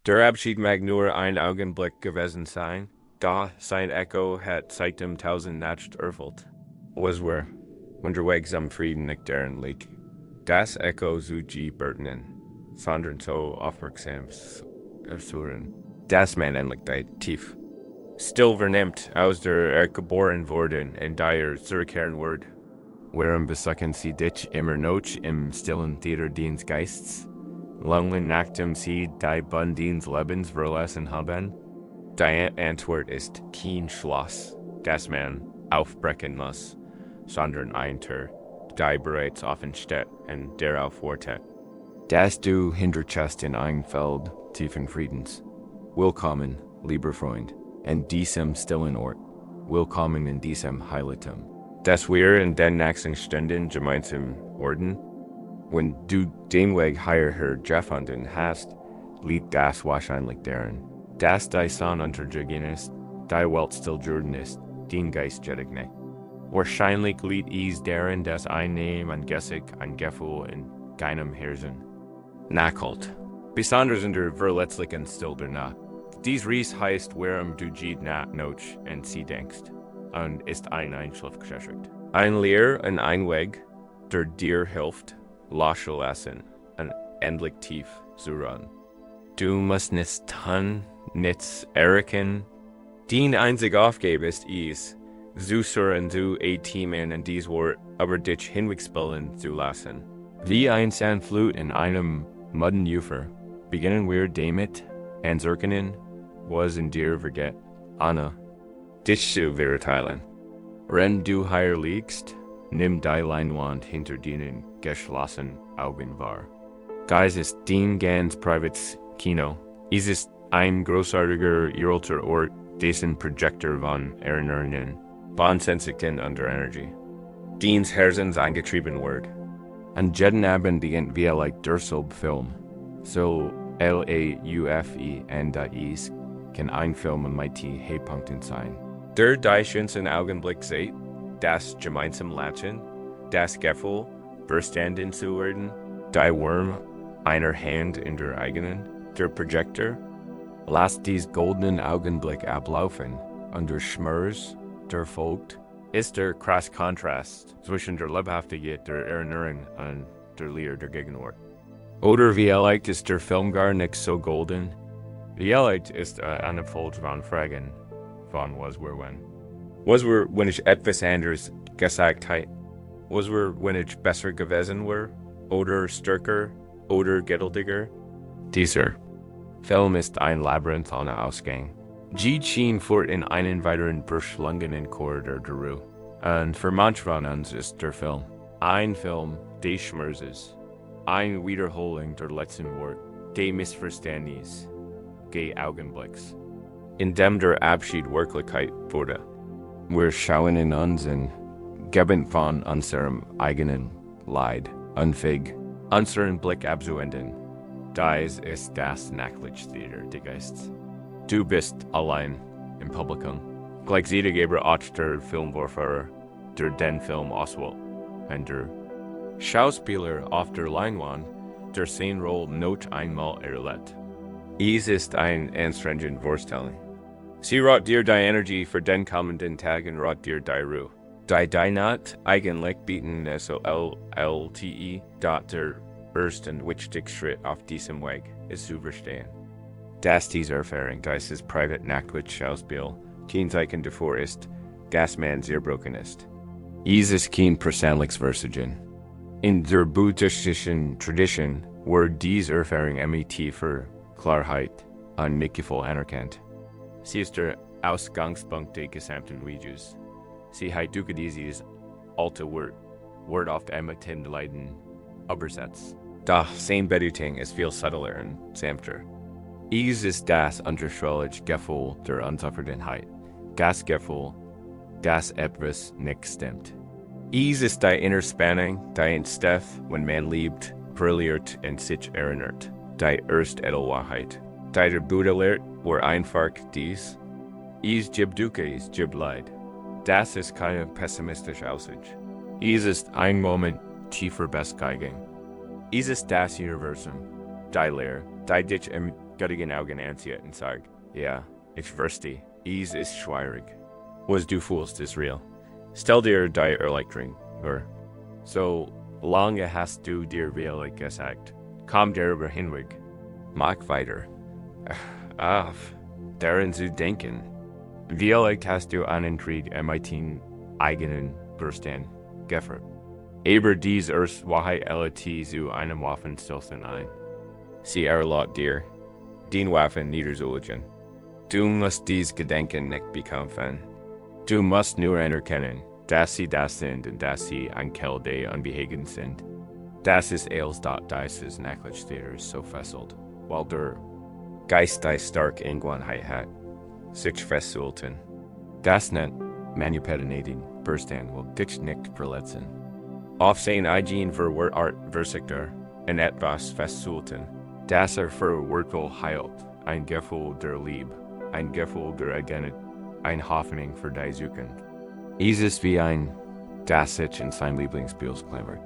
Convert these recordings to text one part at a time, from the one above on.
Der Abschied mag nur ein Augenblick gewesen sein, da sein Echo hat seitdem tausend Nacht erfüllt. Was wir, unterwegs am Frieden nicht deren Lieg. Das Echo zu Burtonen, sondern so aufmerksam erzuhren, dass man endlich tief. Still vernimmt aus der geboren worden in der zurückkehren wird. Warum besuchen sie dich immer noch im stillen Theater des Geists? Lange nachdem sie die Bund des Lebens verlassen haben? Die Antwort ist kein Schloss, das man aufbrechen muss, sondern ein Tür, die bereits offen steht und darauf wartet. Dass du hinterchast in ein Feld tiefen Friedens. Willkommen, lieber Freund, in diesem stillen Ort. Willkommen in diesem Heiligtum. Dass wir in den nächsten Stunden gemeinsam worden. Wenn du den Weg hierher gefunden hast, liegt das wahrscheinlich darin, dass die Sonne untergegangen ist, die Welt still Jordan ist, den Geist jettig nicht. Wahrscheinlich liegt es darin, dass ein Name, ein Gessig, ein Gefühl in keinem Herzen nachholt. Besonders in der verletzlichen Still der Nacht. Dies Ries heißt, warum du jede Nacht noch an sie denkst, und ist eine Einschlafgeschichte. Ein Lehr und ein Weg, der dir hilft, loszulassen und endlich tief zu ruhen. Du musst nicht tun, nichts erkennen. Die einzige Aufgabe ist es, zu suchen, zu teamen und dies Wort aber dich hinwegspülen zu lassen. Wie ein Sandflut in einem mudden Ufer, beginnen wir damit, anzuerkennen, was in dir vergeht. Anna, dich zu verteilen. Wenn du hier liegst, nimm die Leinwand hinter deinen geschlossenen Augen wahr. Dies ist dein ganz privates Kino. Es ist ein großartiger, uralter Ort, dessen Projektor von Erinnerungen, Bahnsensiken und der Energie. Deins Herzens eingetrieben wird. An jeden Abend beginnt wir derselbe Film. So LAUFEN.is kann ein Film mit die Höhepunkten sein. Der die schönsten Augenblick seht, das gemeinsam Lachen, das Gefühl, verstanden zu werden, die Wurm einer Hand in der eigenen, der Projektor. Lasst dies goldenen Augenblick ablaufen, und der Schmerz, der folgt, ist der krasse Kontrast zwischen der Leibhaftigkeit der Erinnerung und der Leer der Gegenwart. Oder vielleicht ist der Film gar nicht so golden. Vielleicht ist eine Folge von Fragen, von was wir wenn. Was wir, wenn ich etwas anderes gesagt hätte? Was wir, wenn ich besser gewesen wäre? Oder stärker? Oder geduldiger? Dieser Film ist ein Labyrinth ohne Ausgang. Geht schien fort in einen weiteren verschlungenen Korridor der Ruhe. Und für manch von uns ist der Film ein Film des Schmerzes, ein Wiederholung der letzten Wort, des Missverständnisses, des Augenblicks, in dem der Abschied Wirklichkeit wurde. Wir schauen in uns und geben von unserem eigenen Leid, unfähig, unseren Blick abzuwenden. Dies ist das Nachlichttheater des Geistes. Du bist allein im Publikum. Gleich Siedegeber auch der Filmvorführer, der den Film auswählt, und der Schauspieler auf der Leinwand, der seine Rolle noch einmal erlebt. Es ist ein anstrengende Vorstellung. Sie rot dir die Energie für den kommenden Tag und rot dir die Ruhe. Die Nacht eigentlich bieten SOLLTE, der erste und wichtigste Schritt auf diesem Weg ist zu verstehen. Dass diese Erfahrung, dieses private Nachtlicht-Schauspiel, kein Zeichen davor ist, dass man zerbrochen ist. Es ist kein persönliches Versagen. In der buddhistischen Tradition wird diese Erfahrung immer tiefer Klarheit und Mitgefühl anerkannt. Sie ist der Ausgangspunkt des gesamten Weges. Sie hat durch dieses alte Wort oft mit dem Leiden übersetzt. Doch seine Bedeutung ist viel subtler und sanfter. Es ist das unterschwellige Gefühl der Unzufriedenheit, das Gefühl, dass etwas nicht stimmt. Es ist die innere Spannung, die entsteht, wenn man liebt, verliert und sich erinnert, die erste Edelwahrheit. Die der Buddha lehrt, war einfach dies. Es gibt Dukkha, es gibt Leid. Das ist keine pessimistische Aussicht. Es ist ein Moment tiefer Bestgeigung. Es ist das Universum, die Lehre, die dich göttigen Augen ansieht und sagt, ja, ich verstehe, ist schwierig. Was du fühlst ist real. Stell dir die Erleichterung, oder? So lange hast du dir wirklich gesagt, komm darüber hinweg. Mach weiter. Auf, daran zu denken. Vielleicht hast du einen Krieg mit den eigenen Brüsten geführt. Aber dies erst Wahrheit LT zu einem Waffenstillstand ein. Sie erlaubt dir, den Waffen niederzulegen. Du musst dies Gedenken nicht bekämpfen. Du musst nur anerkennen, dass sie das sind und dass sie ein Kell der Unbehagen sind. Das ist alles, das ist Nachrichtstädter so fesselt, weil der Geist die stark Ingewohnheit hat, sich festzuhalten. Das nennt manipulating Verstand will dich nicht verletzen. Aufsehen eigen für Art Versichter und etwas festzuhalten. Das für wirklich heilt, ein Gefühl der Liebe, ein Gefühl der Erkenntnis, ein Hoffnung für die Zukunft. Es ist wie ein, das sich in sein Lieblingsbild klammert.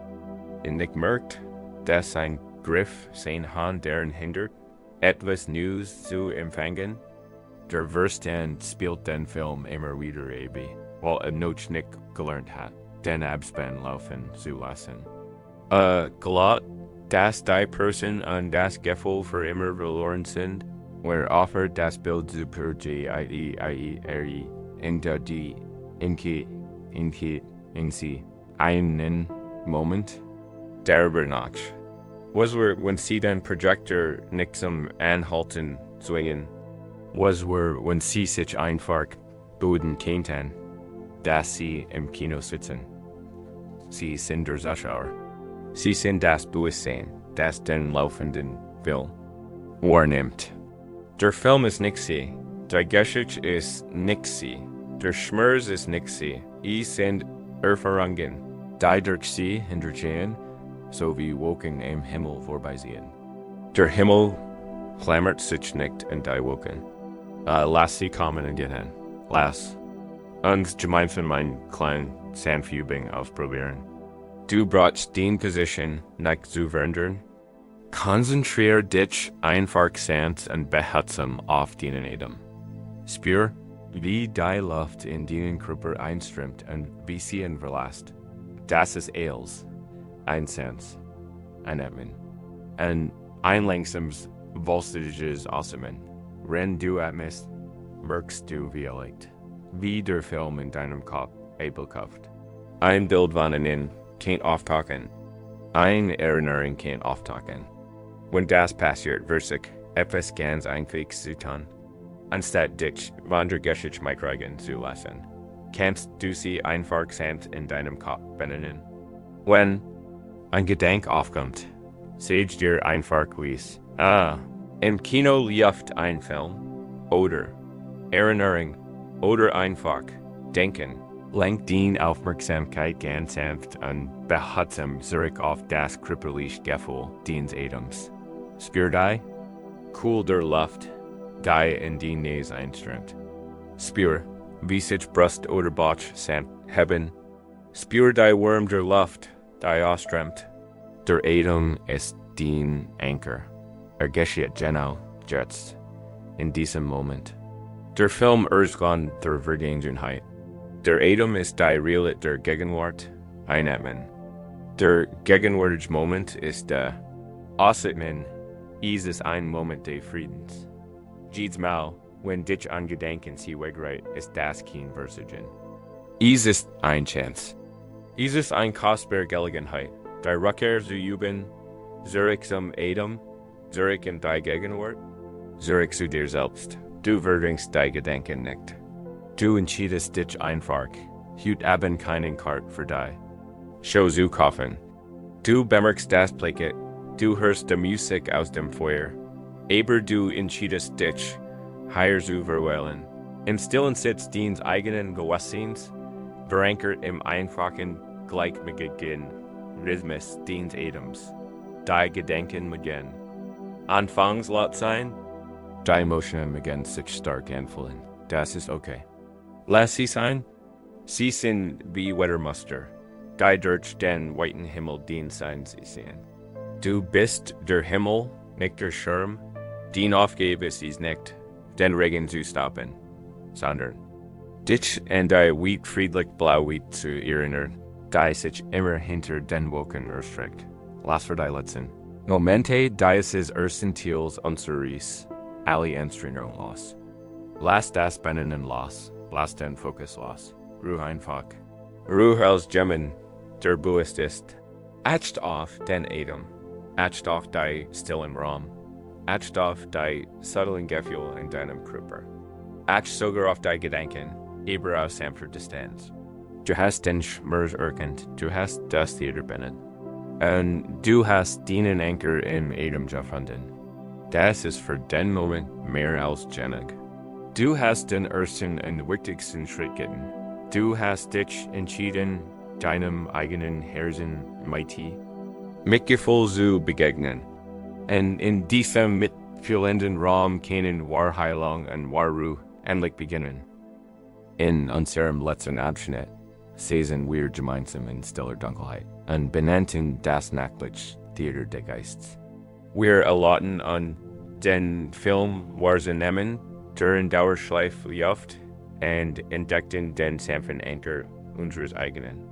Und nicht merkt, dass sein Griff sein Hand daran hindert, etwas Neues zu empfangen. Der Verstand spielt den Film immer wieder ab, weil noch nicht gelernt hat, den Abspann laufen zu lassen. Glaubt, dass die Person und das Gefühl für immer verloren sind, wer offert das Bild zu purge, in sie einen Moment darüber nach. Was wenn sie den Projektor nicht zum Anhalten zwingen? Was wenn sie sich einfach beuden könnten, dass sie im Kino sitzen? Sie sind der Zuschauer. Sie sind das Bewusstsein, das den laufenden Film wahrnimmt. Der Film ist nicht sie, die Geschichte ist nicht sie, der Schmerz ist nicht sie. Es sind Erfahrungen, die durch sie hintergehen, so wie Wolken im Himmel vorbeisehen. Der Himmel klammert sich nicht in die Wolken. Lass sie kommen und gehen. Lass uns gemeinsam eine kleine sanfte Übung ausprobieren. Du brauchst die Position nicht zu verändern. Konzentriere dich einfach sanft und behutsam auf deinen Atem. Spür, wie die Luft in deinen Körper einströmt und wie sie ihn verlässt. Das ist alles. Ein Sens, ein Atmen, und ein langsames, wohltätiges Atmen. Wenn du atmest, merkst du vielleicht, wie der Film in deinem Kopf abläuft. Ein Bild von innen kann auftauchen, eine Erinnerung kann auftauchen. Wenn das passiert, wird sich etwas ganz Einfaches zu tun. Anstatt dich von der Geschichte mitkriegen zu lassen, kannst du sie einfach sanft in deinem Kopf benennen. Wenn ein Gedanke aufkommt, sag dir einfach wies. Im Kino läuft ein Film, oder Erinnerung, oder einfach Denken. Lenkt die Aufmerksamkeit ganz sanft und behutsam zurück auf das körperliche Gefühl deines Atems. Spür die, cool der Luft, die in die Nase einströmt. Spür, wie sich Brust oder Bauch sanft heben. Spür die Wurm der Luft, die ausströmt. Der Atem ist dein Anker. Geschieht genau jetzt, in diesem Moment. Der Film erschlägt der Vergangenheit. Der Atem ist die Realität der Gegenwart, einatmen. Der gegenwärtige Moment ist der Ausatmen, es ist ein Moment des Friedens. Jedes Mal, wenn dich an Gedanken sie wegreit, ist das kein Versagen. Es ist ein Chance. Es ist eine kostbare Gelegenheit, die Rückkehr zu üben, zurück zum Atem, zurück in die Gegenwart, zurück zu dir selbst. Du verdrängst die Gedanken nicht. Du entschiedest dich einfach, hüt haben keinen Kart für dich. Schau zu kaufen. Du bemerkst das Plaket, du hörst die Musik aus dem Feuer, aber du entschiedest dich, hier zu verweilen. Im stillen Sitz deines eigenen Gewissens, verankert im einfachen, gleichmäßigen Rhythmus deines Atems. Die Gedanken beginnen. Anfangs laut sein, die Emotionen beginnen sich stark anfühlen. Das ist okay. Lass sie sein. Sie sind wie Wettermuster, die durch den weiten Himmel dienen sein sie sehen. Du bist der Himmel, nicht der Schirm. Die Aufgabe ist nicht, den Regen zu stoppen, sondern dich und die wheat friedlich Blauwheat zu erinnern, die sich immer hinter den Wolken erstreckt. Lass für die letzten Momente dieses ersten Teils unseres alle Anstrengungen los. Lass das Benennen los, lass den Fokus los. Ruhe einfach. Ruhe als Jemanden, der Buddhist ist. Acht auf den Atem. Acht auf die stillen Raum. Acht auf die subtilen Gefühle in deinem Körper. Acht sogar auf die Gedanken, aber aus sanfter Distanz. Du hast den Schmerz erkannt, du hast das Wiederbennen. Und du hast deinen Anker im Atem gefunden. Das ist für den Moment mehr als genug. Du hast den ersten und wichtigsten Schritt getan. Du hast dich entschieden, deinem eigenen Herzen mit Gefühl zu begegnen. Und in diesem mitfühlenden Raum können wahre Heilung und wahre Ruhe endlich beginnen. In unserem letzten Abschnitt sehen wir gemeinsam in stiller Dunkelheit und benannten das Nachtlich Theater des Geistes. Wir erläutern an den Film wahrzunehmen, der in Dauerschleife läuft, und entdeckten den sanften Anker unseres eigenen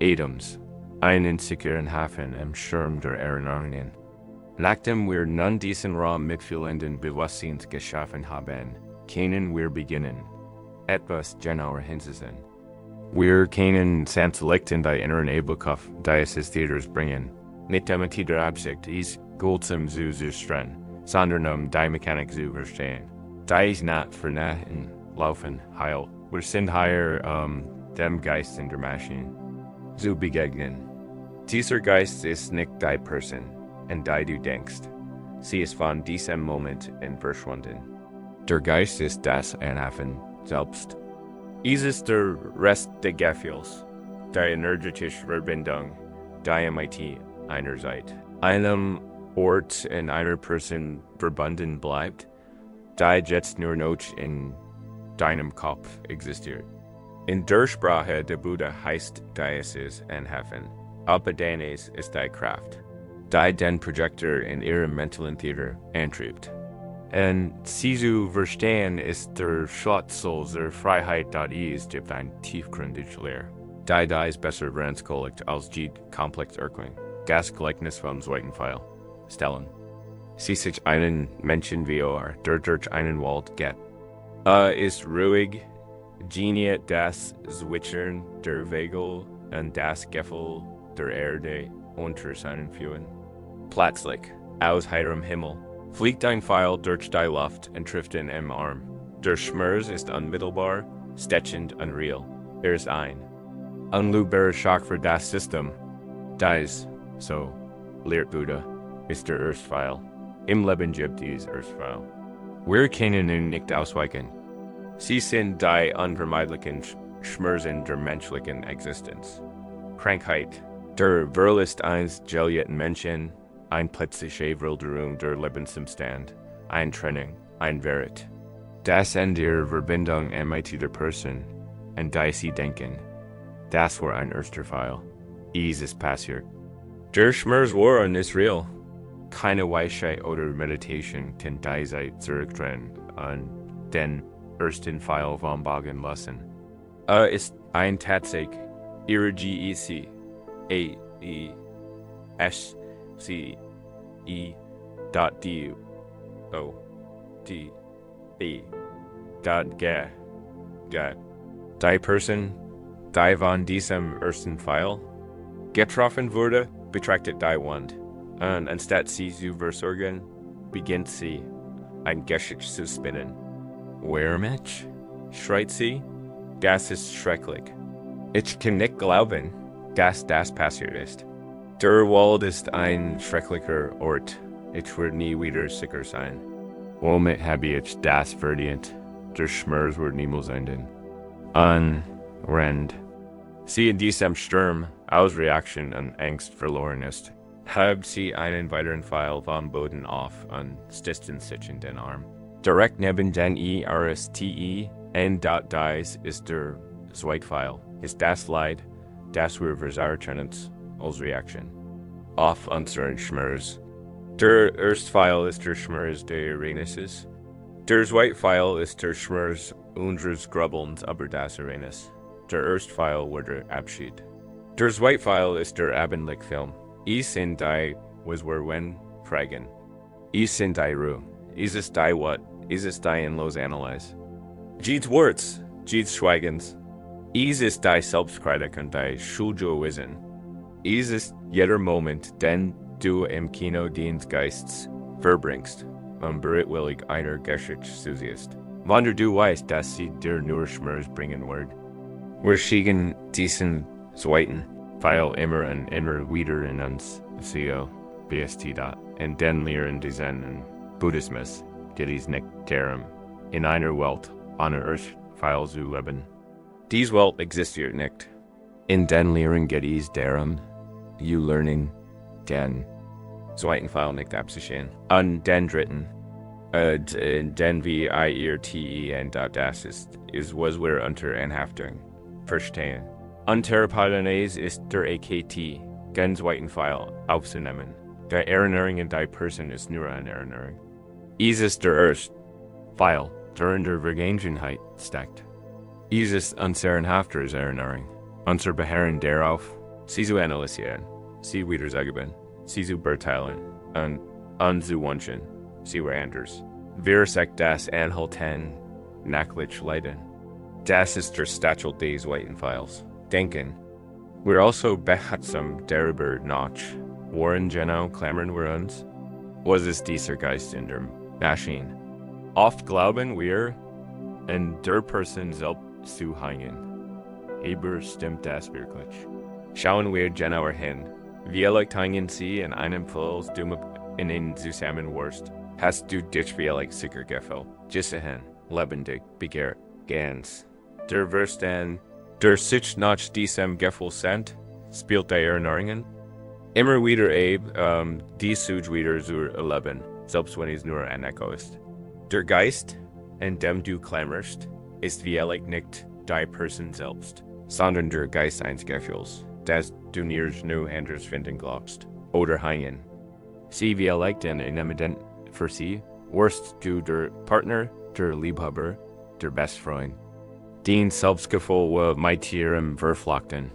Atems, einen sicheren Hafen im Schirm der Erinnerungen. Nachdem wir nun diesen Raum mitfühlenden Bewusstseins geschaffen haben, können wir beginnen, etwas genauer hinzusehen. Wir können sans Licht in die inneren Ebenkraft dieses Theaters bringen, nicht damit die Absicht ist, Guldsam zu zerstreuen, sondern die Mechanik zu verstehen. Die ist nicht für Nachten laufen heil. Wir sind hier, dem Geist in der Maschine zu begegnen. Dieser Geist ist nicht die Person, an die du denkst. Sie ist von diesem Moment in verschwunden. Der Geist ist das Anhand selbst. Es ist der Rest des Gefühls, der energetische Verbindung, die mit einerseits einem Ort in einer Person verbunden bleibt, die jetzt nur noch in deinem Kopf existiert. In der Sprache der Buddha heißt dieses Anhand, aber deines ist die Kraft, die den Projektor in ihrem mentalen Theater antreibt. Und sie zu verstehen ist der Schlüssel der Freiheit, die gibt ein tiefgründige Lehre. Die ist besser veranschaulicht als jede Komplexerklärung. Gasgleichnis vom zweiten Pfeil. Stellen. Sie sich einen Menschen wie der durch einen Wald geht. Ist ruhig, geniet das Zwitschern der Vögel und das Gefühl der Erde unter seinen Füßen. Plötzlich, aus heiterem Himmel, fliegt ein Pfeil durch die Luft und trifft ihn im Arm. Der Schmerz ist unmittelbar, stechend und real. Ist ein unlösbarer Schock für das System. Dies, so lehrt Buddha, ist der Erstpfeil. Im Leben gibt es Erstpfeil. Wir können ihn nicht ausweichen. Sie sind die unvermeidlichen Schmerzen der menschlichen Existenz. Krankheit. Der Wirl ist eins geliebten Menschen, ein plötzliche Wilderung der Lebensumstand, ein Trennung, ein Verrat. Das in der Verbindung mit der Person, und die sie denken. Das war ein erster Pfeil. Es ist passiert. Der Schmerz war und ist real. Keine Weisheit oder Meditation kann diese zurückdrehen und den ersten Pfeil vom Bogen lassen. Ist ein Tatsache, ihre GEC, AESCE.DOTG. Die Person, die von diesem ersten Pfeil getroffen wurde, betrachtet die Wand. Und anstatt sie zu versorgen, beginnt sie, ein Geschichte zu spinnen. Wer Mensch? Schreit sie. Das ist schrecklich. Ich kann nicht glauben, dass das passiert ist. Der Wald ist ein schrecklicher Ort. Ich werde nie wieder sicher sein. Womit habe ich das verdient? Der Schmerz wird niemals enden. Rennt. Sie in diesem Sturm, aus Reaktion und Angst verloren ist, hebt sie einen weiteren Pfeil vom Boden auf und stößt sich in den Arm. Direkt neben den ERSTE Dies ist der zweite Pfeil, ist das Leid, das wir verurteilen als Reaktion auf unseren Schmerz. Der Erstfeil ist der Schmerz der Erinnernisses. Der Zweitfeil ist der Schmerz unseres Grübelns über das Erinnernis. Der Erstfeil war der Abschied. Der Zweitfeil ist der Abendlichfilm. Ich sind die, was wir wenn fragen. Ich sind die Ruhe. Is es die what? Is es die in los Analyse? Jedes Worts, jedes Schweigens. Is es die Selbstkritik und die Schuldgewissen. Is es jeder Moment, den du im Kino deines Geists verbringst, bereitwillig einer Geschichte zusiehst. Wander du weißt, dass sie dir nur Schmerz bringen wird. Wir schicken diesen zweiten Pfeil immer und immer wieder in uns Seo, BST. Und den Lehren die Zen und Buddhismus, die dies nicht darum, in einer Welt, an der Earth-Pfeil zu leben. Dies Welt existiert nicht. In den Lehren geht es darum, you learning den zweiten Pfeil nicht abzusehen. Und den dritten, den wie ihr und das ist, was wir unter Anhaftung verstehen. Unter Paladines ist der AKT, den zweiten Pfeil aufzunehmen. Der Erinnerungen die Person ist nur eine Erinnerung. Ist der erste Pfeil, der in der Vergangenheit steckt. Ist unsere hafteres Erinnerung. Unser Beharren darauf, sie zu analysieren, sie wiederzugeben, sie zu beurteilen und anzuwünschen, sie were anders. Wir sagt das anhalten, nachlich leiden. Das ist der Stachel des zweiten Pfeils. Denken. Wir also behutsam darüber nach. Worin genau klammern wir uns? Was ist dieser Geist in der Maschine? Oft glauben wir, in der Person selbst zu hängen. Aber stimmt das wirklich? Schauen wir genauer hin. Vielleicht hängen sie in einem Puls, du in den Zusammenwurst. Hast du dich vielleicht sicher gefühlt? Gesehen, lebendig, begehrt, ganz. Der Verstand, der sich nach diesem Gefühl sehnt, spielt die Erinnerungen. Immer wieder die Such wieder zu erleben, selbst wenn es nur ein Echo ist. Der Geist, in dem du klammerst, ist vielleicht nicht die Person selbst, sondern der Geist eines Gefühls, das du nirgends nur anders finden glaubst, oder hängen. Sie vielleicht den Element für sie, wirst du der Partner, der Liebhaber, der Bestfreund. Den Selbstgefühl mit ihrem Verflochten.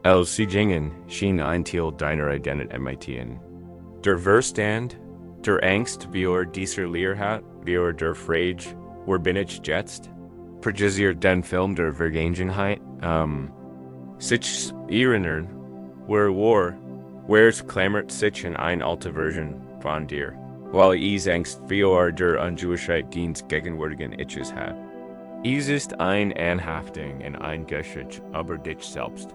Als sie gingen, schien ein Teil deiner Identität MITen. Der Verstand, der Angst, wie dieser Lehr hat, wie der Frage, bin ich jetzt? Präzisiert den Film der Vergangenheit, sich erinnern, wer klammert sich in eine alte Version von dir, weil es Angst wie der Unjuschheit dies gegenwärtigen Itches hat. Es ist ein Anhaftung in ein Geschichte über dich selbst.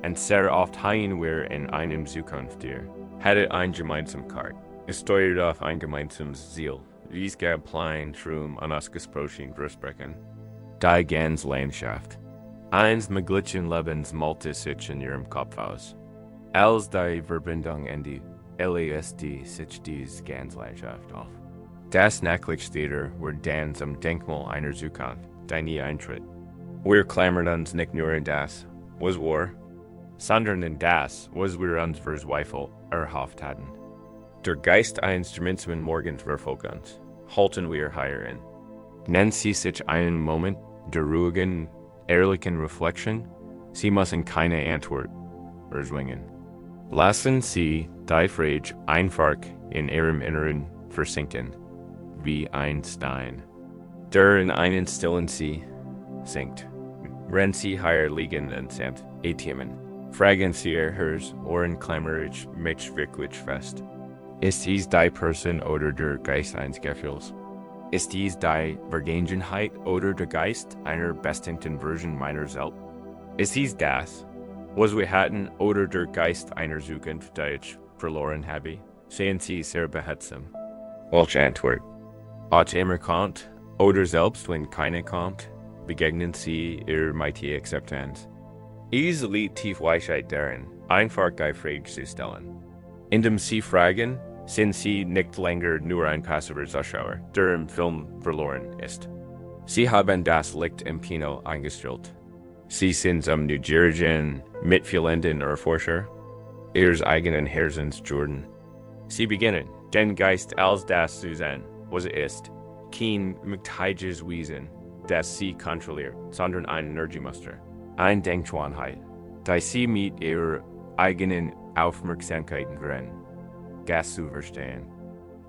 Und sehr oft hängen wir in einem Zukunft dir. Hatte ein Gemeinsamkeit. Es steuert auf ein gemeinsames Ziel. Dies gab klein, Traum, unausgesprochen Versprechen. Die ganz Landschaft. Eins möglichen Lebens malte sich in ihrem Kopf aus. Als die Verbindung in die LASD sich dies ganz Landschaft auf. Das Nachlichtstädter war dann zum Denkmal einer Zukunft, die nie eintritt. Wir klammern uns nicht nur in das, was war, sondern in das, was wir uns für Zweifel erhofft hatten. Der Geist eines gemeinsamen Morgens verfolgt uns, halten wir hierin. Nennt sie sich einen Moment der ruhigen, ehrlichen Reflexion, sie müssen keine Antwort erzwingen. Lassen sie die Frage einfach in ihrem Inneren versinken, wie ein Stein, der in einen stillen See sinkt. Wenn sie hier liegen und sind, atmen. Fragen sie hers Ohren klammer ich mich wirklich fest. Ist dies die Person oder der Geist eines Gefühls? Ist dies die Vergangenheit oder der Geist einer bestimmten Version meiner selbst? Ist dies das, was wir hatten oder der Geist einer Zukunft, die ich verloren habe? Sehen Sie sehr behutsam. Welche Antwort? Hat immer kommt oder selbst wenn keine kommt, begegnen Sie ihr mighty Akzeptanz. Es liegt tief Weisheit darin, einfach die Frage zu stellen. Indem Sie fragen, sind Sie nicht länger nur ein passiver Zuschauer, der im Film verloren ist. Sie haben das Licht im Kino eingestellt. Sie sind zum neugierigen, mitfühlenden Erforscher Ihres eigenen Herzens Jordan. Sie beginnen, den Geist als das zu sein, was ist, kein Mctiges Wesen, das sie kontrolliert, sondern ein Energiemuster, ein Denkschwanheit, die sie mit ihrer eigenen Aufmerksamkeit vereinen, Gas zu verstehen.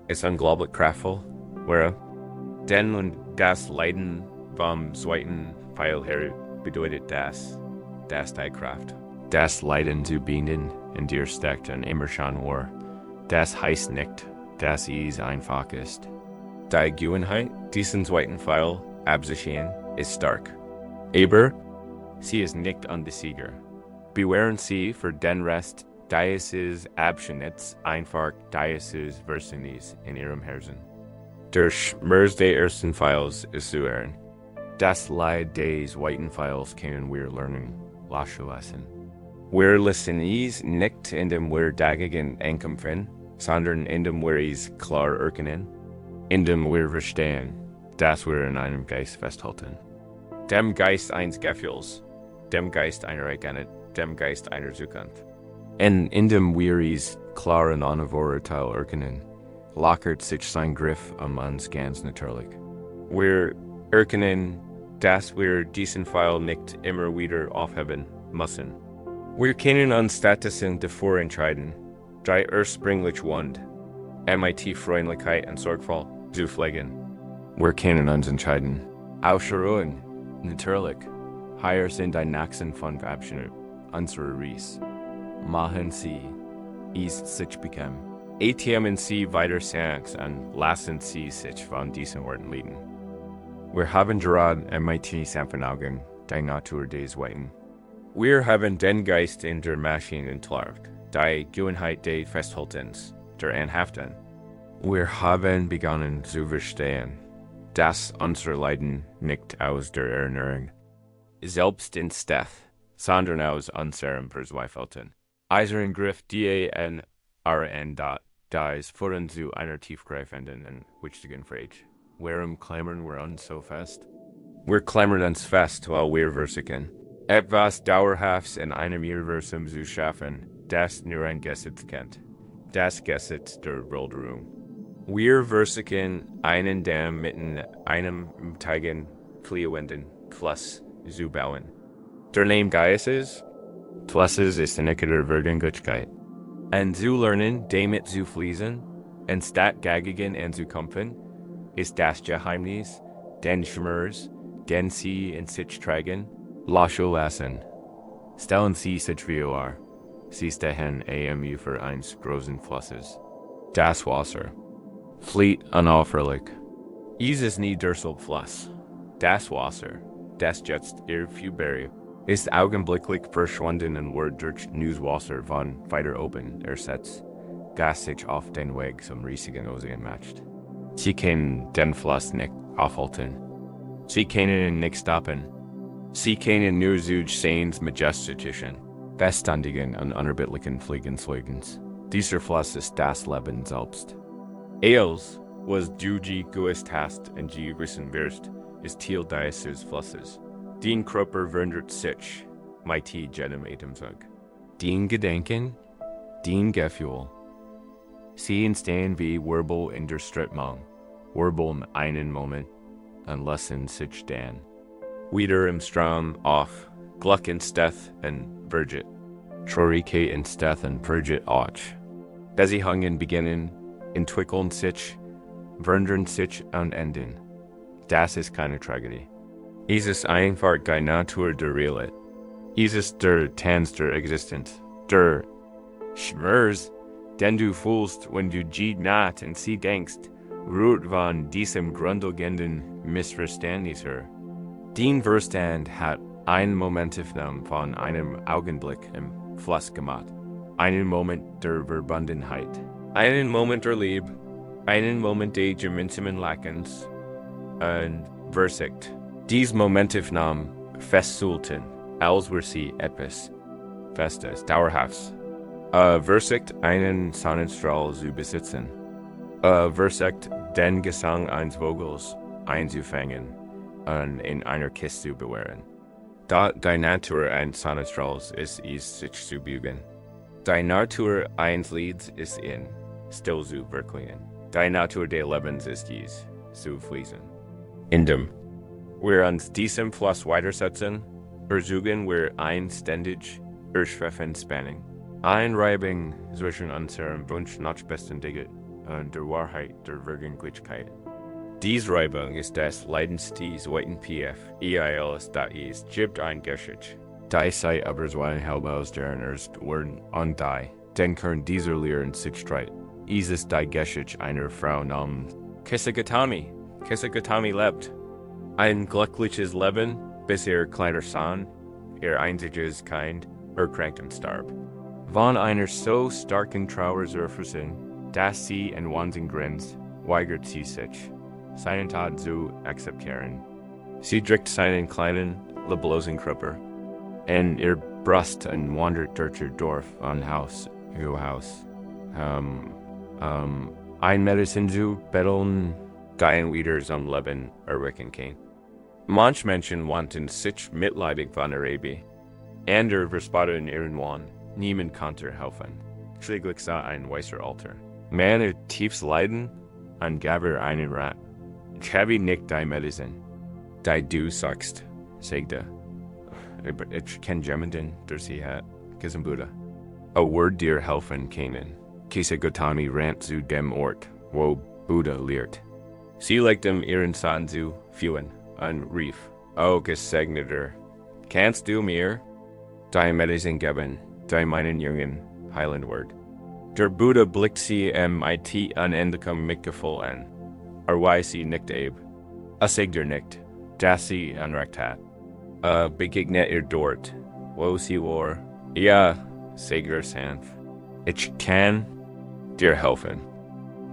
Ist unglaublich kraftvoll, wäre, denn und das Leiden vom zweiten Pfeil her bedeutet das die Kraft. Das Leiden zu binden in dir steckt und immer schon war. Das heißt nicht, dass es einfach ist. Die Gewohnheit, diesen zweiten Pfeil abzuschehen, ist stark. Aber sie ist nicht unbesiegbar. Bewahren Sie für den Rest dieses Abschnitts einfach dieses Verses in Ihrem Herzen. Der Schmerz des ersten Pfeils ist zu ehren. Das Leid des zweiten Pfeils können wir lernen, loszulassen. Wir lassen es nicht in dem wir dagegen ankämpfen, sondern in dem wir es klar erkennen, in dem wir verstehen, dass wir in einem Geist festhalten. Dem Geist eines Gefühls, dem Geist einer Erkenntnis, dem Geist einer Zukunft. Und in dem wir es klar und ohne Vorurteil erkennen, lockert sich sein Griff uns ganz natürlich. Wir erkennen, dass wir diesen Pfeil nicht immer wieder aufheben müssen. Wir können uns stattdessen davor entscheiden, die ursprünglich Wund, mit Freundlichkeit und Sorgfalt zu pflegen. Wir können uns entscheiden, auszuruhen, natürlich, hier sind die nächsten 5 Abschnitte unserer Reise. Machen Sie es sich bequem. Atmen Sie weiter Seance und lassen Sie sich von diesen Worten leiten. Wir haben gerade mit sanften Augen die Natur des Zweiten. Wir haben den Geist in der Maschine entlarvt, die Gewohnheit des Festhaltens, der Anhaften. Wir haben begonnen zu verstehen, dass unser Leiden nicht aus der Erinnerung selbst entsteht, sondern aus unserem Verzweifelten. Eiseren Griff die und dies führen zu einer tiefgreifenden und wichtigen Frage. Warum klammern wir uns so fest? Wir klammern uns fest, weil wir versuchen, etwas Dauerhaftes in einem Universum zu schaffen, das nur ein Gesetz kennt. Das Gesetz der Weltruhe. Wir versuchen, einen Damm mit einem Teigen fliehenden Fluss zu bauen. Der Name Geistes, Flusses ist eine der Vergänglichkeit. Und zu lernen, damit zu fließen, anstatt dagegen anzukämpfen, ist das Geheimnis, den Schmerz, den Sie in sich tragen, loszulassen. Stellen Sie sich vor, Sie stehen am Ufer eines großen Flusses. Das Wasser flieht unaufhörlich. Es ist nie der Fluss. Das Wasser, das jetzt vorüber ist augenblicklich verschwunden und wird durch neues Wasser von weiter oben ersetzt, das sich auf den Weg zum riesigen Ozean macht. Sie können den Fluss nicht aufhalten. Sie können ihn nicht stoppen. Sie können nur durch seines majestatischen, beständigen und unerbittlichen Fliegens. Dieser Fluss ist das Leben selbst. Eels, was du gewusst hast und wissen wirst, ist Teil dieses Flusses. Den Körper verändert sich, mit jedem Atemzug. Den Gedanken, den Gefühl. Sie entstehen wie Wirbel in der Strömung, Wirbel in einen Moment und lassen sich dann wieder im Strom auf, Gluck entsteht und vergeht, Traurigkeit entsteht und vergeht auch. Beziehungen beginnen, entwickeln sich, verändern sich und enden. Das ist keine Tragödie. Es ist einfach die Natur der Realität. Es ist der Tanz der Existenz, der Schmerz, den du fühlst, wenn du jede Nacht an sie denkst, ruht von diesem grundlegenden Missverständnis her. Den Verstand hat einen Momentaufnahme von einem Augenblick im Fluss gemacht, einen Moment der Verbundenheit, einen Moment der Liebe, einen Moment des gemeinsamen Lachens und Versicht. Dies Momentaufnahmen festzuhalten, als wir sie etwas Festes, Dauerhaftes, Versicht einen Sonnenstrahl zu besitzen, Versicht den Gesang eines Vogels einzufangen und in einer Kiste zu bewahren. Da die Natur eines Sonnenstrahls ist, sich zu bügen. Die Natur eines Lieds ist still zu verklingen. Die Natur des Lebens ist dies, zu fließen. Indem wir uns diesem Fluss weitersetzen, versuchen wir ständig erschöpfen Spanning. Reibung zwischen unserem Wunsch nach Beständigkeit und der Wahrheit der Wirklichkeit. Dies Reibung ist das Leidensdies weiten PF, EILs da ist, gibt ein Geschichte. Die sei aber so ein Halbaus deren erst wurden und die, denn können dieser Lehren sich streit. Ist die Geschichte einer Frau namens Kisagutami lebt. Ein glückliches Leben, bis ihr kleiner Sohn, ihr einziges Kind, erkrankt und starb. Von einer so starken Trauer surfen, dass sie in Wahnsinn grinst, weigert sie sich, seinen Tod zu akzeptieren. Sie drückt seinen kleinen, leblosen Körper in ihr Brust und wandert durch ihr Dorf und Haus. Ein Medizin zu betteln, dein wieder zum Leben erwecken kann. Manch Menschen wanten sich mitleidig von der Ebe. Andere verspotten ihren Wahn. Niemand konnte helfen. Schließlich sah ein weißer Alter. Man tiefs Leiden und gab einen Rat. Ich habe nicht die Medizin, die du sagst, sagte. Ich kenne jemanden, der sie hat, Kisem Buddha. A Wort dir helfen können. Kisagutami rennt zu dem Ort, wo Buddha lehrt. Sie legte ihren Sohn zu fühlen und rief, O Gesegneter, kannst du mir die Medizin geben, die meinen Jungen heilen wird? Der Buddha blickt sie mit unendlichem Mitgefühl an. Weiß sie nicht sagt nicht, dass sie Unrecht hat. Begegnet ihr dort, wo sie war. Ja, sagt sanft. Ich kann dir helfen.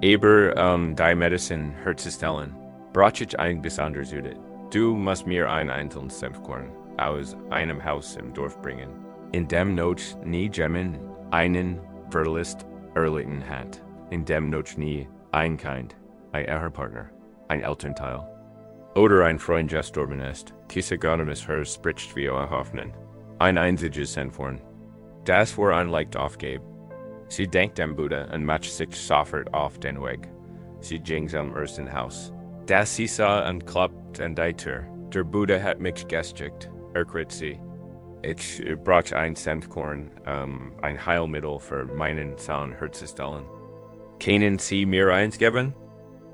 Aber die Medizin herzustellen, brauche ich ein besonderes Jede. Du musst mir ein einzelnes Senfkorn aus einem Haus im Dorf bringen, in dem Not nie jemand einen Verlust erlitten hat, in dem Not nie ein Kind, ein Ehepartner, ein Elternteil oder ein Freund gestorben ist. Kisagonimus her spricht wie Hoffnung, ein einziges Senfkorn, das war ein Leicht aufgab. Sie denkt am Buddha und macht sich sofort auf den Weg. Sie ging zum ersten Haus. Das sie sah und klappt an die Tür. Der Buddha hat mich geschickt, erkriegt sie. Ich brauche ein Senfkorn, ein Heilmittel für meinen Sohn herzustellen. Können Sie mir eins geben?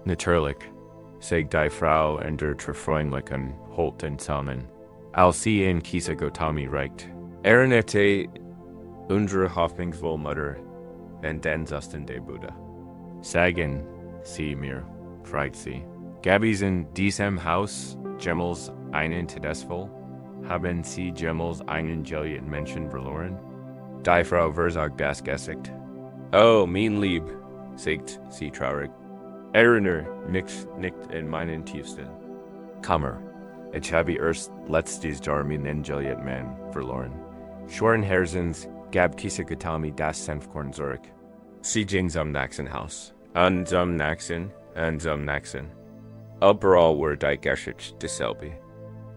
Natürlich, sagt die Frau in der freundlichen, holten Salmen. Als sie in Kisagutami reicht. Erinnerte unsere hoffnungsvolle Mutter und den Sasten der Buddha. Sagen Sie mir, fragt sie, gab es in diesem Haus jemals einen Todesfall? Haben Sie jemals einen geliebten Menschen verloren? Die Frau versagt das Gesicht. Oh, mein Lieb, sagt sie traurig. Erinnere mich nicht in meinen tiefsten Kammer. Ich habe erst letztes Jahr meinen geliebten Mann verloren. Schweren Herzens gab Kisagutami das Senfkorn zurück. Sie ging zum nächsten Haus. Und zum nächsten. Überall war die Geschichte dieselbe.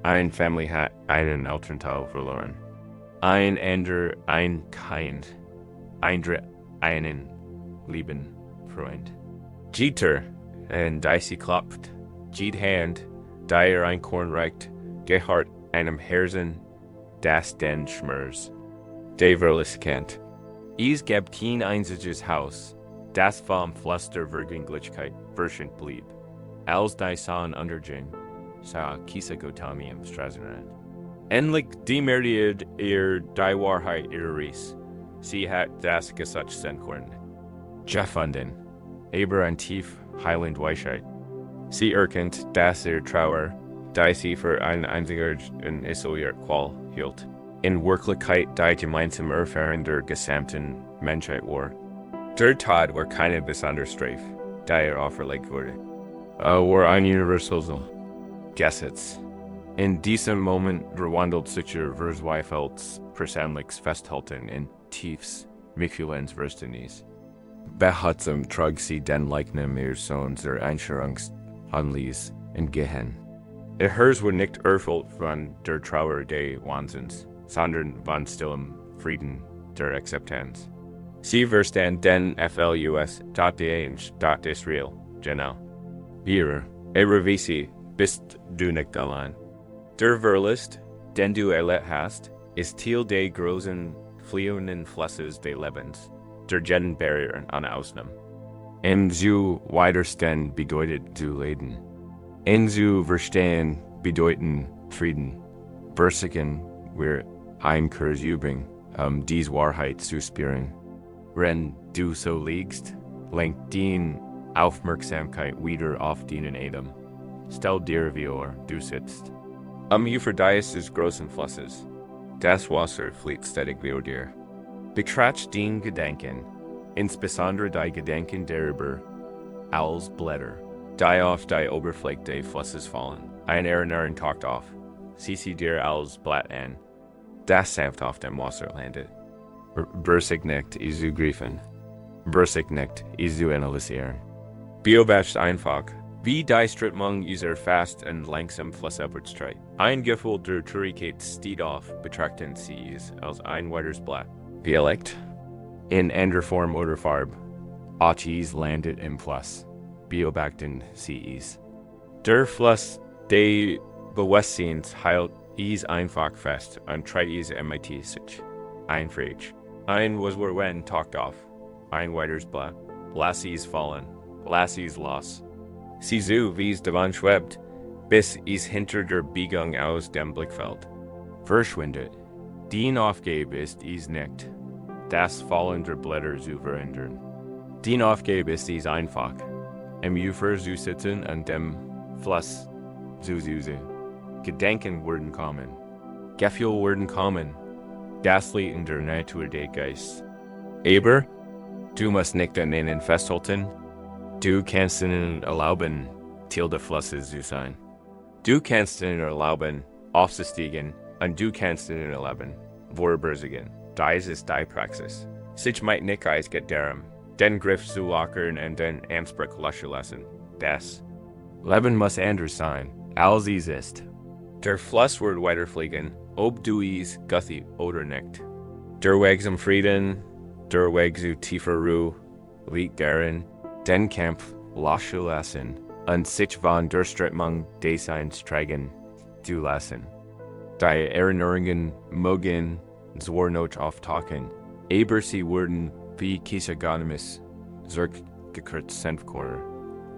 Ein Family hat einen Elternteil verloren. Ein anderer ein Kind. Einen lieben Freund. Jeter, und die sie klopft. Jede Hand, die ein Korn reicht, gehört einem Herzen, das den Schmerz. Der Verlust kennt. Es gab kein einziges Haus, das vom Fluss der Vergänglichkeit verschont blieb. Als die Sohn unterging, sah Kisagutami im Straßenrand. Endlich demütigt ihr die Wahrheit ihrer Ries. Sie hat das Gesetz Senkorn gefunden, aber ein tief heilend Weisheit. Sie erkennt, dass ihr Trauer, die sie für ein einziger und isoliert Qual hielt, in Wirklichkeit die gemeinsame Erfahrung der gesamten Menschheit war. Der Tod war keine besondere Strafe, die auferlegt wurde. War ein universales Gesetz. In diesem Moment verwandelt sich ihr Verzweifeltes persönliches Festhalten in tiefs, Mikulens Verständnis. Behutsam trug sie den Leichnam ihres Sohns der Einschlafgeschichte in Gehen. Ihr Herz war nicht erfüllt von der Trauer des Wahnsinns, sondern von stillem Frieden der Akzeptanz. Sie verstand den flus dot Israel, genau. Wir, erevisi, bist du nicht allein. Der Verlust, den du erlebt hast, ist Teil des großen fliehenden Flusses des Lebens, der jeden Barriere an Ausnahme. Zu widerstehen bedeutet zu leiden. Zu verstehen bedeuten Frieden. Bersigen wir ein Kurs üben, diese Wahrheit zu spüren. Wenn du so liegst, lenk die Aufmerksamkeit wieder auf deinen Atem. Stell dir vor, du sitzt. Euphrodis des großen Flusses. Das Wasser fließt ständig vor dir. Betracht den Gedanken, insbesondere die Gedanken darüber, als Blätter, die auf die Oberfläche des Flusses fallen. Ein Erinnerung taucht auf. Sieh sie dir als Blatt an, das sanft auf dem Wasser landet. Bersig nicht, zu griffen. Bersig nicht, zu analysieren. Beobacht einfach, wie die Strömung dieser fast und langsam flussabwärts tritt. Ein Gefühl der Traurigkeit steht auf, betrachten sie es als ein weiteres Blatt. Dialekt. In anderer Form oder Farbe. Auch landet im Fluss. Beobachten sie es. Der Fluss des Bewusstseins hält es einfach fest und treibt es sich. Ein Frage. Ein was wenn taucht auf. Ein weiteres Blatt. Lass es fallen. Lass es los. Sieh so, wie es davon schwebt, bis es hinter der Biegung aus dem Blickfeld verschwindet. Den Aufgabe ist es nicht, das Fallen der Blätter zu verändern. Den Aufgabe ist es einfach, im Ufer zu sitzen und dem Fluss zu süßen. Gedanken werden kommen. Gefühle werden kommen. Das liegt in der Natur des Geistes. Aber du musst nicht an ihnen festhalten. Du kannst ihnen erlauben, Teil des Flusses zu sein. Du kannst ihnen erlauben, aufzusteigen, und du kannst ihnen erlauben, vorüberzuggehen. Das ist die Praxis. Sich meint nicht als geht darum, den Griff zu lockern und den Anspruch loszulassen. Das Leben muss anders sein, als es ist. Der Fluss wird weiterfliegen, ob du es guthig oder nicht. Der Weg zum Frieden, der Weg zu tiefer Ruhe, liegt darin, den Kampf loszulassen und sich von der Strömung des Seins tragen zu lassen. Die Erinnerungen mögen zwar noch auftauchen, aber sie werden wie Kisagonimus zurückgekehrt Senfkorer.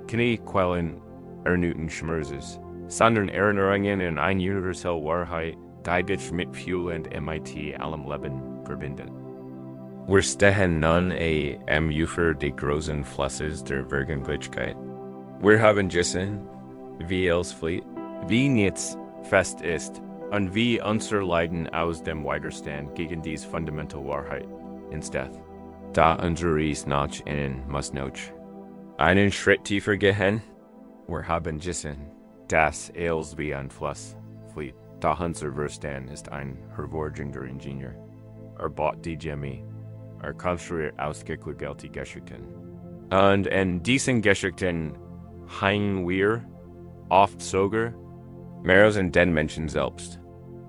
Keine Quellen erneuten Schmerzes, sondern Erinnerungen in eine universelle Wahrheit, die dich mit Fuel und MIT allem Leben verbindet. Wir stehen nun am Ufer des großen Flusses der Vergangenheit. Wir haben gesehen, wie es flieht, wie nichts fest ist und wie unser Leiden aus dem Widerstand gegen diese fundamentale Wahrheit entsteht. Da unser Reis noch innen muss noch einen Schritt tiefer gehen. Wir haben gesehen, dass es wie ein Fluss flieht. Da unser Verstand ist ein hervorragender Ingenieur. Baut die Chemie. Konstruiert ausgeklügelte Geschichten. Und in diesen Geschichten hängen wir oft sogar mehr als in den Menschen selbst.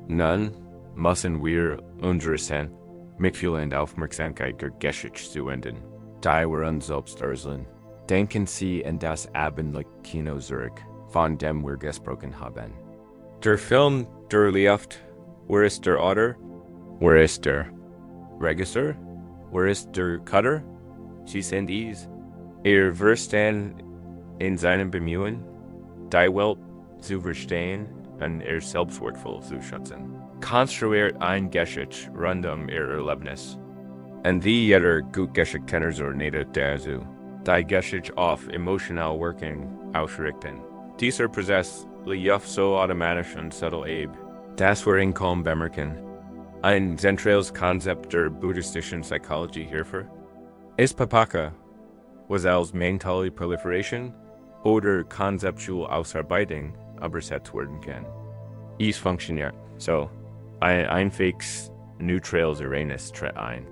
Nun müssen wir unsere Sinn, Mitgefühl und Aufmerksamkeit der Geschichte zuwenden, da wir uns selbst erseln. Denken Sie an das abendliche Kino zurück, von dem wir gesprochen haben. Der Film, der lieft, wer ist der Autor? Wer ist der Regisseur? Wer ist der Cutter? Sie sind es. Verstand in seinen Bemühen, die Welt zu verstehen und selbst wertvoll zu schätzen. Konstruiert ein Geschichte rund ihr Erlebnis. Und wie jeder gut Geschichtkenner ordnet dazu, die Geschichte auf emotional Wirkung ausrichten. Dieser Prozess lief so automatisch und subtil ab, dass wir ihn kaum bemerken. Ein zentrales Konzept der buddhistischen Psychologie hierfür ist Papaka, was als mentale Proliferation oder konzeptuelle Ausarbeitung übersetzt werden kann. Es funktioniert so. Ein fix neutrales Arenas tritt ein.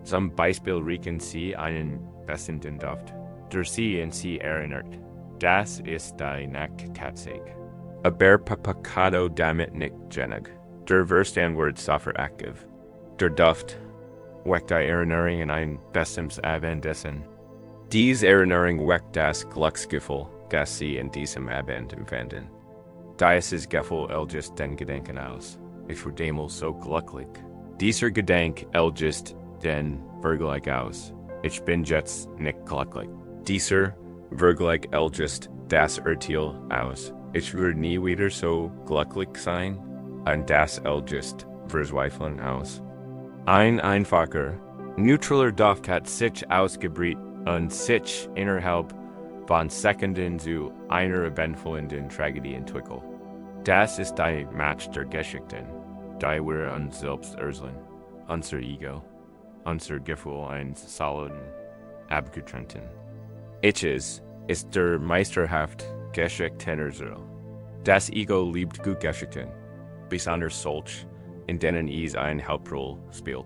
Zum Beispiel riechen Sie einen bessenden Duft, der Sie an Sie erinnert. Das ist die Nacht tatsächlich. Aber Papakado damit nicht genig. Der Verstand wird sofort aktiv. Der Duft, Weg der Erinnerungen ein bestimmtes Abendessen. Diese Erinnerung weckt das Glücksgefühl, das sie in diesem Abend empfinden. Dieses Gefühl löst den Gedanken aus. Ich wurde damals so glücklich. Dieser Gedanke löst den Vergleich aus. Ich bin jetzt nicht glücklich. Dieser Vergleich löst das Urteil aus. Ich würde nie wieder so glücklich sein, und das löst Verzweiflung aus. Ein einfacher, neutraler Duft hat sich ausgebreitet und sich innerhalb von Sekunden zu einer eventvollen Tragödie entwickelt. Das ist die Macht der Geschichten, die wir uns selbst erzählen, unser Ego, unser Gefühl eines soliden, abgetrennten. Ich ist der meisterhaft Geschichtenerzähler. Das Ego liebt gut Geschichten, besonders solche, in denen es eine Hauptrolle spielt.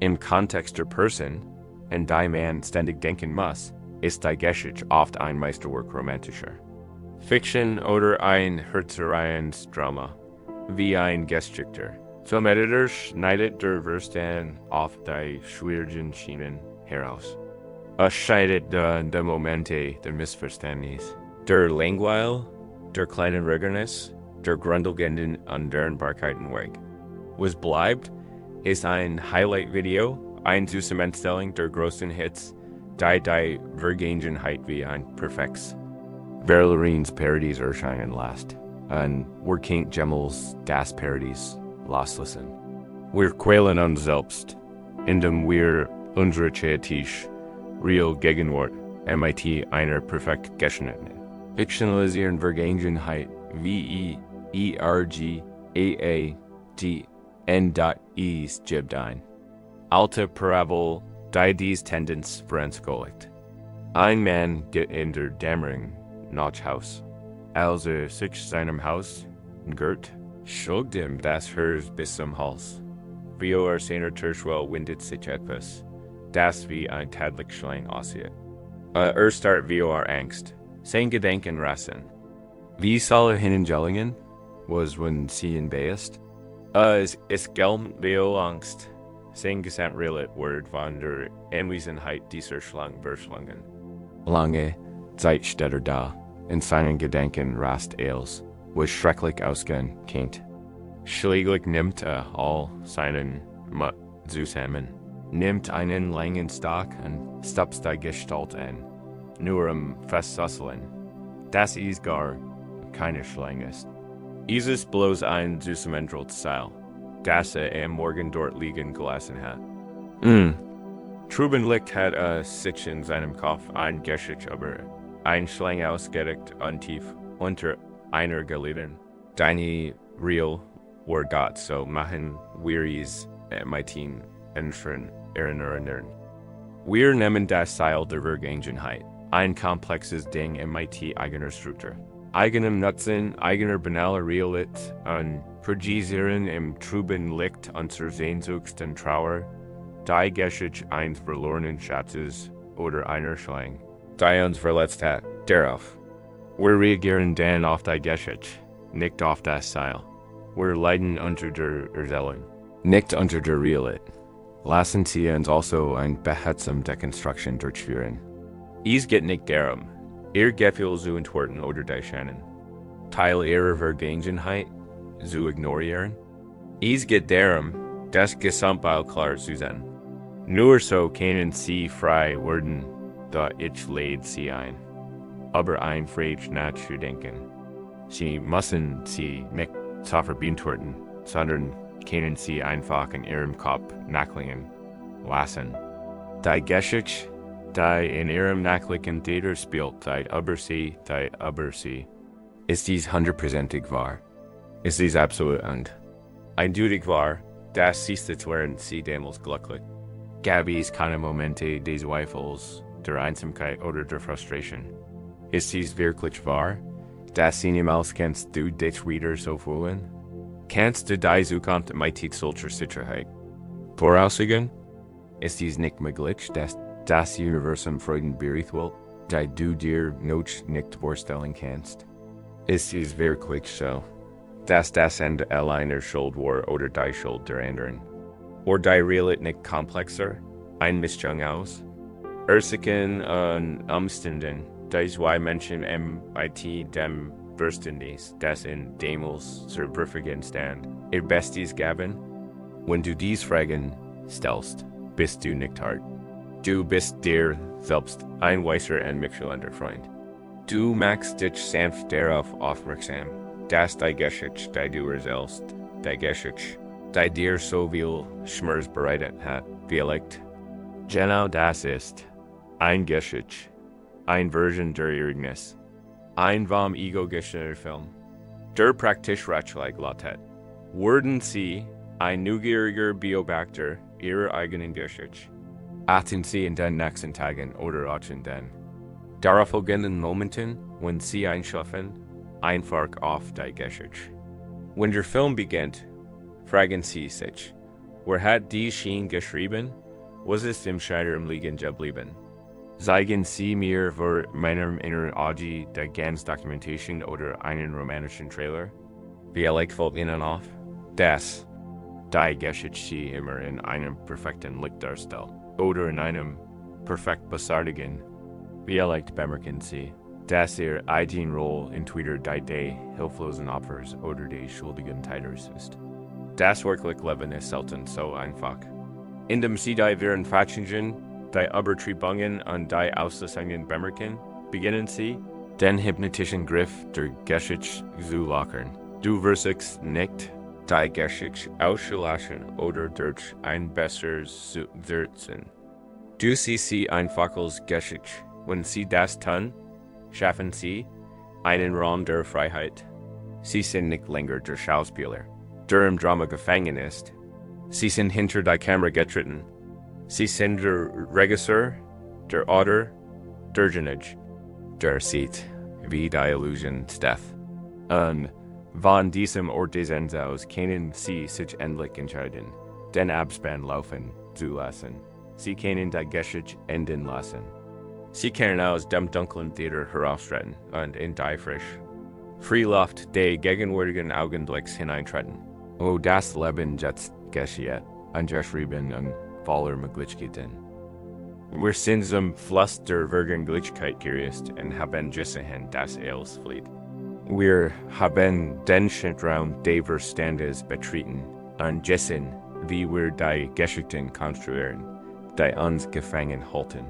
Im Kontext der Person, in die man ständig denken muss, ist die Geschichte oft ein Meisterwerk romantischer. Fiction oder ein herzzerreißendes Drama, wie ein Geschichte. Filmeditor schneidet der Verstand auf die schwierigen Schienen heraus. Es scheidet de Momente der Missverständnis, der Langweil, der kleinen Regernis, der grundlegenden Unlernbarkeiten weg. Was bleibt, ist ein Highlight-Video, eine Zusammenstellung der größten Hits, die Vergangenheit wie ein perfektes Verlerins Parodies erscheinen lässt. Und wir kennt Gemmels das Parodies loszulassen. Wir quälen uns selbst, indem wir unsere Kreativ real Gegenwart MIT einer perfekt geschnittenen. Fictionalisieren Vergangenheit wie ERGAAGN.is gibt ein. Alte Parabel, die dies Tendenz veranschaulicht. Ein Mann geht in der Dämmerung nach Haus. Als sich seinem Haus girt, schlug ihm das Herz bis zum Hals. Wie seiner Terschwell windet sich etwas, das wie ein Tadlichschwein aussieht. Start wie Angst, sein Gedanken rassen. Wie soll hineinjallingen, was wenn sie in beest? Es gelm wie Angst, sein gesamtrelet Word von der Anwesenheit dieser Verschlangen. Lange Zeit steht da, in seinen Gedanken rast els, was schrecklich ausgehen kennt. Schläglich nimmt all seinen Mut zusammen, nimmt einen langen Stock und stupst die Gestalt an, nur festzusseln. Das ist gar keine Schlange ist. Dieses bloß ein zusammentrollt Seil, das am Morgen dort liegen gelassen hat. Trubenlicht hat sich in seinem Kopf ein Geschichte über ein Schlange ausgedeckt und tief unter einer gelitten. Deine real war Gott, so machen wir es mit unseren Erinnerungen. Wir nehmen das Seil der Vergangenheit, ein komplexes Ding mit eigener Struktur, eigenem Nutzen, eigener banaler Realität und projizieren im trüben Licht unserer Sehnsucht und Trauer, die Geschichte eines verlorenen Schatzes oder einer Schlange, die uns verletzt hat, darauf. Wir reagieren dann auf die Geschichte, nicht auf das Seil. Wir leiden unter der Erzählung, nicht unter der Realität. Lassen Sie uns also eine behutsame Dekonstruktion durchführen. Es geht nicht darum, Ihr Gefühl zu entwerten oder durchschauen, Teil Ihrer Vergangenheit zu ignorieren. Es geht darum, das Gesamtbild klar zu sehen. Nur so können Sie frei werden, da ich lädt Sie ein. Aber einfältig nachzudenken. Sie müssen Sie nicht zu verbinden, sondern können Sie einfach in Ihrem Kopf nachklingen lassen. Die Geschichte, die in Ihrem nachlichen Theater spielt, die über Sie, ist dies 100%ig wahr. Ist dies absolut und eindeutig wahr, das siehst während Sie damals glücklich. Gab es keine Momente des Zweifels, der Einsamkeit oder der Frustration. Ist dies wirklich wahr? Das niemals kannst du dich wieder so fühlen? Kannst du die Zukunft mit solcher Sicherheit voraussagen? Ist dies nicht möglich, dass das Universum Freuden berichtet, die du dir noch nicht vorstellen kannst? Ist dies wirklich so, dass das Ende alleiner Schuld war oder die Schuld der anderen? Or die Realtnik komplexer, ein Mischung aus. Ursiken und Umständen, die zwei Menschen mit dem Verständnis, das in Demos zur Verfügung stand, ihr Bestes geben? Wenn du dies Fragen stellst, bist du nicht hart. Du bist dir selbst ein weiser und mitfühlender Freund. Du machst dich sanft darauf aufmerksam, dass die Geschichte, die du erzählst, die Geschichte, die dir so viel Schmerz bereitet hat, vielleicht. Genau das ist ein Geschichte, ein Version der Ereignis, ein vom Ego gestellter Film, der praktisch ratschlag lautet. Würden Sie ein neugieriger Beobachter Ihrer eigenen Geschichte? Achten Sie in den nächsten Tagen oder auch in den darauffolgenden Momenten, wenn Sie einschlafen, einfach auf die Geschichte. Wenn der Film beginnt, fragen Sie sich, wer hat die Schiene geschrieben? Was ist im Scheitern liegen geblieben? Zeigen Sie mir vor meinem inneren Auge die ganze Dokumentation oder einen romantischen Trailer? Vielleicht fällt Ihnen auf, dass die Geschichte immer in einem perfekten Licht darstellt oder in einem perfekt besagen. Vielleicht bemerken Sie, dass Ihr eigene Rolle entweder die des hilflosen Opfers oder des schuldigen Täters ist. Das wirklich Leben ist selten so einfach. Indem Sie die Viren Fatschungen, die Übertriebungen und die Auslassungen bemerken, beginnen Sie, den hypnotischen Griff der Geschichte zu lockern. Du versuchst nicht, die Geschichte auszulassen oder durch ein besseres zu ersetzen. Du siehst sie einfach als Geschichte. Wenn Sie das tun, schaffen Sie einen Raum der Freiheit. Sie sind nicht länger der Schauspieler, der im Drama gefangen ist. Sie sind hinter die Kamera getreten. Sie sind der Regisseur, der Autor, der Genius, der sieht, wie die Illusion steht. Und von diesem Ort des aus können Sie sich endlich entscheiden, den Abspann laufen zu lassen. Sie können die Geschichte enden lassen. Sie können aus dem dunklen Theater herauftreten und in die Freiluft des gegenwärtigen Augenblicks hineintreten. Oh, das Leben jetzt geschieht, angeschrieben und voller Möglichkeiten. Wir sind zum Fluss der Vergänglichkeit gereist und haben gesehen, dass es flieht. Wir haben den Zeitraum des Verstandes betreten und gesehen, wie wir die Geschichten konstruieren, die uns gefangen halten.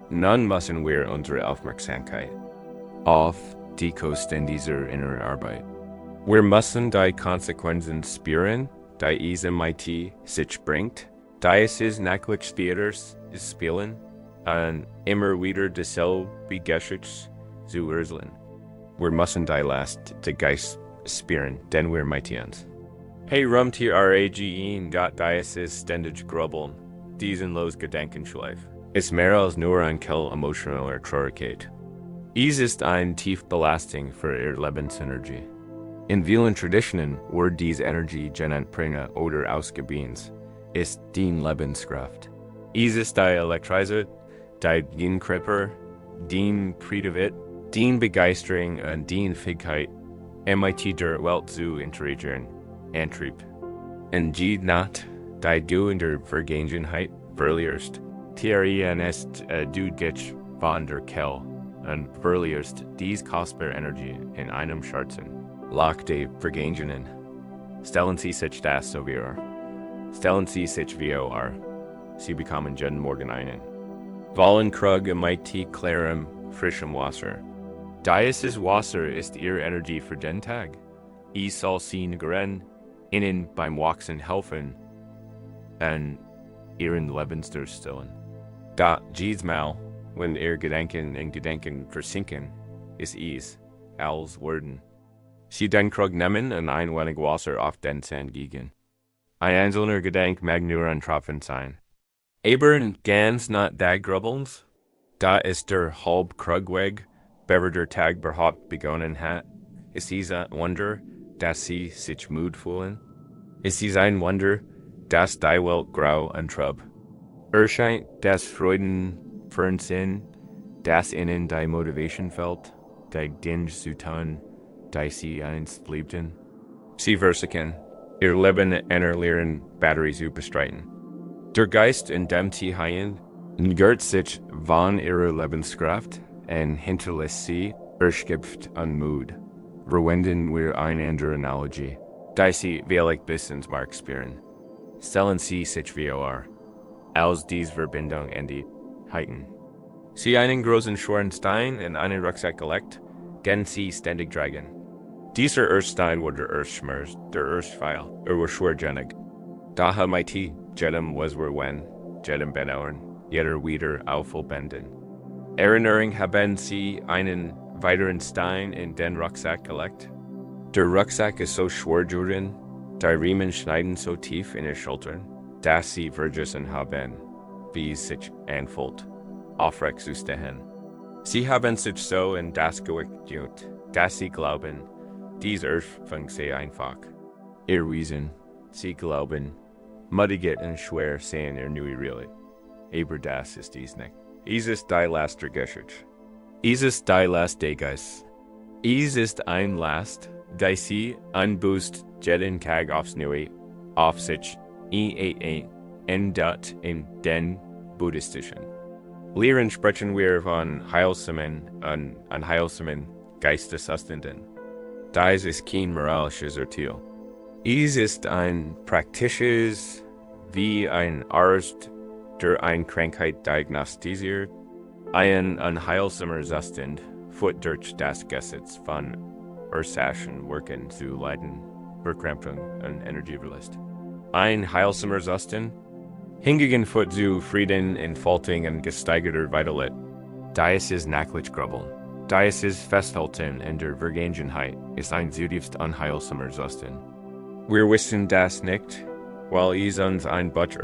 Nun müssen wir unsere Aufmerksamkeit auf die Kosten dieser inneren Arbeit. Wir müssen die Konsequenzen spüren, die es mit sich bringt, da es nachlich spielen und immer wieder dieselbe Geschichte zu erzählen. Wir müssen die Last des Geistes spüren, denn wir mit uns. Hey, rumt hier RAGEN, Gott, da es ständig grubbeln, diesen los Gedankenschleif. Es mehr als nur ein Kell emotionaler Traurigkeit. Es ist ein tief Belastung für ihr Lebensenergie. In vielen Traditionen wird diese Energie genannt bringen oder ausgebeint, ist die Lebenskraft. Es ist die Elektrizität, die Genkörper, die Kreativität, die Begeisterung und die Fähigkeit, mit der Welt zu interagieren, Antrieb. Und jede Nacht, die du in der Vergangenheit verlierst, ist du dich von der Kell und verlierst diese kostbare Energie in einem schwarzen Loch der Vergangenen. Stellen Sie sich das so vor. Stellen Sie sich vor. Sie bekommen jeden Morgen einen vollen Krug mit klarem, frischem Wasser. Dieses Wasser ist Ihre Energie für den Tag. Es soll Sie Ihnen beim Wachsen helfen und Ihren Lebensdurst stillen. Da jedes Mal, wenn Ihr Gedanken in Gedanken versinken, ist es, als würden Sie den Krug nehmen und ein wenig Wasser auf den Sand gießen. Ein einzelner Gedanke mag nur ein Tropfen sein. Aber ganz nach der Grubbelns, da ist der halb Krug weg, bevor der Tag überhaupt begonnen hat, ist es ein Wunder, dass Sie sich müde fühlen. Ist es ein Wunder, dass die Welt grau und trüb erscheint, das Freuden Fernsehen, das Ihnen die Motivation fällt, die Dinge zu tun, die Sie einst liebten. Sie versuchen, ihr Leben einer Lehren Batteries bestreiten. Der Geist in dem Haien ngert sich van ihrer Lebenskraft en hinterlässt sie erschöpft an Mut. Verwenden wir eine andere Analogie, die sie wellig bis ins Mark spüren. Stellen sie sich vor, als diese Verbindung endet, heiten. Sie einen großen schweren Stein in einen Rucksack gelegt, gehen sie ständig tragen. Dieser Earthstein wurde Earthschmerz, der Earthpfeil, war schwergenig. Daher mighty, jedem was wen, jedem benauern, jeder wieder aufbenden. Erinnerungen haben sie einen weiteren Stein in den Rucksack gelegt. Der Rucksack ist so schwer geworden, die Riemen schneiden so tief in die Schultern, dass sie vergessen haben, wie es sich anfühlt, aufrecht zu stehen. Sie haben sich so in das geübt, dass sie glauben, dies Earth sie einfach. Ihr Wesen, sie glauben, muddiget und schwer sehen neue Realität. Aber das ist dies nicht. Dies ist die Last der Geschichte. Dies ist die Last der Geist. Dies ist ein Last, die sie anbust jeden Tag aufs Neue, auf sich ändert in den buddhistischen. Lehren sprechen wir von heilsamen und unheilsamen Geisteszuständen. Dies ist kein moralisches Urteil. Dies ist ein praktisches, wie ein Arzt, der eine Krankheit diagnostiziert, ein unheilsamer Zustand, führt durch das Gesetz von Ursachen wirken zu Leiden, Verkrampfung und Energieverlust. Ein heilsamer Zustand, hingegen führt zu Frieden, Entfaltung und gesteigerter Vitalität. Dies ist nachlich Grubbeln. Dies ist Festhalten in der Vergangenheit, ist ein zutiefst unheilsamer Zustand. Wir wissen das nicht, weil es uns ein Butch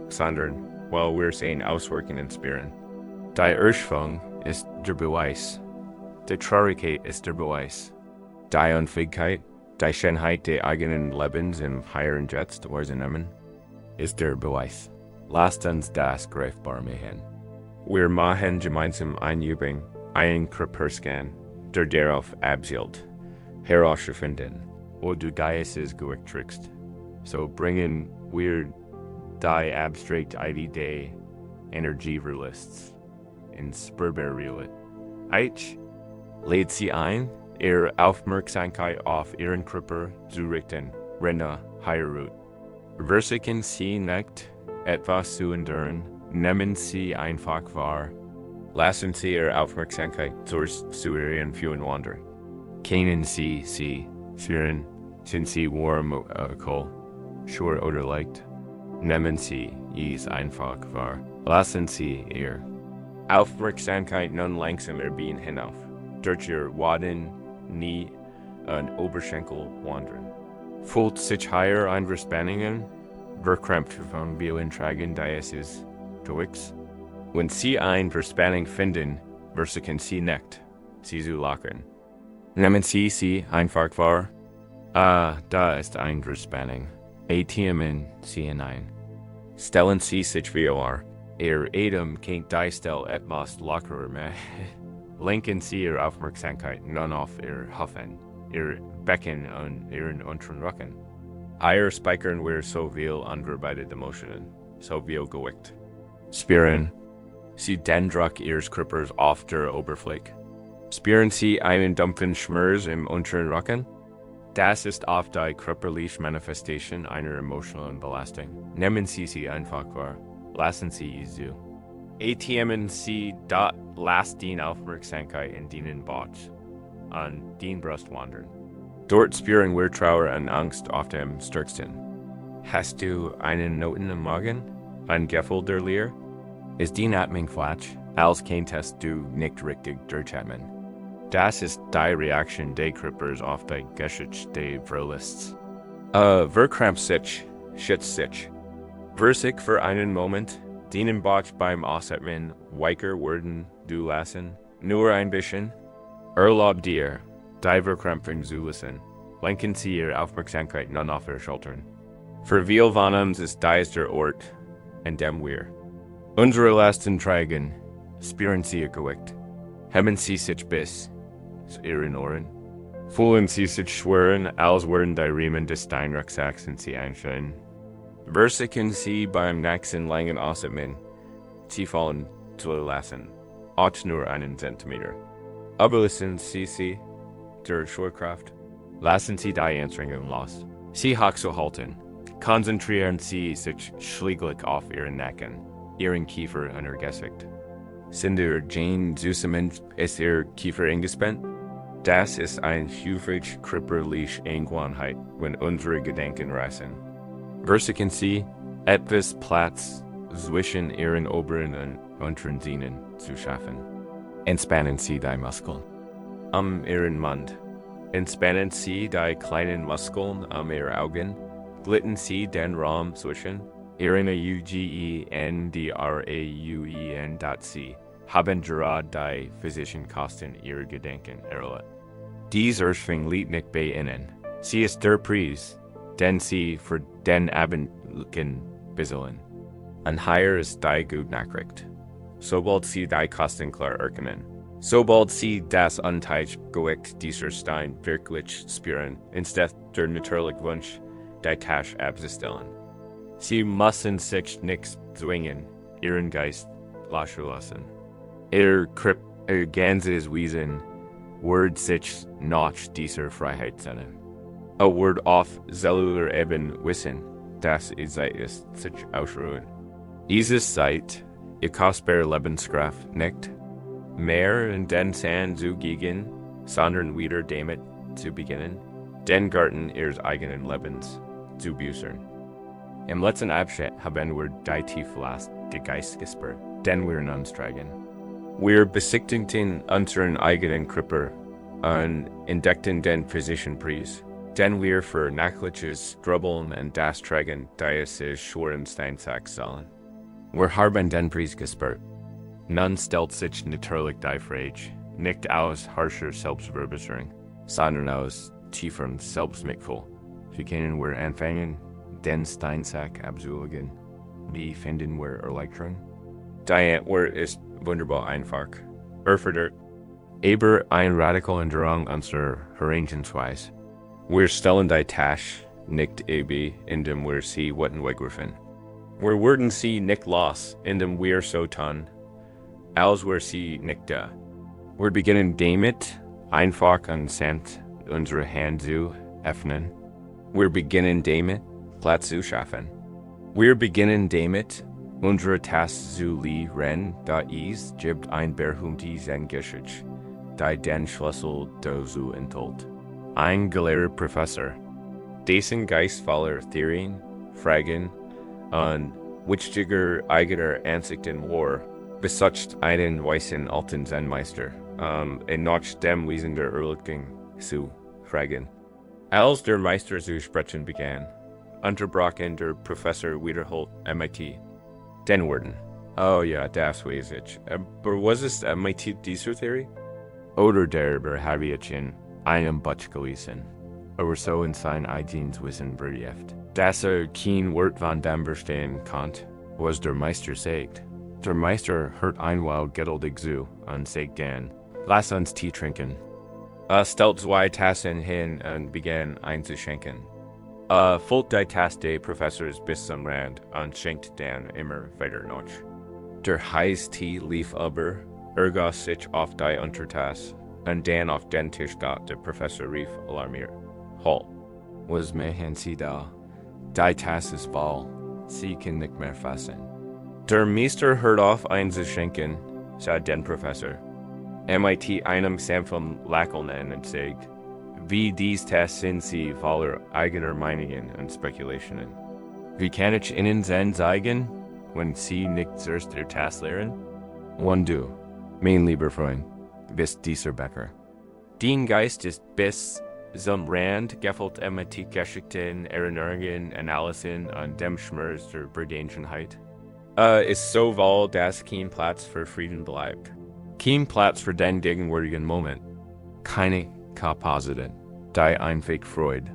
sondern weil wir sehen Auswirkungen spüren. Die Ursprung ist der Beweis. Die Traurigkeit ist der Beweis. Die Unfähigkeit, die Schönheit des eigenen Lebens im höheren Jetzt wahrzunehmen, ist der Beweis. Lasst uns das greifbar machen. Wir machen gemeinsam eine Übung, einen Körperscan, der darauf abzielt, herauszufinden, wo du Geistes gewichtigst. So bringen wir die abstract Idee Energieverlusts in spürbar Realität. Lädt sie ein, ihre Aufmerksamkeit auf ihren Körper zu richten, Renne Heirut. Versuchen sie nicht, etwas zu ändern, nehmen sie einfach wahr. Lassen sie ihre Aufmerksamkeit zu ihren Fühlen wandern. Kennen sie führen, sind sie warm oder kalt, schwer oder leicht. Nehmen sie es einfach wahr. Lassen sie ihr Aufmerksamkeit nun langsam erbieten hinauf, durch ihr Waden, Knie und Oberschenkel wandern. Fühlt sich hier ein Verspannungen, verkrampft von Bioentragen, die es ist, durchs. Wenn sie ein Verspannung finden, versuchen sie nicht, sie zu lockern. Nehmen sie einfach wahr. Da ist ein Verspannung. Atmen sie hinein. Stellen sie sich vor, ihr Atem kennt die Stelle etwas lockerer mehr. Lenken sie ihre Aufmerksamkeit nun auf ihr Hüften, ihr Becken und ihren unteren Rücken. Hier speichern wir so viel unverarbeitete Emotionen, so viel Gewicht. Spüren sie den Druck ihres Körpers auf der Oberfläche. Spüren sie einen dumpfen Schmerz im unteren Rücken? Das ist oft die körperliche Manifestation einer emotionalen Belastung. Nehmen sie einfach wahr. Lassen sie es zu. Atmen sie dort lasst die Aufmerksamkeit in den Bauch an den Brust wandern. Dort spüren wir Trauer und Angst auf dem stärksten. Hast du einen Knoten im Magen? Ein Gefühl der Leer? Ist die Atmung falsch, als könntest du nicht richtig durchatmen? Das ist die Reaktion des Körpers auf die Geschichte des Verlusts. Verkrampft sich, schützt sich. Versich für einen Moment, den Bauch beim Ausatmen weicher werden zu lassen, nur ein bisschen. Erlaub dir, die Verkrampfung zu lassen. Lenken sie ihre Aufmerksamkeit nun auf ihre Schultern. Für viel von uns ist dies der Ort, an dem wir unsere Lasten tragen. Spüren sie ihr Gewicht. Haben sie sich bis zu ihren Ohren. Fullen sie sich schwören, als würden die Riemen des Steinrucksacks in sie einstellen. Versiken sie beim nächsten langen Ausatmen, tief zu lassen, auch nur einen Zentimeter. Überlassen sie der Schwerkraft. Lassen sie die Anstrengung los. Sie halten. Konzentrieren sie sich schlichtlich auf ihren Nacken, ihren Kiefer und ihr Gesicht. Sind ihr Jane Zusament ist ihr Kiefer eingespannt? Das ist eine häufig körperliche Angewohnheit, wenn unsere Gedanken reisen. Versiken sie etwas Platz zwischen ihren oberen und unteren Zähnen zu schaffen. Entspannen sie die Muskeln ihren Mund. Entspannen sie die kleinen Muskeln ihren Augen. Glitten sie den Raum zwischen ihren Ugen. Sie haben gerade die physischen Kosten ihrer Gedanken erlebt. Dies Ursprung liegt nicht bei ihnen. Sie ist der Preis, den sie für den Abendlichen bezahlen. Und hier ist die gute Nachricht. Sobald sie die Kosten klar erkennen, sobald sie das Unteilgewicht dieser Stein wirklich spüren, instead der natürliche Wunsch, die Tasche abzustellen. Sie müssen sich nicht zwingen, ihren Geist loszulassen. Ihr ganzes Wesen wird sich nach dieser Freiheit sehnen. Wird auf zellular Ebene wissen, dass es Zeit ist, sich ausruhen. Dieses Zeit, ihr kostbare Lebenskraft nicht mehr in den Sand zu gehen, sondern wieder damit zu beginnen, den Garten ihres eigenen Lebens zu büßen. Im letzten Abschnitt haben wir die Tieflast des Geistes gespürt, den wir nun steigen. Wir besichtigten unseren eigenen Körper und entdeckten den physischen Preis, den wir für nächtliches Strubbeln und das Tragen des schweren Steinzacks zahlen. Wir haben den Preis gespürt. Nun stellt sich natürlich die Frage, nicht aus harscher Selbstverbeterung, sondern aus tieferem Selbstmitgefühl. Wie können wir anfangen, den Steinsack abzulegen? Wie finden wir Erleichterung? Die Antwort ist wunderbar einfach. Erfordert aber ein radikalen Drang unserer Herangehensweise. Wir stellen die Tasche nicht ab, indem wir sie wegwerfen. Wir werden sie nicht los, indem wir so tun, als wäre sie nicht da. Wir beginnen damit, einfach und sanft unsere Hand zu öffnen. Wir beginnen damit, Platz zu schaffen. Wir beginnen damit, unsere Tasse zu leeren, da es gibt ein berühmtes Zen-Geschichte, die den Schlüssel dazu enthält. Ein gelehrter Professor, dessen Geist voller Theorien, Fragen und wichtiger eigener Ansichten war, besucht einen weißen alten Zen-Meister, nach dem Wesen der Erleuchtung zu fragen. Als der Meister zu sprechen begann, unterbrach ihn der Professor wiederholt MIT. Den Worten. Oh ja, das weiß ich. Aber was ist MIT dieser Theorie? Oder darüber habe ich in einem Buch gelesen. Aber so in sein eigenes Wissen vertieft. Dass kein Wort von dem verstehen konnte, was der Meister sagt. Der Meister hört einmal geduldig zu und sagt dann, lass uns Tee trinken. Stellt zwei Tassen hin und begann einzuschenken. Füllt die Tasse des Professors bis zum Rand und schenkt dann immer weiter nach. Der heiße Tee lief aber, goss sich auf die Untertasse und dann auf den Tisch da. Der Professor rief alarmiert. Halt, was machen Sie da? Die Tasse ist voll, Sie können nicht mehr fassen. Der Meister hört auf einzuschenken, sagte der Professor. MIT einem sanften Lächeln an und sagt, wie dies Tests sind Sie voller eigener Meinungen und Spekulationen. Wie kann ich Ihnen Zen zeigen, wenn Sie nicht zuerst der Tasse lehren? Und du, mein lieber Freund, bist dieser Bäcker. Dein Geist ist bis zum Rand gefüllt mit Geschichten, Erinnerungen, Analysen und dem Schmerz der Vergangenheit. Ist so wohl, dass kein Platz für Frieden bleibt. Kein Platz für den gegenwärtigen Moment. Keine Kapazität, die einfach Freude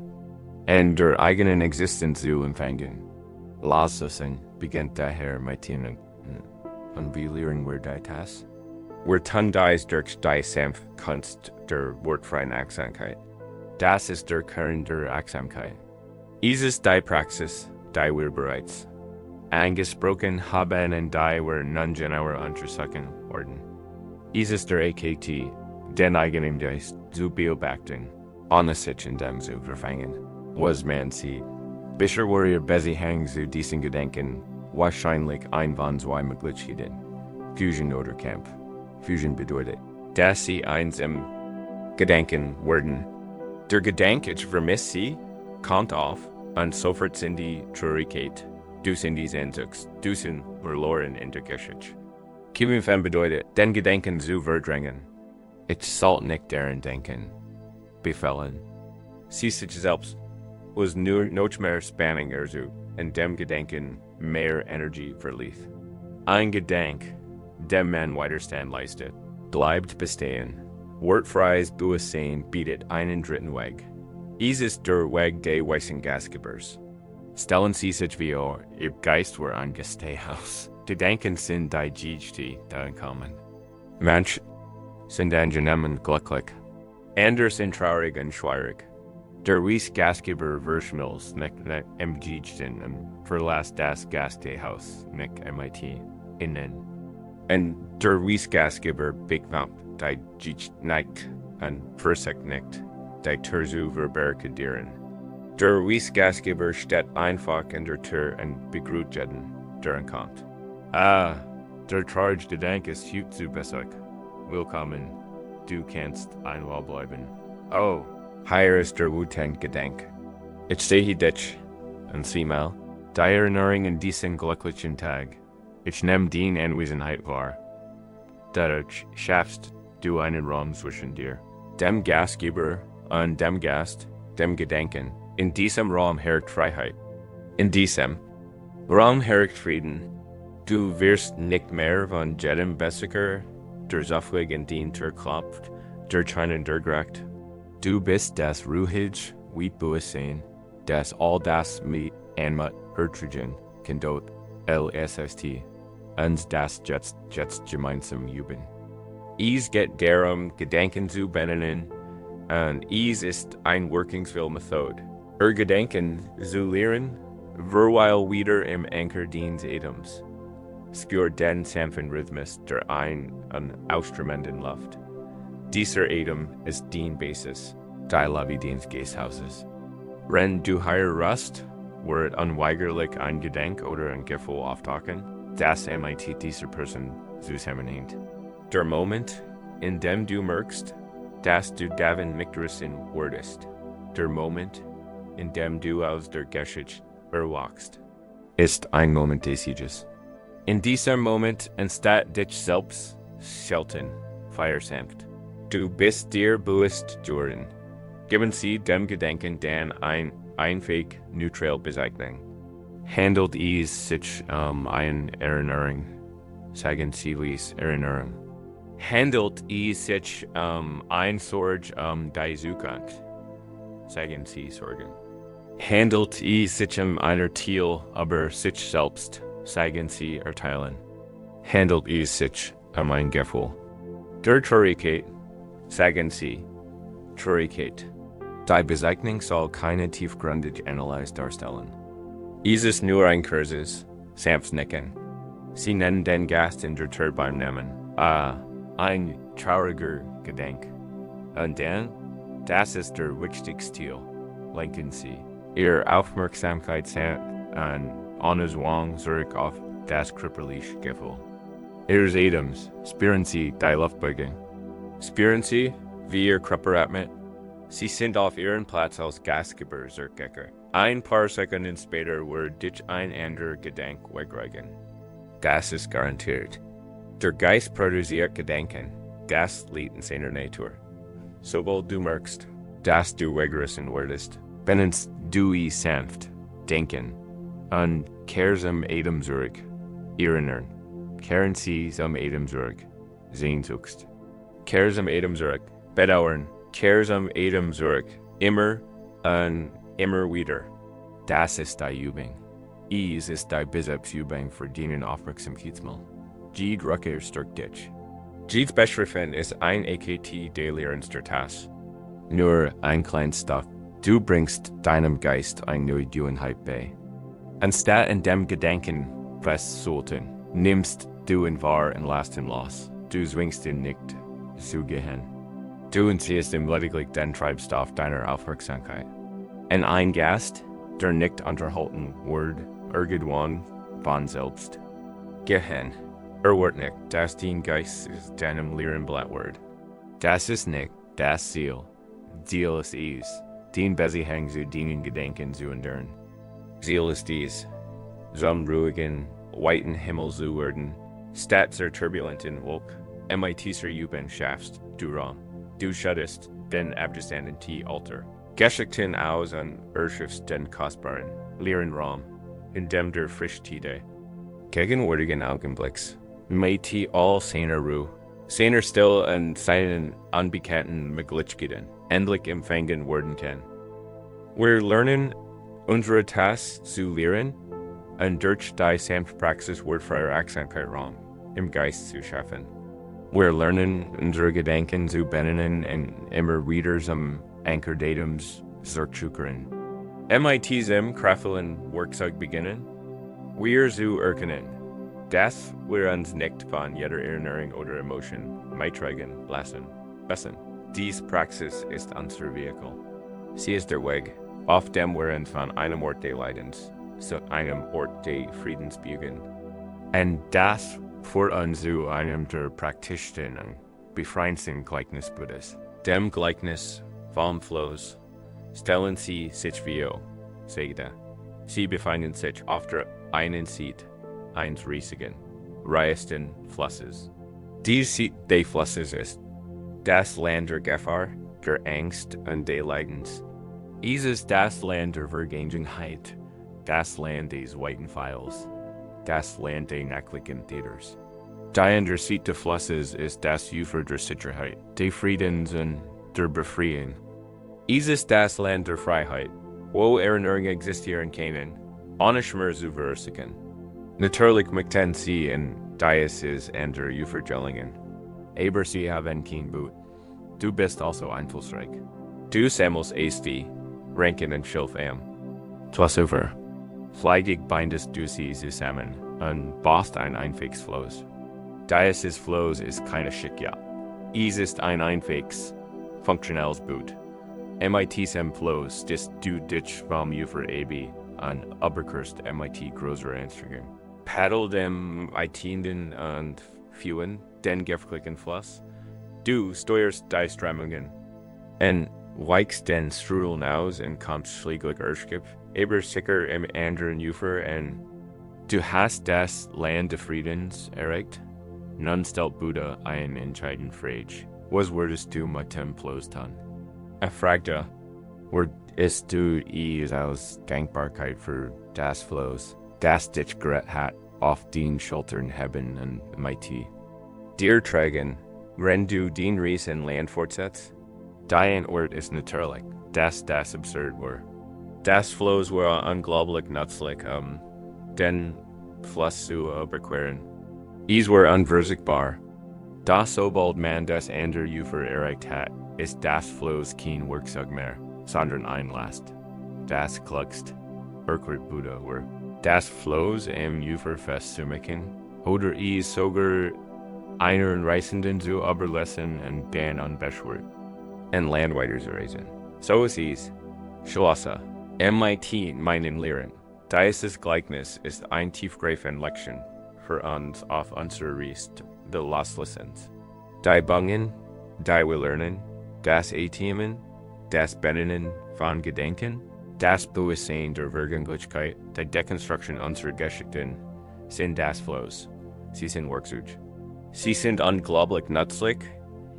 und der eigenen Existenz zu empfangen. Loszulassen beginnt daher mit ihnen. Und wie lernen wir das? Wir tun dies durch die sanfte Kunst der wortfreien Achtsamkeit. Das ist der Kern der Achtsamkeit. Dieses die Praxis, die wir bereits angesprochen haben und die wir nun genauer untersuchen werden. Dieses der AKT, den eigenen Geist zu beobachten, ohne sich in dem zu verfangen, was man sie. Bisher Warrior Bezi Hang zu diesen Gedanken wahrscheinlich ein von zwei Möglichkeiten. Fusion oder Kampf. Fusion bedeutet, dass sie eins im Gedanken werden. Der Gedanke, ich vermisse sie, kommt auf und sofort sind die Traurigkeit. Du sind die Sehnsucht, du sind verloren in der Geschichte. Kippen bedeutet, den Gedanken zu verdrängen. Ich soll nicht daran denken. Befehlen. Sie sich selbst was nur noch mehr Spanning so, in dem Gedanken mehr Energie verlief. Ein Gedank, dem man Widerstand leistet, bleibt bestehen. Wortfreies Bewusstsein bietet einen dritten Weg. Dies ist der Weg des Wissensgebers. Stellen Sie sich vor, Ihr Geist war ein Gestehaus. Die Denken sind die Geste, die kommen. Manche sind angenehm glücklich, andere sind traurig und schwierig. Der Wissensgeber verschmilzt nicht im Gisten und verlässt das Gestehaus nicht MIT innen. Und der Wissensgeber bekommt die Geste nicht und versucht nicht, die Tür zu verbarrikadieren. Der Wissensgeber steht einfach in der Tür und begrüßt jeden, der kommt. Der traurige Gedanke ist gut zu Besuch. Willkommen, du kannst einmal bleiben. Oh, hier ist der Wu-Tang-Gedanke. Ich sehe dich, und sieh mal, die Erinnerungen in diesen glücklichen Tag. Ich nehme die Anwesenheit wahr. Dadurch schaffst du einen Raum zwischen dir, dem Gastgeber und dem Gast, dem Gedanken. In diesem Raum herrscht Freiheit. In diesem Raum herrscht Frieden. Du wirst nicht mehr von jedem Besucher, der zufällig in den Tür klopft, der Scheinen durchgreift. Du bist das ruhig, Bewusstsein, das all das mit Anmut Hurtrigen, Kindot, LSST, und das jetzt gemeinsam üben. Es geht darum, Gedanken zu benennen, und es ist ein Workingsville-Methode. Gedanken zu lehren, verweil wieder im Anker des Atoms. Spürt den sanften Rhythmus, der ein und ausströmenden Luft. Dieser Atem ist die Basis, die Lobby des Gasthauses. Wenn du hier rust, wird unweigerlich ein Gedanke oder ein Gefühl auftauchen, das mit dieser Person zusammenhängt. Der Moment, in dem du merkst, dass du darin mitgerissen wurdest, der Moment, in dem du aus der Geschichte erwachst, ist ein Moment des Sieges. In diesem Moment entsteht dich selbst selten, feiersanft. Du bist dir bewusst geworden. Geben Sie dem Gedanken dann einweg neutral Bezeichnung. Handelt es sich eine Erinnerung? Sagen Sie es Erinnerung. Handelt es sich ein Sorge die Zukunft? Sagen Sie Sorgen. Handelt es sich einer Ziel aber sich selbst? Sagen Sie erteilen. Handelt es sich ein Gefühl? Der Traurigkeit, sagen Sie, Traurigkeit. Die Bezeichnung soll keine tiefgründige Analyse darstellen. Es ist nur ein kurzes, sanftes Nicken. Sie nennen den Gast in der Tür beim Namen. Ein trauriger Gedanke. Und dann, das ist der wichtigste Ziel. Lenken Sie Ihre Aufmerksamkeit an ohne Zwang zurück auf das körperliche Gefühl. Ihres Atems, spüren Sie die Luftbewegung. Spüren Sie, wie Ihr Körper atmet. Sie sind auf Ihren Platz als Gastgeber zurückgekehrt. Ein paar Sekunden später wird dich ein anderer Gedanke wegregen. Das ist garantiert. Der Geist produziert Gedanken. Das liegt in seiner Natur. Sobald du merkst, dass du weggerissen wurdest, benennst du es sanft, denken, und kehr zum Atem zurück. Erinnern. Kehren Sie zum Atem zurück. Sehnsucht. Kehr zum Atem zurück. Bedauern. Kehr zum Atem zurück. Immer und immer wieder. Das ist die Übung. Es ist die Bezugsübung für deinen Aufmerksamkeitsmal. Jede Rückkehr stärkt dich. Jedes Beschriffen ist ein AKT der Lehren der Tass. nur ein klein Stock. Du bringst deinem Geist ein Neuigkeit bei. Anstatt in dem Gedanken festzuhalten, nimmst du ihn wahr und lässt ihn los. Du zwingst ihn nicht zu gehen. Du entziehst ihm lediglich den Treibstoff deiner Aufmerksamkeit. Und ein Geist, der nicht unterhalten wird, irgendwann von selbst. Gehen. Wird nicht, dass dein Geist ist deinem Lehren Blattwort. Das ist nicht das Ziel. Ziel ist dies, den Beziehung zu deinen Gedanken zu ändern. Ziel ist dies, zum ruhigen, weiten Himmel zu werden, statt zur turbulenten Wolk, tiefer Üben schaffst du Raum. Du schuttest den abgestandenen Alter. Geschichten aus und erschaffst den kostbaren, leeren Raum, in dem der frisch Tide. Gegenwärtigen Augenblicks, mit all seiner Ruhe, seiner still und seinen unbekannten Möglichkeiten, endlich empfangen werden kann. Wir lernen unsere Task zu lehren und durch die sanfte Praxis wertfreier Achtsamkeit Raum im Geist zu schaffen. Wir lernen unsere Gedanken zu benennen und immer wieder zum Ankerdatums zurückzukehren. Zum kraftvollen Werkzeug beginnen, wir zu erkennen, dass wir uns nicht von jeder Erinnerung oder Emotion mittragen lassen. Diese Praxis ist unser Vehikel. Sie ist der Weg, auf dem wir uns von einem Ort des Leidens zu einem Ort des Friedens bewegen. Und das führt uns zu einem der praktischsten und befreiendsten Gleichnis Buddhas. Dem Gleichnis vom Floß stellen sie sich vor, sagte. Sie befinden sich auf der einen Seite eines riesigen, reichsten Flusses. Die Seite des Flusses ist das Land der Gefahr, der Angst und des Leidens. Es ist das Land der Vergangenheit, das Land des weiten Pfeils, das Land der nächtlichen Täters. Die andere Seite des Flusses ist das Ufer der Sicherheit, des Friedens und der Befreiung. Es ist das Land der Freiheit, wo Erinnerungen existieren können, ohne Schmerz zu verursachen. Natürlich möchten sie in Dieses und der Ufergellingen, aber sie haben kein Boot. Du bist also einflussreich. Du sammelst wie Ranken und Schilf am. Twas fleißig bindest du sie zusammen und baust ein einfähiges Floß. Dieses Floß ist keine Schickjagd. Es ist ein einfähiges, funktionelles Boot. Diesem Floß das du dich vom Ufer und überquerst größere Anstrengungen. Paddel dem Eitinden und Führen den gefährlichen Fluss. Du steuerst die Strömungen und weichst den Strudeln aus und kommst schließlich Erskip, aber sicher im anderen Ufer und du hast das Land des Friedens erreicht. Nun stellt Buddha eine entscheidende Frage. Was würdest du mit dem Floß tun? Er fragte, würdest du es aus Dankbarkeit für das Floß, das dich gerettet hat, auf den Schultern haben und mit dir tragen, wenn du den Reis in Land fortsetzt? Dein Ort ist natürlich, dass das absurd war. Das Floß war unglaublich nützlich, den Fluss zu überqueren. Es war unverzichtbar. Da sobald man das andere Ufer erreicht hat, ist das Floß kein Werkzeug mehr, sondern ein Last. Das klugst, erklärt Buddha, war das Floß am Ufer festzumachen, oder es sogar einen Reisenden zu überlassen und dann unbeschwert und Land weiter zu reisen. So ist es. Schlosse. Meinen Lehren. Dieses Gleichnis ist ein tiefgreifende Lektion für uns auf unserer Reise des Loszulassens. Die Bungen, die wir lernen, das Atmen, das Benennen von Gedanken, das Bewusstsein der Vergangenheit, die Dekonstruktion unserer Geschichten, sind das Floß. Sie sind Werkzeug. Sie sind unglaublich nützlich,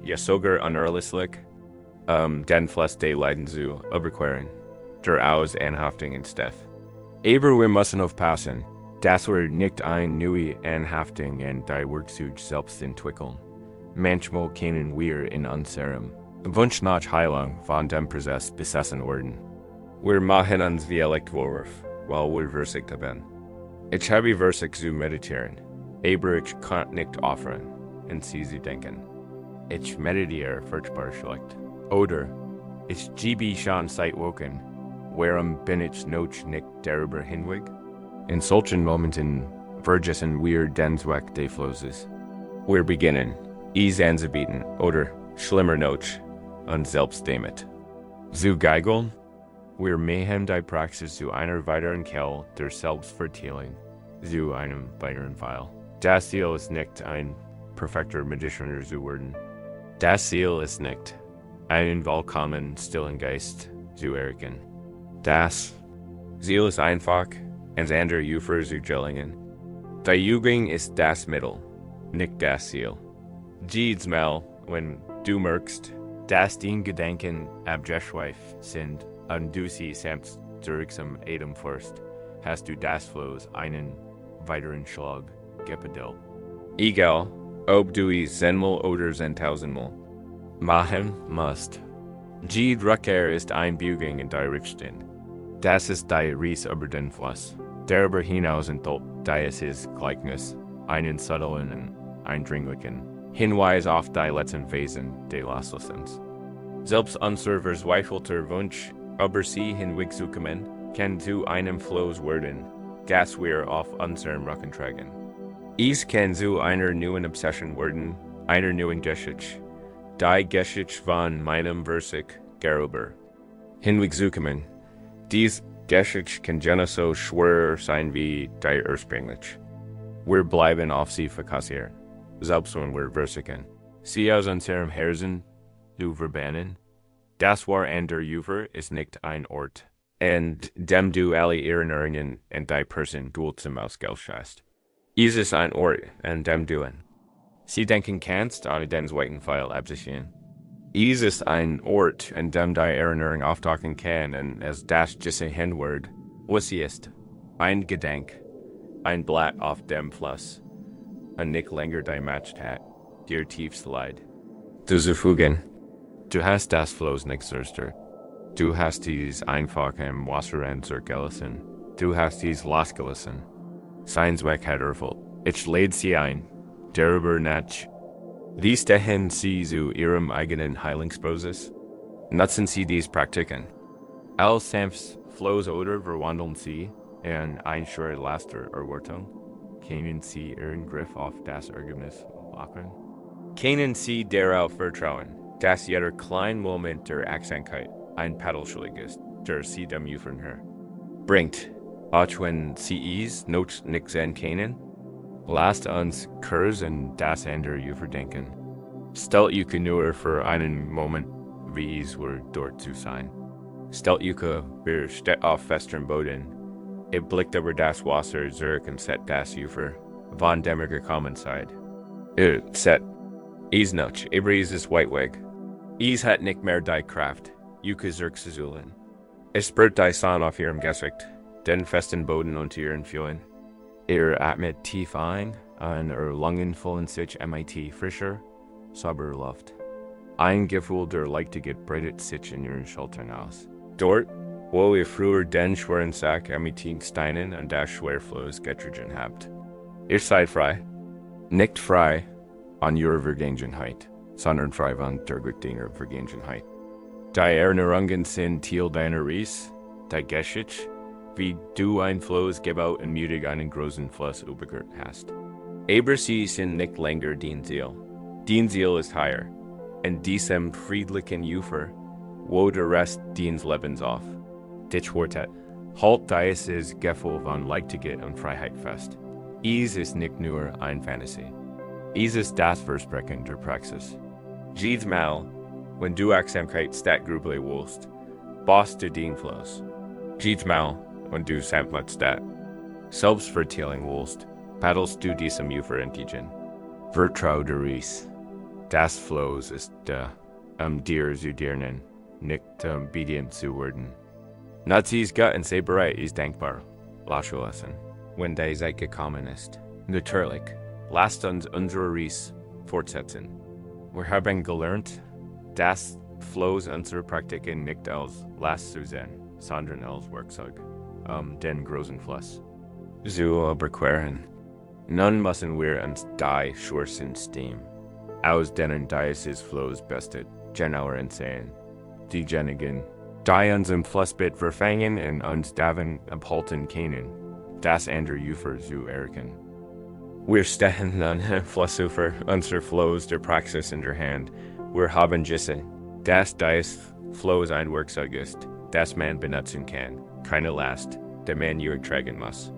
ja sogar unerlässlich, den Fluss des Leidens zu überqueren, der Aus Anhaftung entsteht. Aber wir müssen aufpassen, dass wir nicht eine neue Anhaftung in die Werkzeug selbst entwickeln. Manchmal können wir in unserem Wunsch nach Heilung von dem Prozess besessen werden. Wir machen uns vielleicht Vorwurf, weil wir versiegt haben. Ich habe versigt zu meditieren, aber ich kann nicht aufhören, an sie zu denken. Ich meditiere furchtbar schlecht. Oder Ich GB schon seit Wochen. Warum bin ich noch nicht darüber hinweg? In solchen Momenten vergessen wir den Zweck des Flosses. Wir beginnen, es anzubieten oder schlimmer noch, uns selbst damit. Zu geigeln, wir machen die Praxis zu einer weiteren Quelle der Selbstverteilung, zu einem weiteren Pfeil. Das Ziel ist nicht, ein perfekter Magicianer zu werden. Das Ziel ist nicht, einen vollkommen stillen Geist zu erwecken. Das Ziel ist einfach, ans andere Ufer zu gelingen. Die Jugend ist das Mittel, nicht das Ziel. Jedes Mal, wenn du merkst, dass deine Gedanken abgeschweift sind und du sie selbst zurück zum Atem führst, hast du das Floß einen weiteren Schlag gepedelt. Egal, ob du es 10-mal oder 10.000-mal machen musst. Jede Rückkehr ist ein Bügeln in die Richtung. Das ist die Reise über den Fluss. Darüber hinaus enthält dieses Gleichnis einen subtlen und eindringlichen Hinweis auf die letzten Phasen des Losslassens. Selbst unser verzweifelter Wunsch, über sie hinwegzukommen, kann zu einem Floß werden, das wir auf unserem Rücken tragen. Es kann zu einer neuen Obsession werden, einer neuen Geschichte. Die Geschichte von meinem Versuch darüber hinwegzukommen. Dies Geschichte kann genauso schwer sein wie die ursprünglich. Wir bleiben auf sie fokussiert, selbst wenn wir versuchen, sie aus unserem Herzen zu verbannen. Das war an der Ufer ist nicht ein Ort, und dem du alle Erinnerungen an die Person duldem ausgelöst. Es ist ein Ort, an dem du sie denken kannst, ohne den zweiten Pfeil abzuziehen. Es ist ein Ort, an dem die Erinnerung auftauchen kann, und es das just ein Hinwort, was sie ist. Ein Gedank, ein Blatt auf dem Fluss, und nicht länger die Matcht hat, dir tiefste Leid. Du zu fügen, du hast das Floß nicht zerstört. Du hast dies einfach im Wasser zurückgelassen. Du hast dies losgelassen. Sein Zweck hat erfüllt. Ich lade sie ein, darüber nach. Dies stehen sie zu ihrem eigenen Heilungsprozess. Nutzen sie dies Praktiken. Als sanft Floß oder verwandeln sie in ein schwere Laster Erwartung. Können sie ihren Griff auf das Ergebnis lockern? Können sie darauf vertrauen, dass jeder kleine Moment der Achtsamkeit ein Paddelschlag ist, der sie dem Ufern her bringt, auch wenn sie es noch nicht sehen können? Lasst uns kurz an das andere Ufer denken. Stellt euch nur für einen Moment, wie es war, dort zu sein. Stellt euch, wir steht auf festem Boden. Ihr blickt über das Wasser zurück und seht das Ufer, von dem ihr gekommen seid. Ihr seht, es noch, über dieses Weitweg. Es hat nicht mehr die Kraft, euch zurückzuholen. Es spürt die Sonne auf ihrem Gesicht, den festen Boden unter ihren Fühlen. Ihr atmet tief ein, und ihr Lungen füllen sich mit frischer, sauberer Luft. Ein Gefühl der Leichtigkeit breitet sich in ihren Schultern aus. Dort, wo ihr früher den schweren Sack mit Steinen und das Schwerfloß getragen habt. Ihr seid frei. Nicht frei an ihrer Vergangenheit, sondern frei von der deiner Vergangenheit. Die Erinnerungen sind Teil deiner Reise, die Geschichte, wie du ein Floß gebaut und mutig einen großen Fluss überquert hast. Aber sie sind nicht länger dein Ziel. Dein Ziel ist higher, in diesem friedlichen Ufer, wo der Rest deines Lebens auf. Dich Wortet, halt dieses Gefühl von Leichtigkeit und Freiheit fest. Es ist nicht nur ein Fantasie. Es ist das Versprechen der Praxis. Jedes Mal, wenn du Achtsamkeit statt Grübelei willst, baust du den Fluss. Jedes Mal, wenn du Samtlet statt Selbstverteilung willst, paddelst du diesem Ufer entgegen. Vertrau der Reis. Das Floß ist da, dir zu dienen, nicht obedient zu werden. Nazis Gott und sei bereit ist dankbar. Loszulassen, wenn die Zeit gekommen ist. Natürlich, lasst uns unsere Reise fortsetzen. Wir haben gelernt, dass Floß unserer Praktiken nicht als Last zu sehen, sondern als Werkzeug, den großen Fluss zu überqueren. Nun müssen wir uns die Schwarzen Stem, aus denen dieses Floß bestet, genauer ansehen. diejenigen, die uns im Flussbett verfangen und uns daven abhalten können, das andere Ufer zu erkennen. Wir stehen an Flussufer, unser Flows der Praxis in der Hand. Wir haben Diese, das dies Flows ein Werkzeug ist, das man benutzen kann, keine Last, der man tragen muss.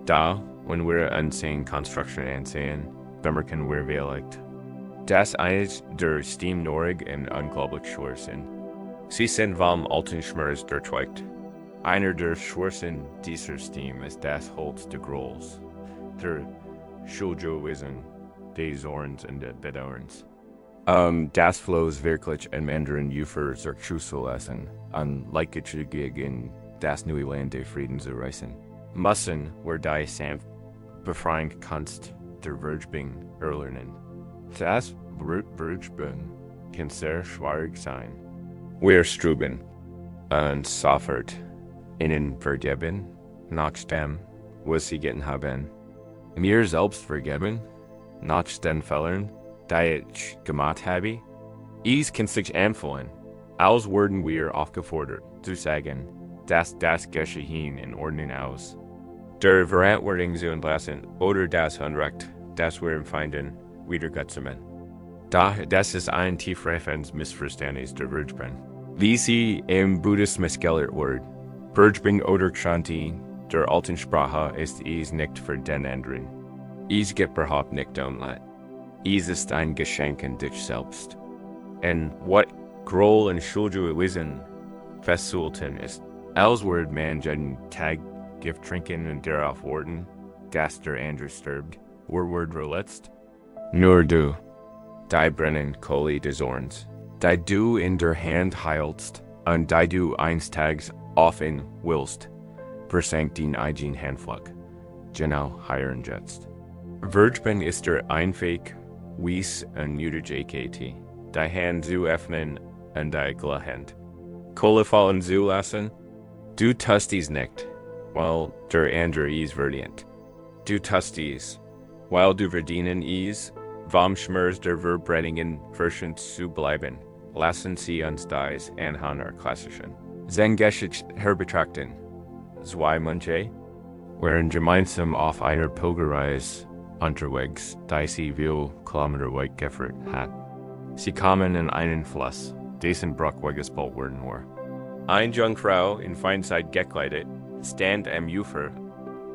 Da, wenn wir ansehen Konstruktion ansehen, bemerken wir vielleicht, dass eines der Steam norig und unglaublich schwer sind. Sie sind vom alten Schmerz durchweicht. Einer der schwersten dieser Steam ist das Holz der Grolls, der Schuljowissen, des Zorns und der Bedauerns. Das Flows wirklich in anderen Ufer zurückzulassen, an Leikitche gegen das neue Land der Frieden zu reißen. Müssen wir die sanft befreien kannst der Vergebung erlernen. Das Vergebung kann sehr schwierig sein. Wir streben und sofort ihnen vergeben, nach dem, was sie getan haben. Mir selbst vergeben, nach den Fehlern, die ich gemacht habe. Es kann sich empfehlen, als wurden wir aufgefordert, zu sagen, dass das Geschehen in Ordnung aus. Der Verantwortung zu entlassen oder das Unrecht, das wir empfinden, wiedergutzunehmen. Das ist ein tiefreichendes Missverständnis der Vergebung. Wie sie im Buddhismus gelehrt wird, Vergebung oder Kshanti der alten Sprache ist es nicht für den anderen. Es gibt überhaupt nicht Unleid. Es ist ein Geschenk an dich selbst. Und was Groll und Schuldgewissen festzuhalten ist, als wird man jeden Tag Gift trinken und darauf warten, dass der andere stirbt, wird verletzt? Nur du, die brennen Kohle des Zorns, die du in der Hand heilst und die du eines Tages offen willst, versenkt den eigenen Handflag, genau heiren jetzt. Vergebung ist der Einweg, wies und JKT, die Hand zu öffnen und die Hand. Kohle fallen zu lassen, du tust dies nicht, weil der andere es verdient. Du tust dies, weil du verdienen es, vom Schmerz der Verbreitungen verschont zu bleiben. Lassen Sie uns dies anhand der klassischen Zen-Geschichte herbetrachten. Zwei Mönche waren gemeinsam auf einer Pilgerreise unterwegs, die sie viele Kilometer weit geführt hat. Sie kamen in einen Fluss, dessen Brückweg gebaut worden war. Eine Jungfrau in Feindseit gekleidet stand am Ufer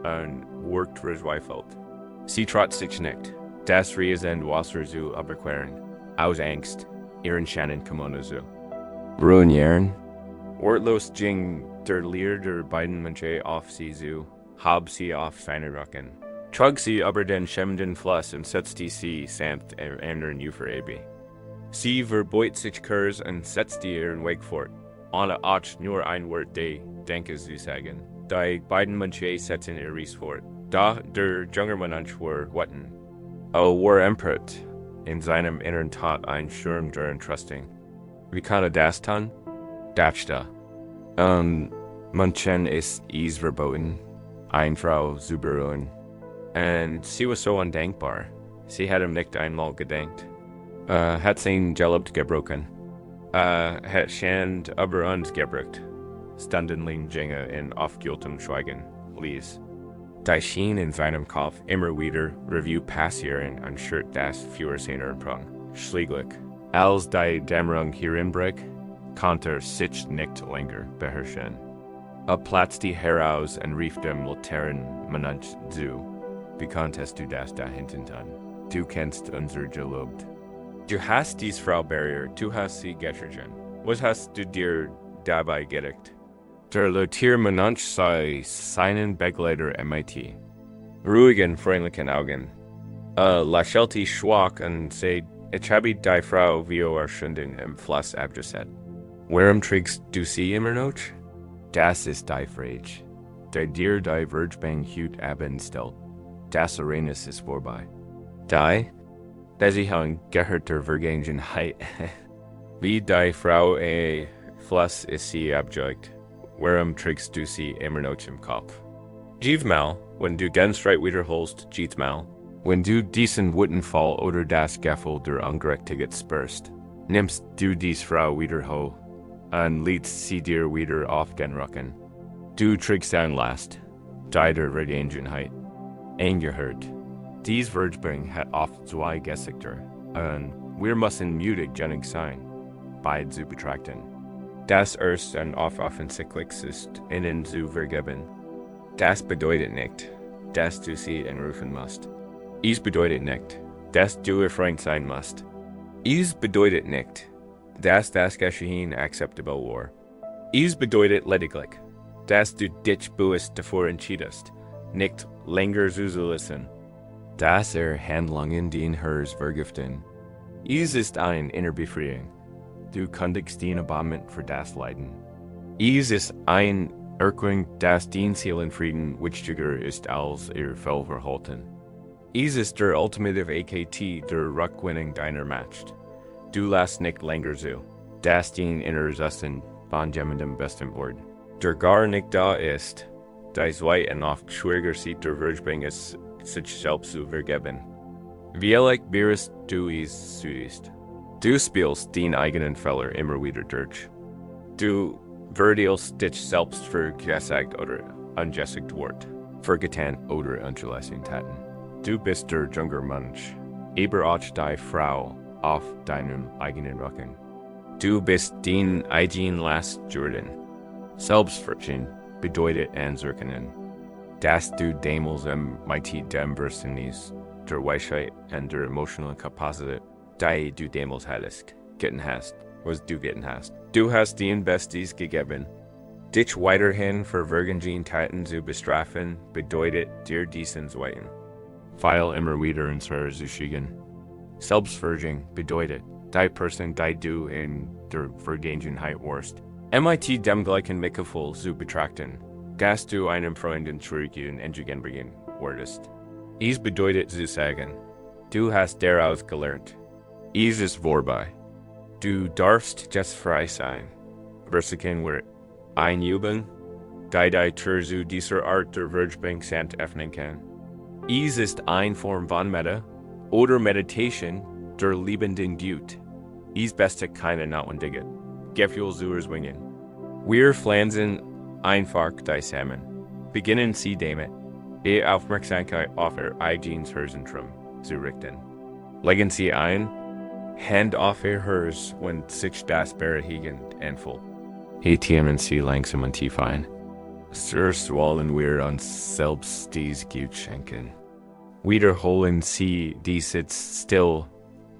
und worked verzweifelt. Sie traut sich nicht, das riesende Wasser zu überqueren, aus Angst, ihren Schatten Kimono zu. Ruhen Lehren. Wortlos ging der Lehr der beiden Mönche auf sie zu, hab sie auf seine Rücken. Trug sie über den schämmenden Fluss und setzte sie sanft am anderen Ufer ab. Sie verbeugte sich kurz und setzte ihren Weg fort, ohne auch nur ein Wort denkst zu sagen. Die beiden Mönche setzten ihr Ries fort. Da der junge Mönch war watten. War empört, in seinem inneren Tat ein Sturm der Entrüstung. Wie kann das tun? Dachte. Mönchen ist es verboten, eine Frau zu berühren. Und sie war so undenkbar. Sie hat ihm nicht einmal gedenkt. Hat sein Gelübde gebrochen. Hat Schand über uns gebracht. Stundenlang Jinge in aufgeheultem Schweigen ließ. Die schien in seinem Kopf immer wieder Revue passieren und schürt das für seinen Prang. Schließlich, als die Dämmerung herinbrach, konnte sich nicht länger beherrschen. Platzte heraus und rief dem Laternen Mönch zu. Wie konntest du das da hinten tun? Du kennst unser Gelübde. Du hast dies Frau Barrier, du hast sie getrgen. Was hast du dir dabei gedacht? Der Mönch sah seinen Begleiter MIT. Ruhigen, freundlichen Augen. Lächelte schwach und sagte, ich habe die Frau wie Stunden im Fluss abgesetzt. Warum trägst du sie immer noch? Das ist die Frage. Der dir die Vergebung hüt abendstellt. Das Arenas ist vorbei. Da sie haben gehört der Vergangenheit. Wie die Frau Fluss ist sie abjagt. Warum trägst du sie immer noch im Kopf? Mal, wenn du ganz recht wiederholst, mal, wenn du diesen Wuttenfall oder das Gefühl der Ungerechtigkeit spürst, nimmst du dies Frau wieder hoch. an leads sie dir wieder auf den Rücken. Du trägst dein Last, der Vergangenheit, angehört. Dies Vergebung hat oft zwei Gesichter, und wir müssen mutig genug sein, beide zu betrachten. Das erste und oft offensichtlichste ist, ihnen zu vergeben. Das bedeutet nicht, dass du sie anrufen musst. Es bedeutet nicht, dass du ihr Freund sein musst. Es bedeutet nicht, dass das Geschehen akzeptabel war. Es bedeutet lediglich, dass du dich bewusst davor entschiedest, nicht länger zuzulassen, dass Handlungen den Herrs vergiften. Es ist eine innere Befreiung. Du kündigst den Erbarmen für das Leiden. Es ist ein Erkundet, dass den Seelenfrieden wichtiger ist als ihr Fehlverhalten. Es ist der ultimative AKT der Rückgewinnung deiner Macht. Du lässt nicht länger zu, dass den Innersten von jemandem bestimmt wird, der gar nicht da ist. Das weit und oft schwieriger sieht der Vergebung ist, sich selbst zu vergeben. Wie beirrst du es zuerst? Du spielst den eigenen Fehler immer wieder durch. Du verurteilst dich selbst für gesagt oder ungesagt Wort, für getan oder unterlassen Taten. Du bist der junger Mensch, aber auch die Frau auf deinem eigenen Rücken. Du bist den eigenen Last Jordan. Selbstvertrauen bedeutet anerkennen, dass du damals mit dem Verständnis der Weisheit und der emotionalen Kapazität, die du damals hattest, getan hast, was du getan hast. Du hast den Bestes gegeben. Dich weiterhin für Taten zu bestrafen, bedeutet dir diesen zweiten Pfeil immer wieder ins Feuer zu schicken. Selbstvergebung bedeutet, die Person, die du in der Vergangenheit warst, mit dem gleichen Mitgefühl zu betrachten, dass du einem Freund zurückgehen und beginnen wurdest. Es bedeutet zu sagen, du hast daraus gelernt. Es ist vorbei. Du darfst jetzt frei sein. Versuchen wir eine Übung, die Tür zu dieser Art der Vergebung öffnen kann. Es ist eine Form von Metta oder Meditation der liebenden Gute. Es beste keine notwendige Gefühl zu erzwingen. Wir pflanzen einfach zusammen. Beginnen Sie damit, die Aufmerksamkeit auf Ihr eigenes Herzzentrum zu richten. Legen Sie ein, Hand auf Ihr Herz, wenn sich das beruhigend anfühlt. Atmen Sie langsam und tief ein. Zuerst wollen wir uns selbst dies Gut schenken. Wiederholen Sie dies still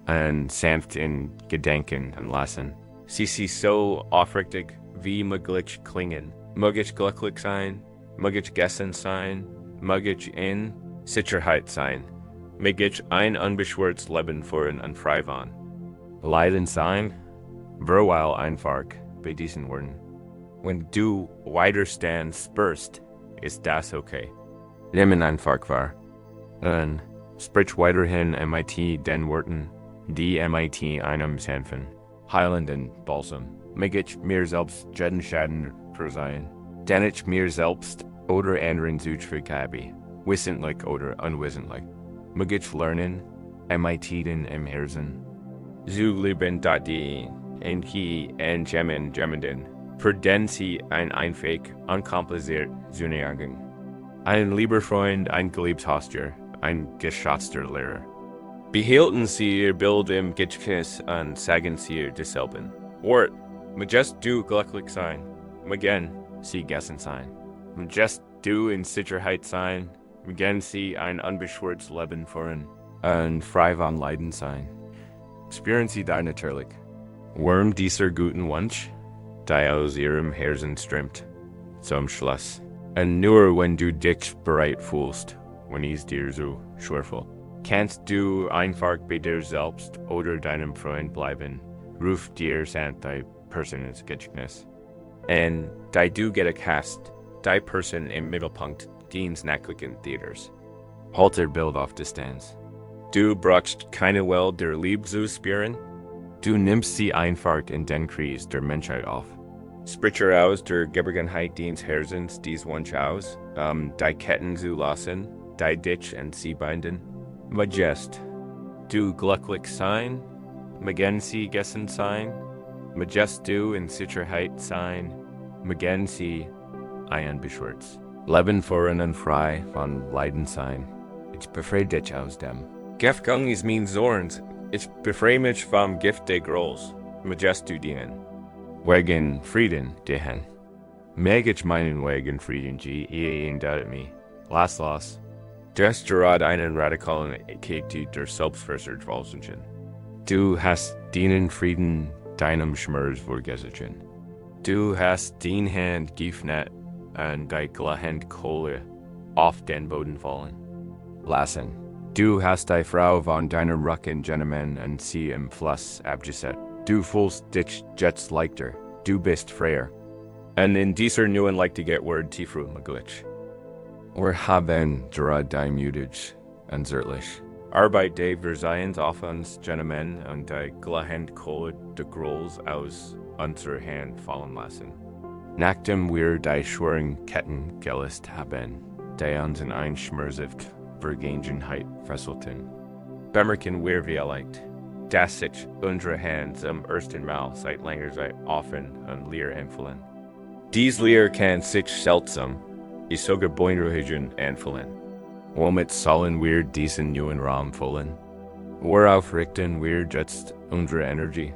und sanft in Gedanken lassen. Sie so aufrichtig wie möglich klingen. Möglich glücklich sein, möglich gessen sein, möglich in Sicherheit sein. Möglich ein unbeschwertes Leben führen und frei waren. Leiden sein, verweil einfach bei diesen Worten. Wenn du Widerstand spürst, ist das okay. Nehmen einfach wahr. Und sprich weiterhin mit den Worten, die mit einem sanften, heilenden Balsam. Möglich mir selbst jeden Schaden verzeihen. Denn ich mir selbst oder anderen zu vergeben, wissentlich oder unwissentlich. Möglich lernen, mit im Herzen. Zu lieben, die jemanden, für den sie einfach unkompliziert zunehmen. Ein lieber Freund, ein geliebtes Haustier, ein geschätzter Lehrer. Behalten Sie Ihr Bild im Gedächtnis und sagen Sie ihr derselben. Wort, mögest du glücklich sein, mögen Sie gessen sein. Mögest du in Sicherheit sein, mögen Sie ein unbeschwertes Leben führen und frei von Leiden sein. Spüren Sie da natürlich. Warum dieser guten Wunsch, der aus Ihrem Herzen strömt, zum Schluss. Und nur wenn du dich bereit fühlst, wenn es dir so schwerfällt, kannst du einfach bei dir selbst oder deinem Freund bleiben. Ruf dir die Person ins Gedächtnis. Und da du gedacht hast, die Person im Mittelpunkt deines nächtlichen Theaters. Halt ihr Bild auf Distanz. Du brauchst keine Welt der Liebe zu spüren. Du nimmst sie einfach in den Kreis der Menschheit auf. Sprich aus der Geborgenheit deines Herzens dies Wunsch aus, die Ketten zu lassen, die dich und sie binden. Mögest du glücklich sein, mögen sie gessen sein, Majest du in Sicherheit sein, Magen sie Einbeschwörz. Leben voran und frei von Leiden sein. Ich befreie dich aus dem. Gefgang is mein Zorns. Ich befreie mich vom Gift des Grolls. Majest du dienen. Wegen Frieden dehen. Meg ich meinen Wegen Frieden ihn datet me. Los. Des gerad einen radikalen Kegti der Selbstversorgungswalsenchen. Du hast dienen Frieden deinem Schmerz vorgesetzen. Du hast den Hand gifnet und die glahend Kohle auf den Boden fallen lassen. Du hast die Frau von deiner Rücken genommen und sie im Fluss abgesetzt. Du fühlst dich jetzt leichter. Du bist freier. Und in dieser neuen leichtige Wort tiefer möglich. Wir haben gerad die Mutig und zärtlich. Arbeit des Verseins auf uns genommen und die glahend Kohle de Grolls aus unserer Hand fallen lassen. Nachdem wir die schweren Ketten gelöst haben, die uns in ein Schmerzift Vergangenheit fesselten, bemerken wir vielleicht, dass sich unsere Hand am ersten Mal seit langer Zeit offen und leer empfehlen. Dies Lehr kann sich seltsam, ist sogar beunruhigend anfühlen. Womit sollen wir diesen neuen Raum füllen? Worauf richten wir jetzt unsere Energie?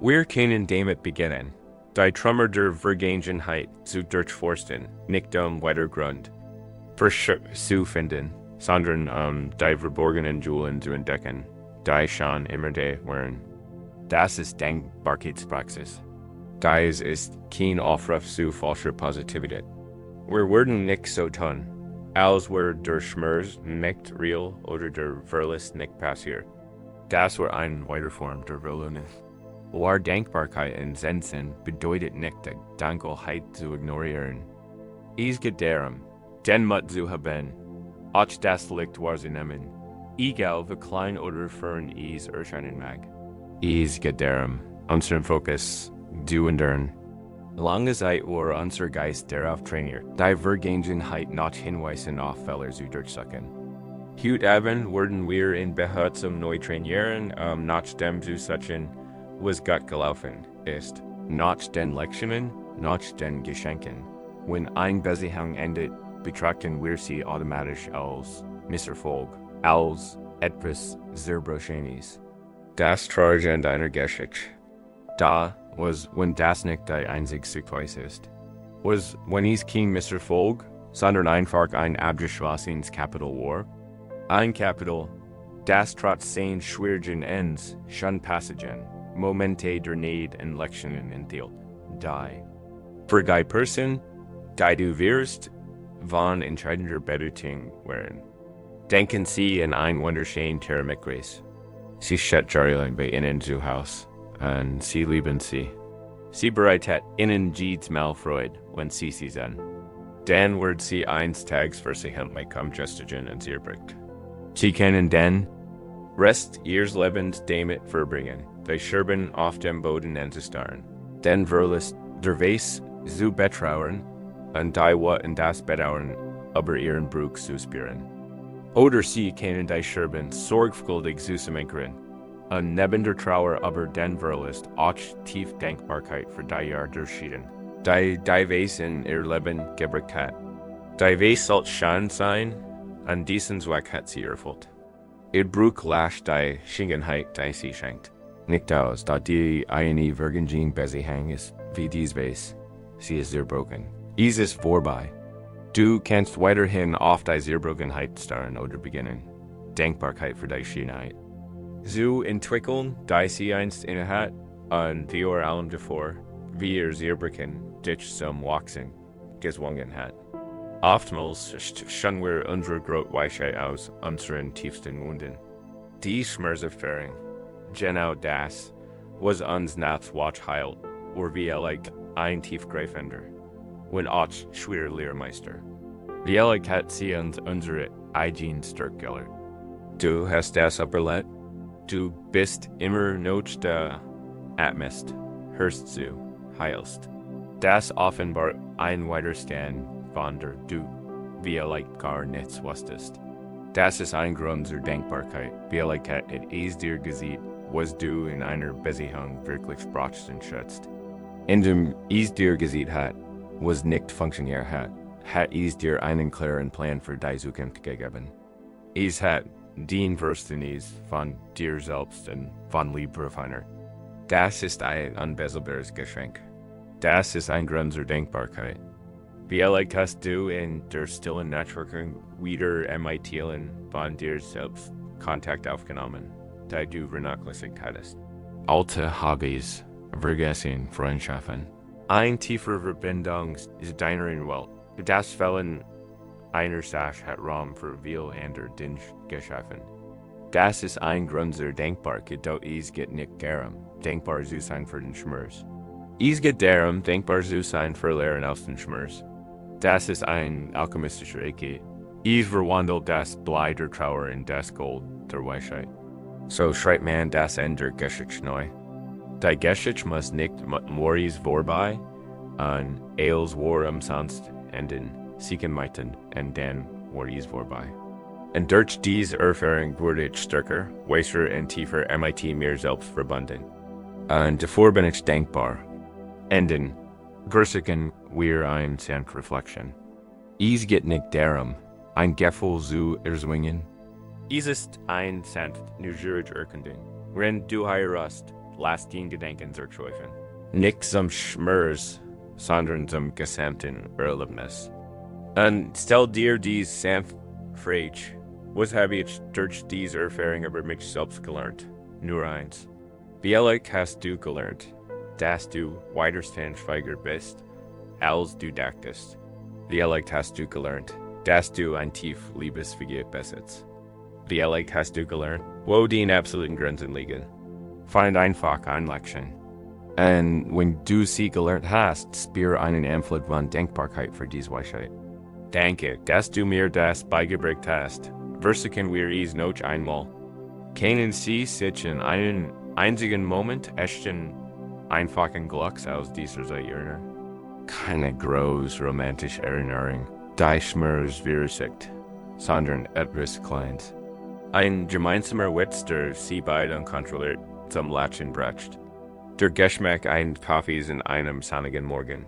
Wir können damit beginnen, die Trümmer der Vergangenheit zu durchforsten, nicht weiter Grund zu finden, sondern die verborgenen Jewelen zu entdecken, die schon immer da waren. Das ist Dankbarkeitspraxis. Dies ist kein Aufruf zu falscher Positivität. Wir werden nicht so tun, als wir der Schmerz nicht real oder der Verlust nicht passiert. Das war eine weitere Form der Verlohnung. War Dankbarkeit in Zen bedeutet nicht, die Dankbarkeit zu ignorieren. Es geht darum, den Mut zu haben, auch das Licht wahrzunehmen, egal wie klein oder fern es erscheinen mag. Es geht darum, unseren Fokus zu ändern. Lange Zeit war unser Geist darauf trainiert, die Vergangenheit nicht hinweisen auf Fehler zu durchsuchen. Heute Abend werden wir in behutsam neu trainieren, nach dem zu suchen, was Gott gelaufen ist. Nach den Lektionen, nach den Geschenken. Wenn ein Beziehung endet, betrachten wir sie automatisch als Misserfolg, als etwas sehr Beschämliches. Das Traurige an deiner Geschichte. Da was, wenn das nicht die einzigste Weise ist. Was, wenn es kein Misserfolg, sondern einfach ein abgeschlossenes Kapitel war. Ein Kapitel, das trotz seinen schwierigen Ends schon Passagen, Momente der Need und Lektionen enthielt. Die. Für die Person, die du wirst, von entscheidender Bedeutung waren. Denken Sie in ein wunderschönes Terramikreis. Sie steht jahrelang bei Ihnen zu Haus. Und sie lieben sie. Sie bereitet ihnen jedes Mal Freude, wenn sie sehen. Dann wird sie eines Tages für sich mit Komjustigen und sie erbringt. Sie können den Rest ihres Lebens damit verbringen, die Scherben auf dem Boden anzustarren. Dann wird der Weiß zu betrauern und die Wat in das Bedauern über ihren Bruch zu spüren. Oder sie können die Scherben sorgfältig zusammenkehren. Und neben der Trauer aber den Verlust auch tief Dankbarkeit für die Jahre durchschieden. Die Weiß in ihr Leben gebracht hat. Die Weiß soll schon sein, und diesen Zweck hat sie erfüllt. Ihr Bruch lasst die Schingenheit, die sie schenkt. Nicht aus, da die eine Virgin Beziehung ist wie dies Weiß. Sie ist zerbrochen. Es ist vorbei. Du kannst weiterhin auf die Zerbrochenheit starren oder beginnen. Dankbarkeit für die Schönheit. Zu entwickeln, die sie einst innehat, und wie allem davor, wie Zerbrechen dich zum Wachsen gezwungen hat. Oftmals schon wir unsere Grotweisheit aus unseren tiefsten Wunden. Die Schmerzerfahrung, genau das, was uns nachts Watch heilt, oder wie ein Tiefgreifender, wenn auch schwer Lehrmeister. Wie hat sie uns unsere eigenen Stärke gelehrt. Du hast das überlebt. Du bist immer noch der Atmist, hörst zu, heilst. Das offenbart ein Widerstand von der du, wie gar nichts wusstest. Das ist ein Grund zur Dankbarkeit, wie hat es dir gesehen, was du in einer Beziehung wirklich brachten schätzt. In dem dir gesehen hat, was nicht funktioniert hat dir einen klaren Plan für die Zukunft gegeben. Hat den Verständnis von dir selbst und von Liebe verändert. Das ist ein unbezahlte Geschenk. Das ist ein Grund zur Dankbarkeit. Vielleicht hast du in der stillen Networking wieder ermitteln von dir selbst Kontakt aufgenommen, da du vernachlässigt hattest. Alte Hobbys, vergessen Freundschaften. Ein tiefer Verbindung ist deiner Welt. Das Fällen einer Sache hat Raum für viel andere Dinge geschaffen. Das ist ein Grund zur Dankbarkeit, doch geht nicht darum, dankbar zu sein für den Schmerz. Geht darum, dankbar zu sein für Lehren aus den Schmerz. Das ist ein alchemistischer Ecke. Verwandelt das Blei der Trauer in das Gold der Weisheit. So schreibt man das Ende der Geschichte neu. Die Geschichte muss nicht mit Moris vorbei, an Eils Warum sonst enden, siegen meiten, und dann Moris vorbei. Und durch diese Erfahrung wurde ich stärker, weiser und tiefer mir selbst verbunden. Und davor bin ich dankbar. Enden, Gersiken wir ein Reflection. Geht nicht darum, ein Gefühl zu erzwingen. Ist ein sanft, neugierig erkunden, wenn du heirust, lass den Gedanken zurückschweifen. Nicht zum Schmerz, sondern zum gesamten Erlebnis. Und stell dir dies sanft Frage, was habe ich durch diese Erfahrung über mich selbst gelernt? Nur eins. Vielleicht hast du gelernt, dass du weiterhin schweiger bist, als du dachtest. Vielleicht hast du gelernt, dass du ein tief Liebesvergehen besitzt. Vielleicht hast du gelernt, wo die absoluten Grenzen liegen. Find einfach eine Lektion. Und wenn du sie gelernt hast, spüre einen Einfluss von Dankbarkeit für diese Weisheit. Danke, dass du mir das beigebracht hast. Versuchen wir es noch einmal. Kennen Sie sich in einen einzigen Moment echten, einfachen Glücks aus dieser Zeit erinnern? Keine groß romantische Erinnerung, die Schmerz verursacht, sondern etwas Kleines. Ein gemeinsamer Witz, der sie beide unkontrolliert zum Lachen bracht. Der Geschmack eines Kaffees in einem sonnigen Morgen.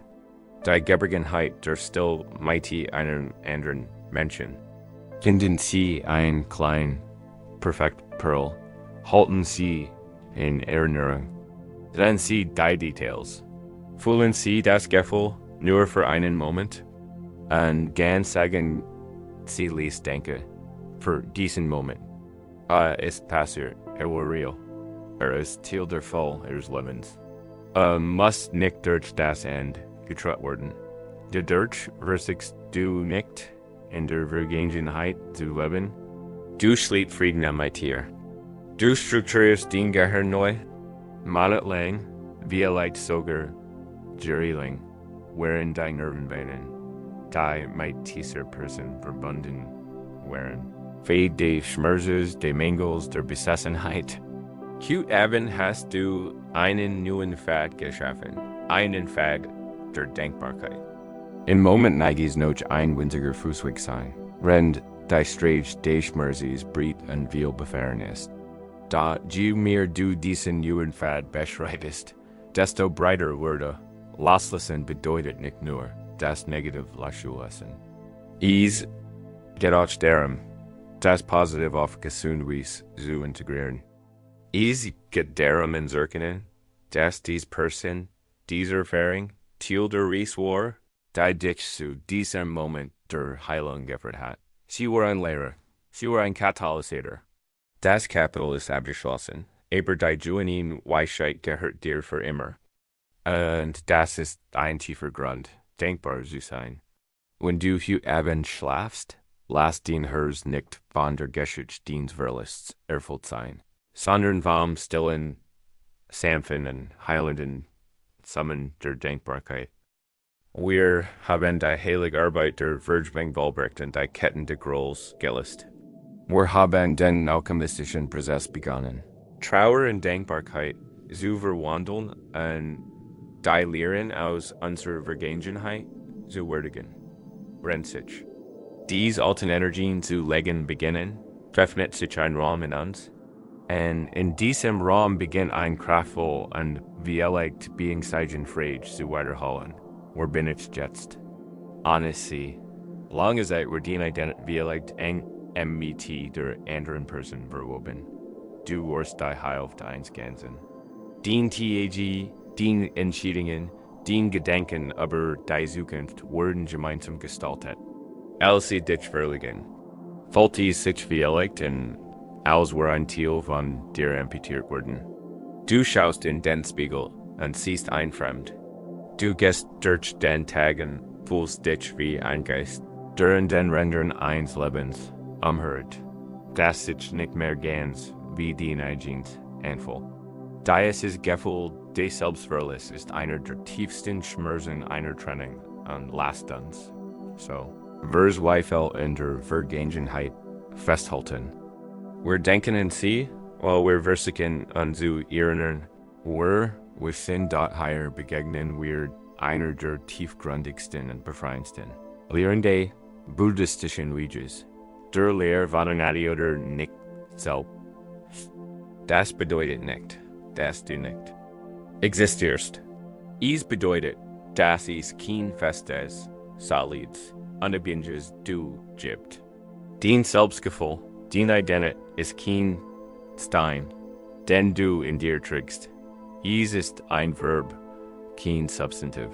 Die Geborgenheit der still mighty einem anderen Menschen. Finden Sie ein klein, perfekt Pearl. Halten Sie in Erinnerung. Dann Sie die Details. Fühlen Sie das Gefühl nur für einen Moment? Und gern sagen Sie ließ denken, für diesen Moment. Ist passiert, war real. Ist Teil der Fall ihres Lebens. Muss nicht durch das Ende getrennt werden. Dadurch versuchst du nicht, in der Vergangenheit zu leben. Du schläfst Frieden an mein Tier. Du strukturierst den Gehirn neu. Monatelang, vielleicht sogar jahrelang, wären die Nervenbahnen, die mit dieser Person verbunden wären. Fade die Schmerzes, die Mängel der Besessenheit. Abend hast du einen neuen Pfad geschaffen, einen Pfad der Dankbarkeit. Im Moment neigis noch ein winziger Fußweg sein, wenn die Sträge des Schmerzes breit und viel befahren ist. Da je mehr du diesen neuen Pfad beschreitest, desto breiter würde. Loszulassen bedeutet nicht nur, das Negative loszulassen. Es geht auch darum, das Positive auf gesunde Weise zu integrieren. Es geht darum in Zirkenen, dass diese Person, diese Erfahrung, Teil der Reise war, die dich zu diesem Moment der Heilung geführt hat. Sie war ein Lehrer, sie war ein Katalysator. Das Kapitel ist abgeschlossen, aber die Juanin Weisheit gehört dir für immer. Und das ist ein tiefer Grund, dankbar zu sein. Wenn du heute Abend schlafst, lass den Herz nicht von der Geschichte deines Verlusts erfüllt sein, sondern vom stillen, sanften und heilenden Summen der Dankbarkeit. Wir haben die heilige Arbeit der Vergebung vollbracht und die Ketten des Grolls gelöst. Wir haben den alchemistischen Prozess begonnen. Trauer und Dankbarkeit zu verwandeln und die Lehren aus unserer Vergangenheit zu würdigen. Rennt sich. Diese alten Energien zu legen beginnen, öffnet sich ein Raum in uns. En in diesem Raum begint ein kraftvoll und vielleicht beängstigend zu weiterholen. Wo bin ich jetzt? Honestly, lange Zeit war die Identität vielleicht eng mit der anderen Person verwoben. Du warst die Hilft eines Ganzen. Den TAG, den Entscheidungen, den Gedanken über die Zukunft wurden gemeinsam gestaltet. Als sie dich verlegen. Falte sich vielleicht in als war ein Teil von dir amputiert worden. Du schaust in den Spiegel und siehst ein Fremd. Du gehst durch den Tag und fühlst dich wie ein Geist, der in den Rändern eines Lebens umhört, das sich nicht mehr ganz wie dein eigenes anfühlt. Dieses Gefühl des Selbstverlustes ist einer der tiefsten Schmerzen einer Trennung und lasst uns, so, wir Zweifel in der Vergangenheit festhalten. Wir denken an sie, weil wir versuchen uns zu erinnern, wir sind dort hier begegnen wir einer der tiefgründigsten und befreiendsten Lehren der buddhistischen Weges, der Lehre von oder nicht selbst. Das bedeutet nicht, dass du nicht existierst. Es bedeutet, dass es kein festes, solides, unabhängiges Du gibt. Dein Selbstgefühl, deine Identität ist kein Stein, den du in dir trägst. Es ist ein Verb, kein Substantiv.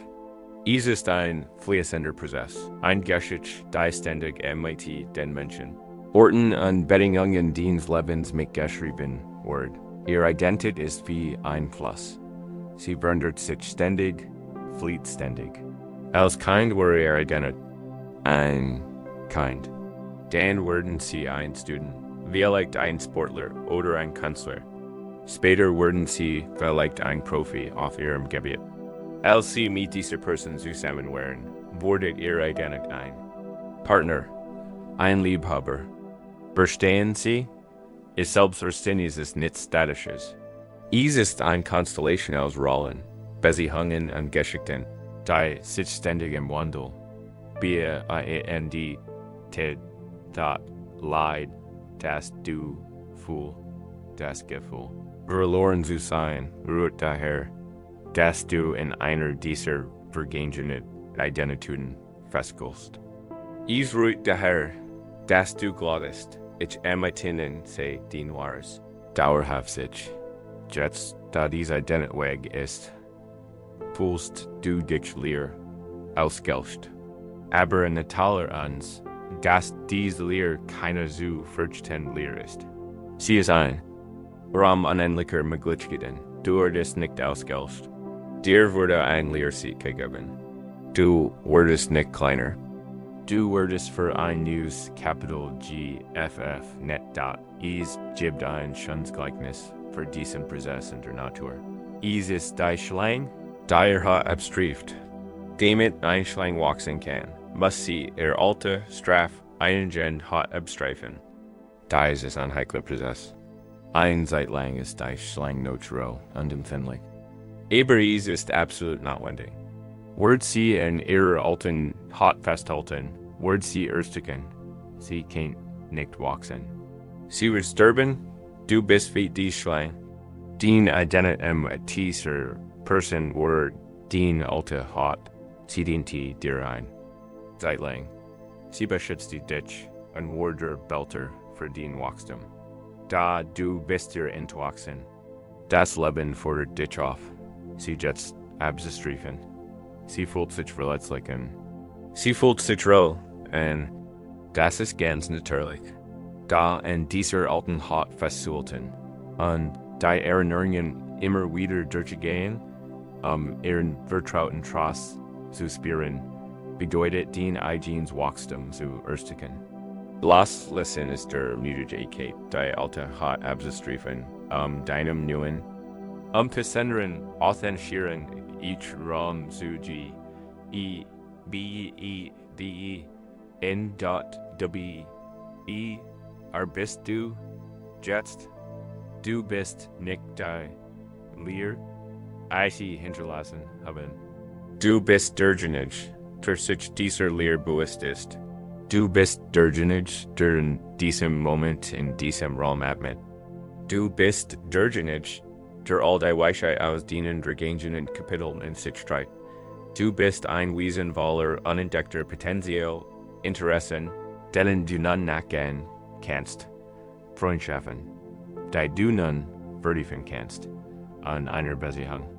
Es ist ein fließender Prozess, ein Geschichte, die ständig mit den Menschen, Orten und Bedingungen deines Lebens mitgeschrieben wird. Ihre Identität ist wie ein Fluss. Sie verändert sich ständig, flieht ständig. Als Kind war ihre Identität ein Kind. Dann wurden sie ein Student, vielleicht ein Sportler oder ein Künstler. Später wurden sie vielleicht ein Profi auf ihrem Gebiet. Als sie mit dieser Person zusammen waren, wurde ihre Identität ein Partner, ein Liebhaber. Verstehen Sie? Ist Selbstverständnis ist nichts Statisches. Es ist eine Konstellation aus Rollen, Beziehungen und Geschichten, die sich ständig im Wandel, Beidentität, Leid, das Du, Fühl, das Gefühl. Verloren zu sein, ruht daher, dass du in einer dieser vergangenen Identitäten feststellst. Es ruht daher, dass du glaubst, ich imitieren sei den Wahres. Dauerhaft sich. Jetzt, da diese Identität weg ist, fühlst du dich leer, ausgelöscht. Aber in der Toleranz, dass diese Leer keine so furchtend leer ist. Sie ist ein Raum unendlicher Möglichkeiten. Du wurdest nicht ausgelöscht. Dir wurde ein Leerseat gegeben. Du wurdest nicht kleiner. Du wurdest für ein neues Kapital GFF net dot. Es gibt ein Schönsgleichnis für diesen Prozess in der Natur. Es ist die Schlang, die hat abstrift. Damit ein Schlang wachsen kann, muss sie alte Straf einen hat abstreifen. Dies ist ein heikler Prozess. Eine Zeit lang ist die Schlang natural und empfindlich. Aber es ist absolut notwendig. Wird sie in ihrer alten Haut festhalten, wird sie ersticken. Sie kann nicht wachsen. Sie wird sterben, du bist wie die Schlang. Den Identität dieser Person wird den alte Haut, sie dient dir ein. Zeit lang. Sie beschützt dich und wird der Belter für den Wachstum. Da du bist dir entwachsen. Das Leben fordert dich auf. Sie jetzt abzustreifen. Sie fühlt sich verletzlich und sie fühlt sich roh und das ist ganz natürlich. Da in dieser alten Haut festzuhalten und die Erinnerungen immer wieder durchzugehen, ihren vertrauten Trost zu spüren, bedeutet den eigenen Wachstum zu ersticken. Loszulassen ist der Möglichkeit, die alte Haut abzustreifen, deinem neuen, zu senden, authentizieren, each Raum zu bede, bist du jetzt, du bist nicht die Leer, sie hinterlassen haben. Du bist derjenige, der sich dieser Leer bewusst ist. Du bist derjenige, der in diesem Moment in diesem Raum atmet. Du bist derjenige, der all die Weisheit aus deinen vergangenen Kapiteln in sich trägt. Du bist ein Wesen voller unentdeckter Potenzial, Interessen, denen du nun nachgehen kannst. Freundschaften, die du nun vertiefen kannst, an einer Beziehung.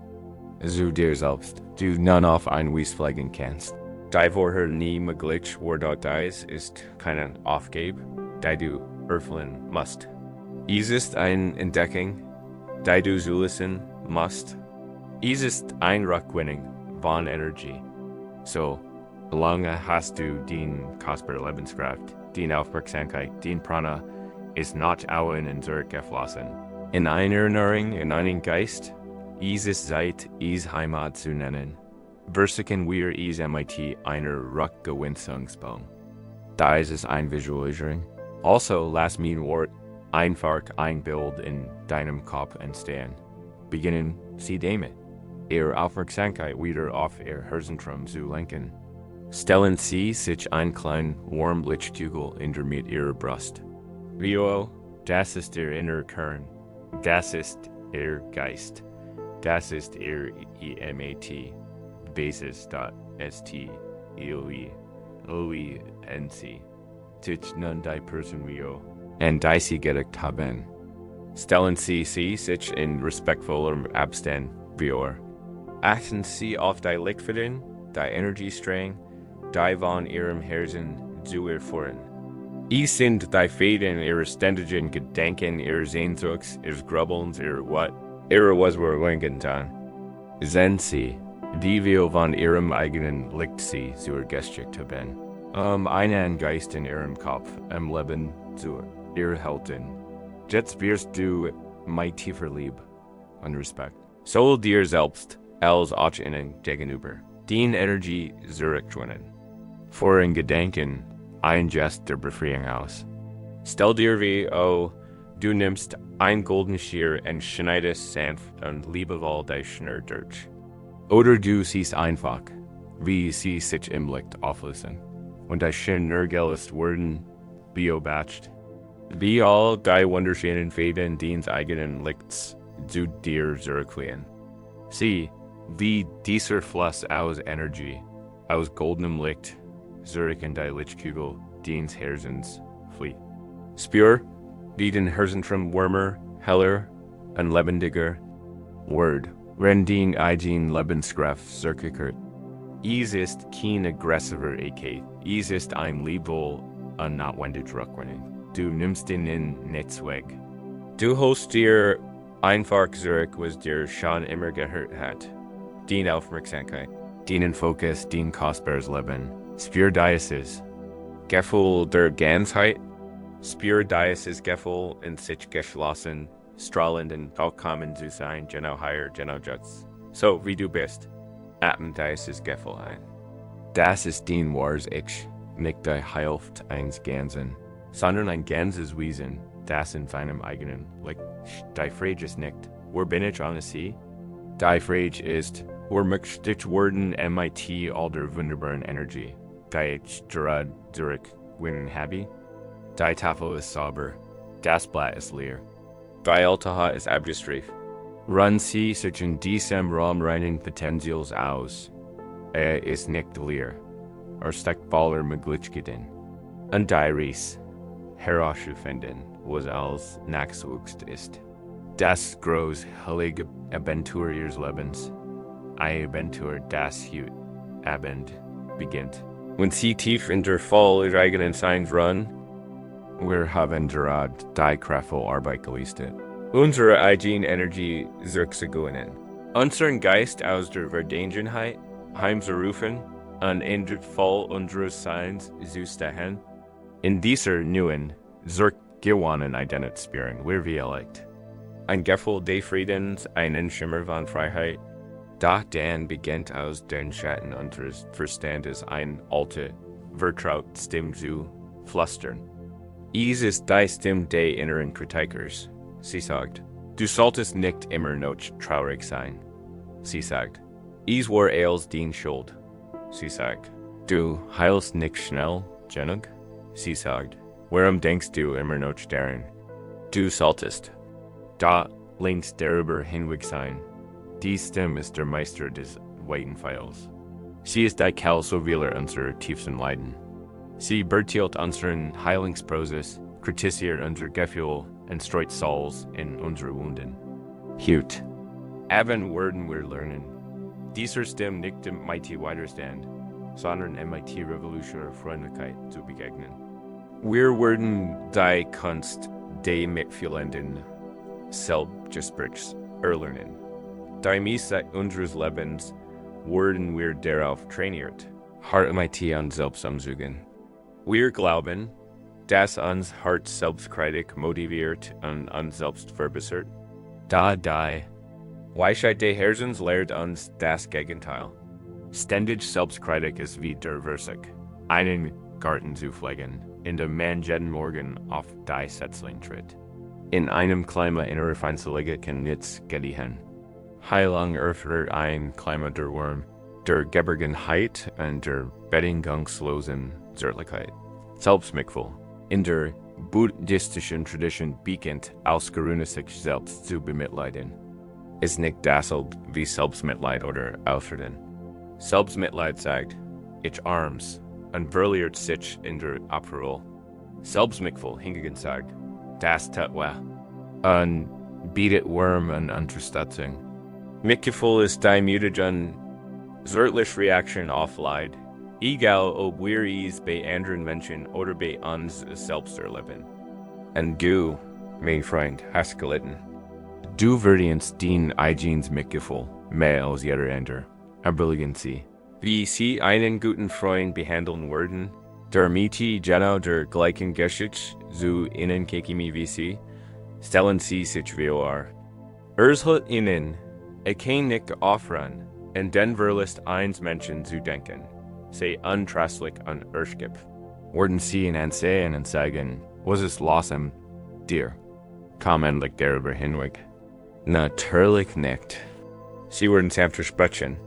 Zu dir selbst, du nun auf ein Wies pflegen kannst. Die vorher nie möglich war dort dies ist keine Aufgabe, die du erfüllen musst. Es ist eine Entdeckung, die du zulassen musst. Es ist ein Rückgewinnung von Energie. So, solange hast du den kostbare Lebenskraft, den Aufmerksamkeit, den Prana, ist nicht auch in zurückgeflossen. In einer Erinnerung, in einen Geist, es ist Zeit, es Heimat zu nennen. Versiken wir es mit einer Rückgewinnungsbahn. Da ist es ein Visualisierung. Also, lass mein Wort einfach ein Bild in deinem Kopf entstehen. Beginnen Sie damit, Ihre Aufmerksamkeit wieder auf Ihr Herzenzentrum zu lenken. Stellen Sie sich einen kleinen warmen Lichtkugel in der Mitte Ihrer Brust. Vio, das ist Ihr innerer Kern. Das ist Ihr Geist. Das ist Ihr EMAT. Basis.st. OENC. Tich nun die Person Vio. Und die Sie gedeckt haben. Stellen Sie sich in respektvollem Abstand vor. Achten Sie auf die Lichtquellen, die Energiestrang, die von Ihrem Herzen zu erfahren. Es sind die Fäden Ihrer ständigen Gedanken, Ihrer Sehnsuchts, Ihres Grübelns, Ihrer was wir lenken tun. Sind Sie, die wir von Ihrem eigenen Licht Sie zu ergästigt haben, einen Geist in Ihrem Kopf, im Leben zu erhalten. Jetzt wirst du mein tiefer Lieb und Respekt. Soll dir selbst als auch ihnen gegenüber die Energie zurückgewinnen. Vor in Gedanken ein Gest der Befreiung aus. Stell dir wie, du nimmst ein golden Schier und schneidest sanft und liebevoll die Schnur durch. Oder du siehst einfach, wie sie sich im Licht auflösen. Und die Schnurgel werden beobachtet. Wie all die wunderschönen Fäden deines eigenen Lichts zu dir zurückfliehen. Sieh, wie dieser Fluss aus Energie, aus goldenem Licht, zurück in die Lichtkugel deines Herzens flieht. Spür, wie den Herzenzentrum wärmer, heller und lebendiger wird, wenn den eigenen Lebenskraft zurückkehrt. Es ist kein aggressiver Ecke, es ist ein liebevoll und notwendig Rückgewinnung. Du nimmst ihn nicht weg. Du holst dir einfach zurück, was dir schon immer gehört hat. Den Aufmerksamkeit, den Fokus, den kostbares Leben. Spür dieses Gefühl der Ganzheit. Spür dieses Gefühl in sich geschlossen, strahlend und vollkommen zu sein, genau hier, genau jetzt. So wie du bist. Atme dieses Gefühl ein. Das ist den wahres Ich, nicht die Hilft eines Ganzen, sondern ein ganzes Wesen, das in seinem eigenen Licht. Die Frage ist nicht, wo bin ich an Sie? Die Frage ist, wo möchte ich werden mit all der wunderbaren Energie, die ich gerade zurückgewinnen habe? Die Tafel ist sauber, das Blatt ist leer, die Altaha ist abgestrichen. Run Sie sich in diesem Raum reinen Potenzials aus. Ist nicht leer, steckt voller Möglichkeiten. Und die Reis herauszufinden, was als nachwuchst ist. Das groß heilige Abentur ihres Lebens. Ein Abentur, das heute Abend beginnt. Wenn Sie tief in der Fall Ihrer eigenen Seins ruhen, wir haben gerade die kraftvolle Arbeit geleistet. Unsere eigene Energie zurückzugewinnen. Unseren Geist aus der Vergangenheit heimzurufen und in der Fall unseres Seins zu stehen. In dieser neuen, zurückgewonnenen Identität spüren wir wie erlegt. Ein Gefühl des Friedens, ein Schimmer von Freiheit. Doch dann beginnt aus den Schatten unseres Verstandes eine alte, vertraute Stimme zu flüstern. Es ist die Stimme des inneren Kritikers. Sie sagt, du solltest nicht immer noch traurig sein. Sie sagt, es war als deine Schuld. Sie sagt, du heilst nicht schnell genug. Sie sagt, warum denkst du immer noch daran? Du solltest. Da links darüber hinweg sein. Die Stimme ist der Meister des weiten Pfeils. Sie ist die Kalsowieler unserer tiefsten Leiden. Sie beurteilt unseren Heilungsprozess, kritisiert unser Gefühl und streut Salz in unsere Wunden. Hilft. Even werden wir lernen. Dieser Stimme nicht dem MIT-Widerstand, sondern MIT-revolutionärer Freundlichkeit zu begegnen. Wir werden die Kunst des mitfühlenden Selbstgesprächs erlernen. Die Meiste unseres Lebens werden wir darauf trainiert, hart MIT an Selbstamzügen. Wir glauben, dass uns hart Selbstkritik motiviert und uns selbst verbessert. Da die Weisheit des Herzens lehrt uns das Gegenteil. Ständig Selbstkritik ist wie der Versuch, einen Garten zu pflegen, in dem man jeden Morgen auf die Setzling tritt. In einem Klima innerer Feindselige kann nichts gediehen. Heilung erfordert ein Klima der Wurm, der Geborgenheit und der bedingungslosen Zärtlichkeit. Selbstmitgefühl. In der buddhistischen Tradition beginnt ausgeruht sich selbst zu bemitleiden. Ist nicht dasselbe wie Selbstmitleid oder Aufreden. Selbstmitleid sagt, ich arms, und verliert sich in der Abruhe. Selbstmitgefühl hingegen sagt, das tut weh, und bietet Wurm und Unterstützung. Mitgefühl ist die mutige zärtliche Reaktion auf Leid, egal ob wir es bei anderen Menschen oder bei uns selbst erleben. Und du, mein Freund, hast gelitten. Du verdienst den eigenes Mitgefühl mehr als jeder andere. Erbilligen sie. Wie sie einen guten Freund behandeln würden, der mit genau der gleichen Geschichte zu ihnen käme wie sie, stellen sie sich wie er. Hat ihnen, kann nicht offern, und den verlässt eins Menschen zu denken, sei untröstlich und erschgib. Werden sie ihn ansehen und sagen, was ist los an dir? Komm endlich darüber hinweg. Natürlich nicht. Sie werden sanfter sprechen.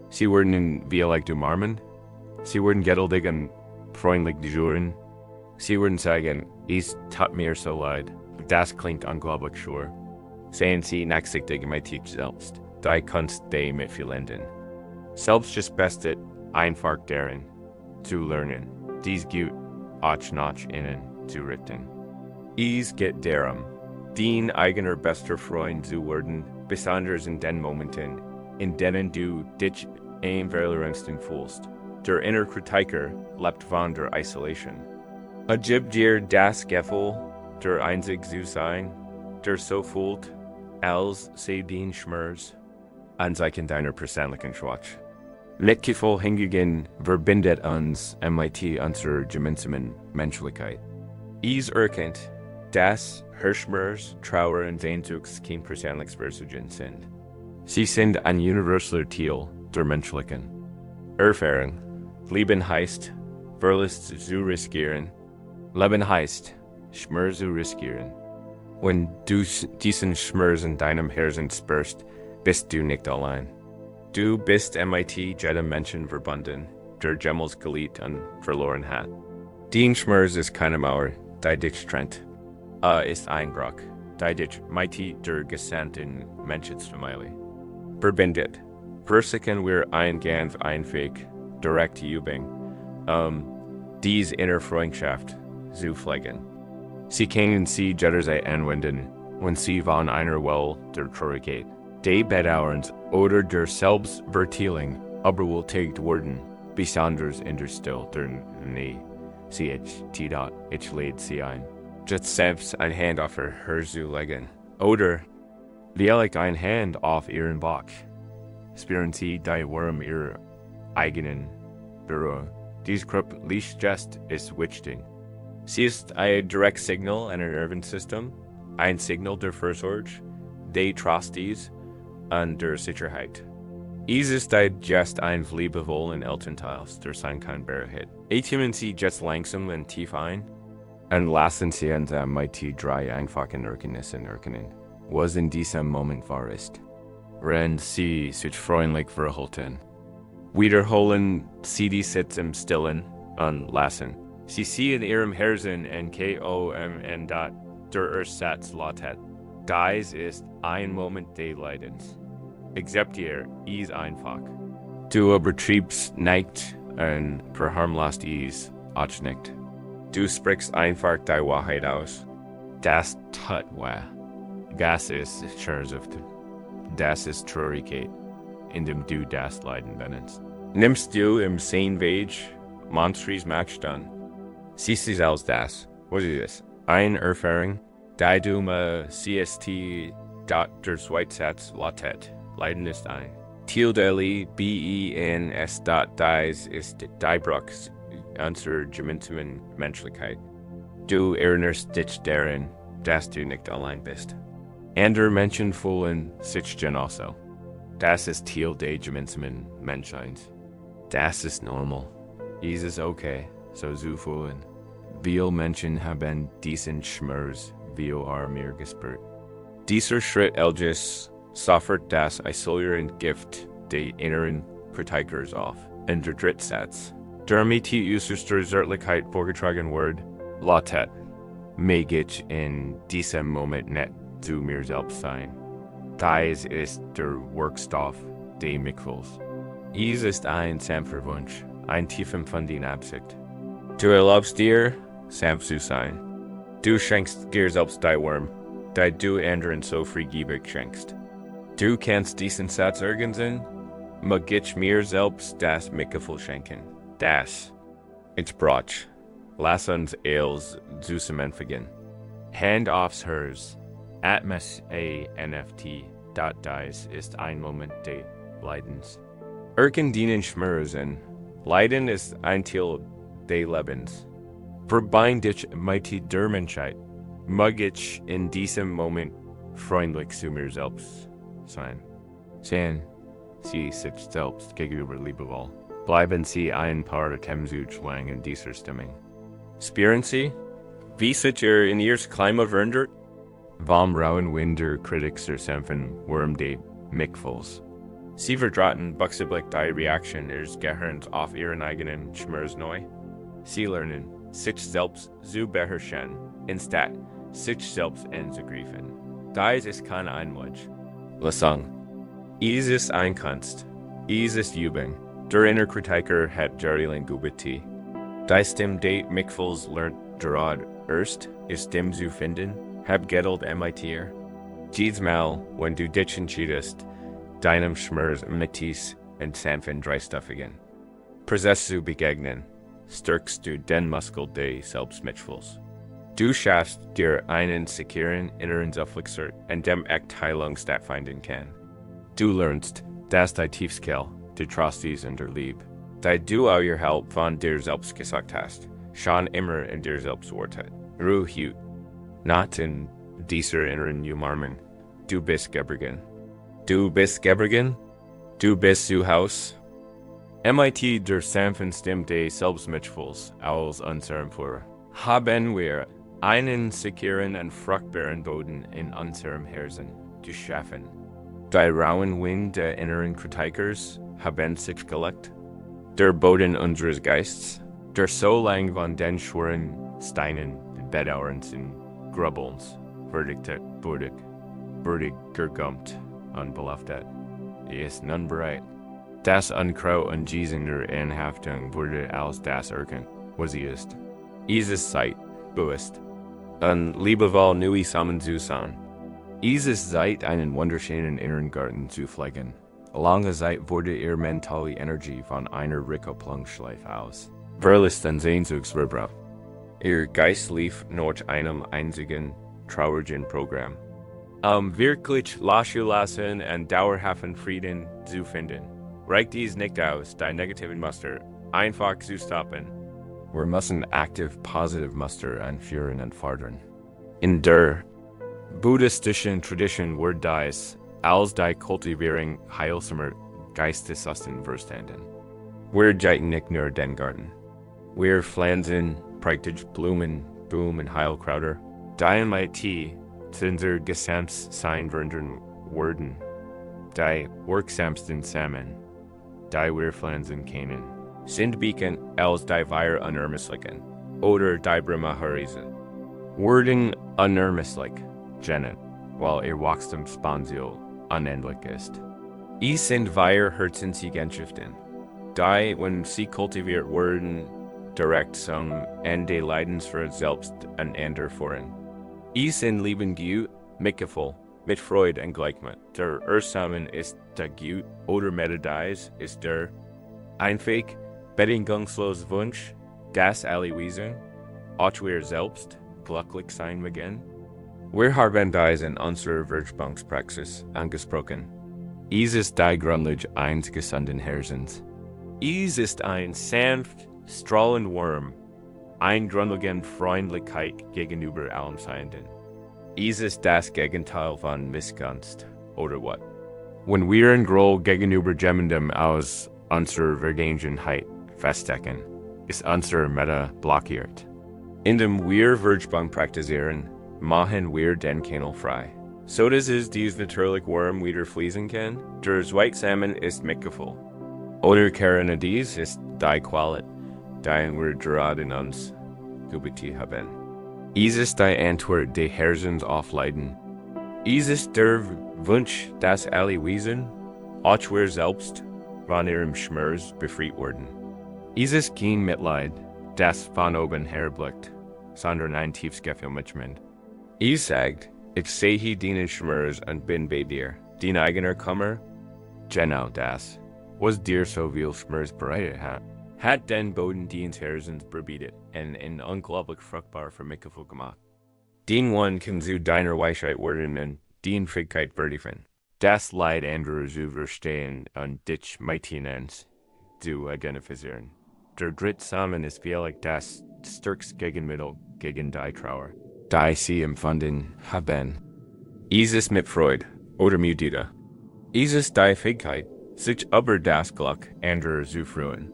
Sie werden ihn vielleicht umarmen. Sie werden geduldig und freundlich dejuren. Sie werden sagen, es tut mir so leid. Das klingt unglaublich schwer. Seien Sie nachsichtig mit sich selbst. Die Kunst des Mitfühlenden. Selbst das Beste einfach darin zu lernen. Dies gut auch nach innen zu richten. Es geht darum, dein eigener bester Freund zu werden, besonders in den Momenten, in denen du dich am verlorensten fühlst. Der innere Kritiker lebt von der Isolation. Gibt dir das Gefühl, der einzig zu sein, der so fühlt, als sei den Schmerz, Anzeichen deiner persönlichen Schwach. Mitgefühl hingegen verbindet uns mit unserer gemeinsamen Menschlichkeit. Es erkennt, dass Schmerz, Trauer und Sehnsucht kein persönliches Versagen sind. Sie sind ein universeller Teil der menschlichen Erfahrung. Leben heißt, Verlust zu riskieren. Leben heißt, Schmerz zu riskieren. Wenn du diesen Schmerz in deinem Herzen spürst, bist du nicht allein. Du bist mit jedem Menschen verbunden, der jemals geliebt und verloren hat. Dein Schmerz ist keine Mauer, die dich trennt. Ist ein Bruch, die dich mit der gesamten Menschheitsfamilie verbindet. Versuchen wir ein ganz einfach, direkte Übung, diese innere Freundschaft zu pflegen. Sie können sie jederzeit anwenden, wenn sie von einer Welle der Traurigkeit, des Bedauerns oder der Selbstverteilung überwältigt werden, besonders in der Stille der Nähe. Sie ich lädt sie ein, just selbst eine Hand auf ihr Herz zu legen, oder vielleicht eine Hand auf ihren Bauch. Spüren Sie die Wurm ihrer eigenen Berührung. Dies Gruppe liegt just ist wichtig. Sie ist ein Direktsignal in ein Nervensystem, ein Signal der Fürsorge, des Trostes und der Sicherheit. Es ist just ein Liebewohl in Elternteils, der sein kann Barrheit. Atmen Sie just langsam und tief ein, und lassen Sie uns mit die drei einfachen Erkenntnissen erkennen, was in diesem Moment wahr ist. Wenn Sie sich freundlich verhalten. Wiederholen Sie die Sitz im Stillen und lassen. Sie sehen Ihrem Herzen und KOMN der Ersatz lautet. Dies ist ein Moment des Leidens. Acceptier is einfach. Du übertriebst nicht und verharmlost is auch nicht. Du sprichst einfach die Wahrheit aus. Das tut weh. Das ist Scherzhaft. Das ist Traurigkeit, in dem du das Leiden benennst. Nimmst du im sehen Weg Monstries Macht an? Siehst du als das? Was ist das? Eine Erfahrung, die du CST der Zweitsatz lautet. Leiden ist ein. Tildeli BENS dies ist die Bruch unserer gemeinsamen Menschlichkeit. Du erinnerst dich daran, dass du nicht allein bist. Andere Menschen fühlen sich genauso. Das ist Teil der gemeinsamen Menschheit. Das ist normal. Es ist okay, so zu fühlen. Viele Menschen haben diesen Schmerz wie mir gespürt. Dieser Schritt Elges soffert das isolierende Gift der inneren Kritikers auf. In der Drittsatz. Damit die äußerste Zärtlichkeit vorgetragen wird, lautet, mag ich in diesem Moment nicht zu mir selbst sein. Dies ist der Werkstoff der Mikvels. Es ist ein sanfter Wunsch, ein tief empfundene Absicht. Du erlaubst dir, sanft zu sein. Du schenkst dir selbst die Wärme, die du anderen so freigebig schenkst. Du kannst diesen Satz ergänzen, mag ich mir selbst das Mitgefühl schenken. Das, ich brauch. Lass uns els zusammen beginnen. Hand aufs Herz. Atmos ANFT. Dies ist ein Moment des Leidens. Dienen Schmerzen. Leiden ist ein Teil des Lebens. Verbind dich mit der Menschheit. Mag ich in diesem Moment freundlich zu mir selbst sein. Seien Sie sich selbst gegenüber liebevoll. Bleiben Sie ein paar Atemzüge lang in dieser Stimmung. Spüren Sie, wie sich in Ihres Klima verändert? Vom rauen Wind der Kritik zur sanften Wärme des Mikvels. Sie verdrahten buchstäblich die Reaktion Ihres Gehirns auf Ihren eigenen Schmerz neu. Sie lernen, sich selbst zu beherrschen, anstatt sich selbst anzugreifen. Dies ist kein Einwunsch. Lesung. Es ist ein Kunst. Es ist Übung. Der innere Kritiker hat jahrelang geübt. Die Stimme des Mikvels lernt gerade erst, ist dem zu finden, hab Geduld MITer. Jedes Mal, wenn du dich entschiedest, deinem Schmerz mit und sanften dreistündigen Prozess zu begegnen, stärkst du den Muskel des Selbstmitgefühls. Du schaffst dir einen sicheren inneren Selbstflixer, in dem echt Heilung stattfinden kann. Du lernst, dass die Tiefskel, die Trost ist und der Liebe, die du auch ihr Help von dir selbst gesagt hast, schon immer in dir selbst wartet. Ruhe, not in dieser inneren Umarmung. Du bist geborgen. Du bist geborgen? Du bist zu Haus? MIT der sanften Stimme des Selbstmitgefühls als unserem Führer. Haben wir einen sicheren und fruchtbaren Boden in unserem Herzen zu schaffen. Die rauen Wind der inneren Kritikers haben sich gelegt. Der Boden unseres Geistes, der so lang von den schweren Steinen, Bedauerns und Grubbelns, würdig gergummt und belaftet, ist nun bereit. Das Unkraut und Gießen der Anhaftung wurde als das erkannt, was sie ist. Es ist Zeit, bewusst, und liebevoll neu zusammen zu sein. Es ist Zeit, einen wunderschönen inneren Garten zu pflegen. Lange Zeit wurde ihre mentale Energie von einer Rückkopplungsschleife aus. Verlust und Sehnsuchtsverbrauch. Ihr Geist lief nach einem einzigen, traurigen Programm. Wirklich loszulassen und dauerhaften Frieden zu finden. Reicht dies nicht aus, die negativen Muster einfach zu stoppen. Wir müssen aktiv positive Muster anführen und fördern. In der buddhistischen Tradition wird dies als die Kultivierung heilsamer Geistessusten verstanden. Wir gießen nicht nur den Garten. Wir pflanzen praktisch Blumen, Boom und Heilkräuter, die MIT zu unser Gesamtsein werden, die wirksamsten Samen, die wir pflanzen können, sind bekannt als die wir unermesslichen oder die Brahmaharise. Werden unermesslich, Janet, while Wachstum Spansiel unendlich ist. Sind wir Herzensgegenschriften. Die, wenn sie kultiviert wurden, direkt zum Ende Leidens für selbst und ander voran. Sind Leben gut, mitgefühl, mit Freude und Gleichmut. Der Ursamen ist der Gut oder Metadies ist der einfach, bedingungslos Wunsch, das alle Wesen, auch wir selbst, glücklich sein mögen. Wir haben dies in unserer Vergebungspraxis angesprochen. Ist die Grundlage eines gesunden Herzens. Ist ein sanft, strahlender Wurm, ein grundlegende Freundlichkeit gegenüber allem Seienden. Ist das Gegenteil von Missgunst, oder what? Wenn wir ein Groll gegenüber jemandem aus unserer Vergangenheit feststecken, ist unsere Meta blockiert. Indem wir Vergebung praktizieren, machen wir den Kanal frei. So dass es dies natürlich Wurm wieder fließen kann, der Zwecksamen ist mitgefühl. Oder kehren dies ist die Qualität, die wir gerade in uns geübt haben. Ist die Antwort des Herzens auf Leiden. Ist der Wunsch, dass alle Wesen, auch wir selbst, von ihrem Schmerz befreit werden. Ist kein Mitleid, das von oben herblickt, sondern ein tiefes Gefühl mitschmeckt. Sagt, ich sehe deinen Schmerz und bin bei dir. Dein eigener Kummer? Genau das, was dir so viel Schmerz bereitet hat den Boden deines Herzens bereitet und unglaublich fruchtbar für Mitgefühl gemacht. Den One kann zu deiner Weisheit werden und dein Fähigkeit vertiefen. Das Leid anderer zu verstehen und dich maintenance zu identifizieren. Der dritte Samen ist vielleicht das stärkste Gegenmittel gegen die Trauer, die sie empfunden haben. Ist mit Freude oder müde. Ist die Fähigkeit, sich über das Glück anderer zu freuen.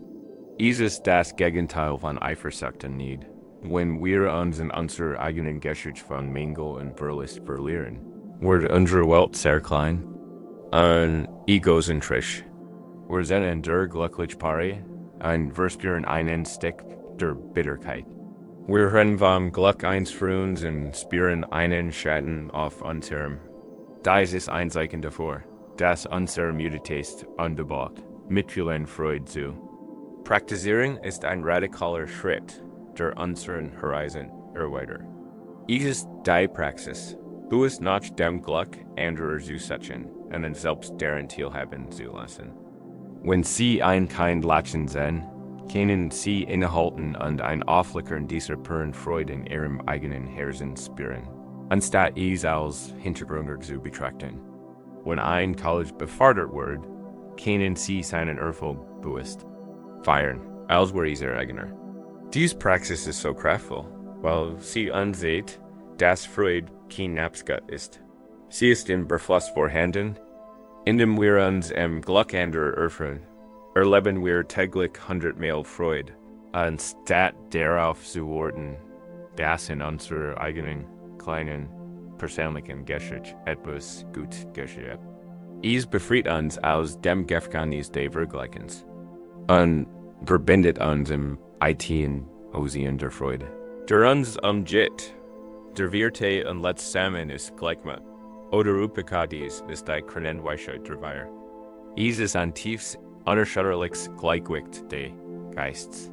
Ist das Gegenteil von Eifersucht und Neid. Wenn wir uns in unserer eigenen Geschichte von Mängel und Verlust verlieren, wird unsere Welt sehr klein und egozentrisch. Wir sind in der glücklich Paare und wir spüren einen Stick der Bitterkeit. Wir rennen vom Glück eines Frühens und spüren einen Schatten auf unserem. Dies ist ein Zeichen davor, dass unsere Müdigkeit unbebaut, Mitgefühl und Freude zu. Praktizieren ist ein radikaler Schritt, der unseren Horizont erweitert. Ist die Praxis, bewusst nach dem Glück anderer zu setzen und selbst deren teilhaben zu lassen. Wenn sie ein Kind Lachen sehen, können sie innehalten und ein Auflickern dieser puren Freude in ihrem eigenen Herzen spüren, anstatt es als Hintergrund zu betrachten. Wenn ein College befördert wird, können sie seinen Erfolg bewusst feiern, als wäre es ihr eigener. Diese Praxis ist so kraftvoll, weil sie ansieht, dass Freude kein Napsgut ist. Sie ist im Überfluss vorhanden, indem wir uns im Glück anderer erfreuen, erleben wir täglich 100-mal Freude, anstatt darauf zu warten, dass in unserer eigenen kleinen persönlichen Geschichte etwas gut geschieht. Es befreit uns aus dem Gefängnis des Vergleichens und verbindet uns im Eitigen Hosien der Freude. Der uns umgeht, der Wirte und letztsamen ist Gleichmut, oder Upekadis ist die Krenenweisheit der Weir. Es ist ein tiefes, unerschütterliches Gleichgewicht des Geistes.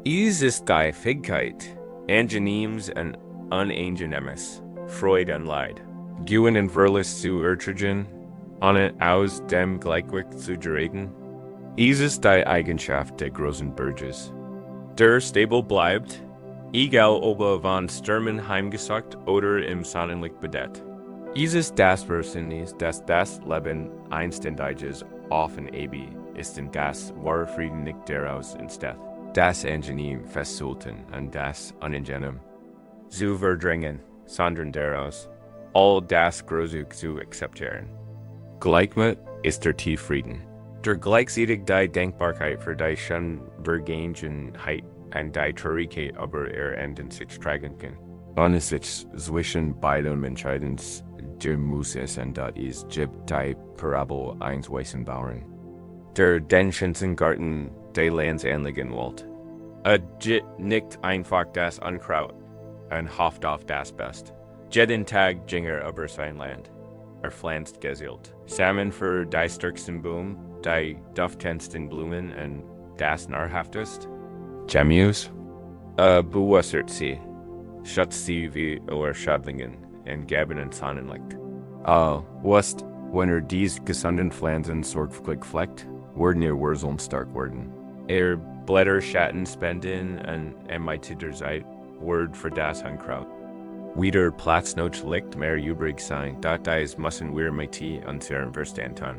Es ist die Fähigkeit, angenehmes und unangenehmes, Freude und Leid, Gewinn und Verlust zu ertragen, ohne aus dem Gleichgewicht zu geraten. Es ist die Eigenschaft der großen Berges, der stabil bleibt, egal ob von Stürmen heimgesagt oder im Sonnenlicht bedeckt. Es ist das Verständnis, dass das Leben einständiges offen ewig ist und das wahre Frieden nicht daraus entsteht. Das angenehm festzuhalten und das unangenehm zu verdrängen, sondern daraus all das Große zu akzeptieren. Gleichmut ist der Tieffrieden. Der gleichzeitig die Denkbarkeit für die Schönvergangenheit und die Traurigkeit über ihr Enden sich tragen kann. Ohne sich zwischen beiden entscheiden muss es und das ist die Parabel eines weißen Bauern. Der den schönsten Garten des Landes anlegen wollte. Nicht einfach das Unkraut und hofft auf das Beste. Jeden Tag Jinger über sein Land. Pflanzt gezielt. Samen für die stärksten Boom, die duftensten Blumen und das nahrhaftest. Gemüse. Bewässert sie. Schützt sie wie Schadlingen und geben und Sonnenlicht. Wust, wenn dies gesunden Pflanzen sorgfältig pflegt, werden Wurzeln stark werden. Blätter Schatten spenden und mit der Zeit Word für das Unkraut. Wieder Platz noch liegt mehr übrig sein, das müssen wir mit unserem Verstand tun.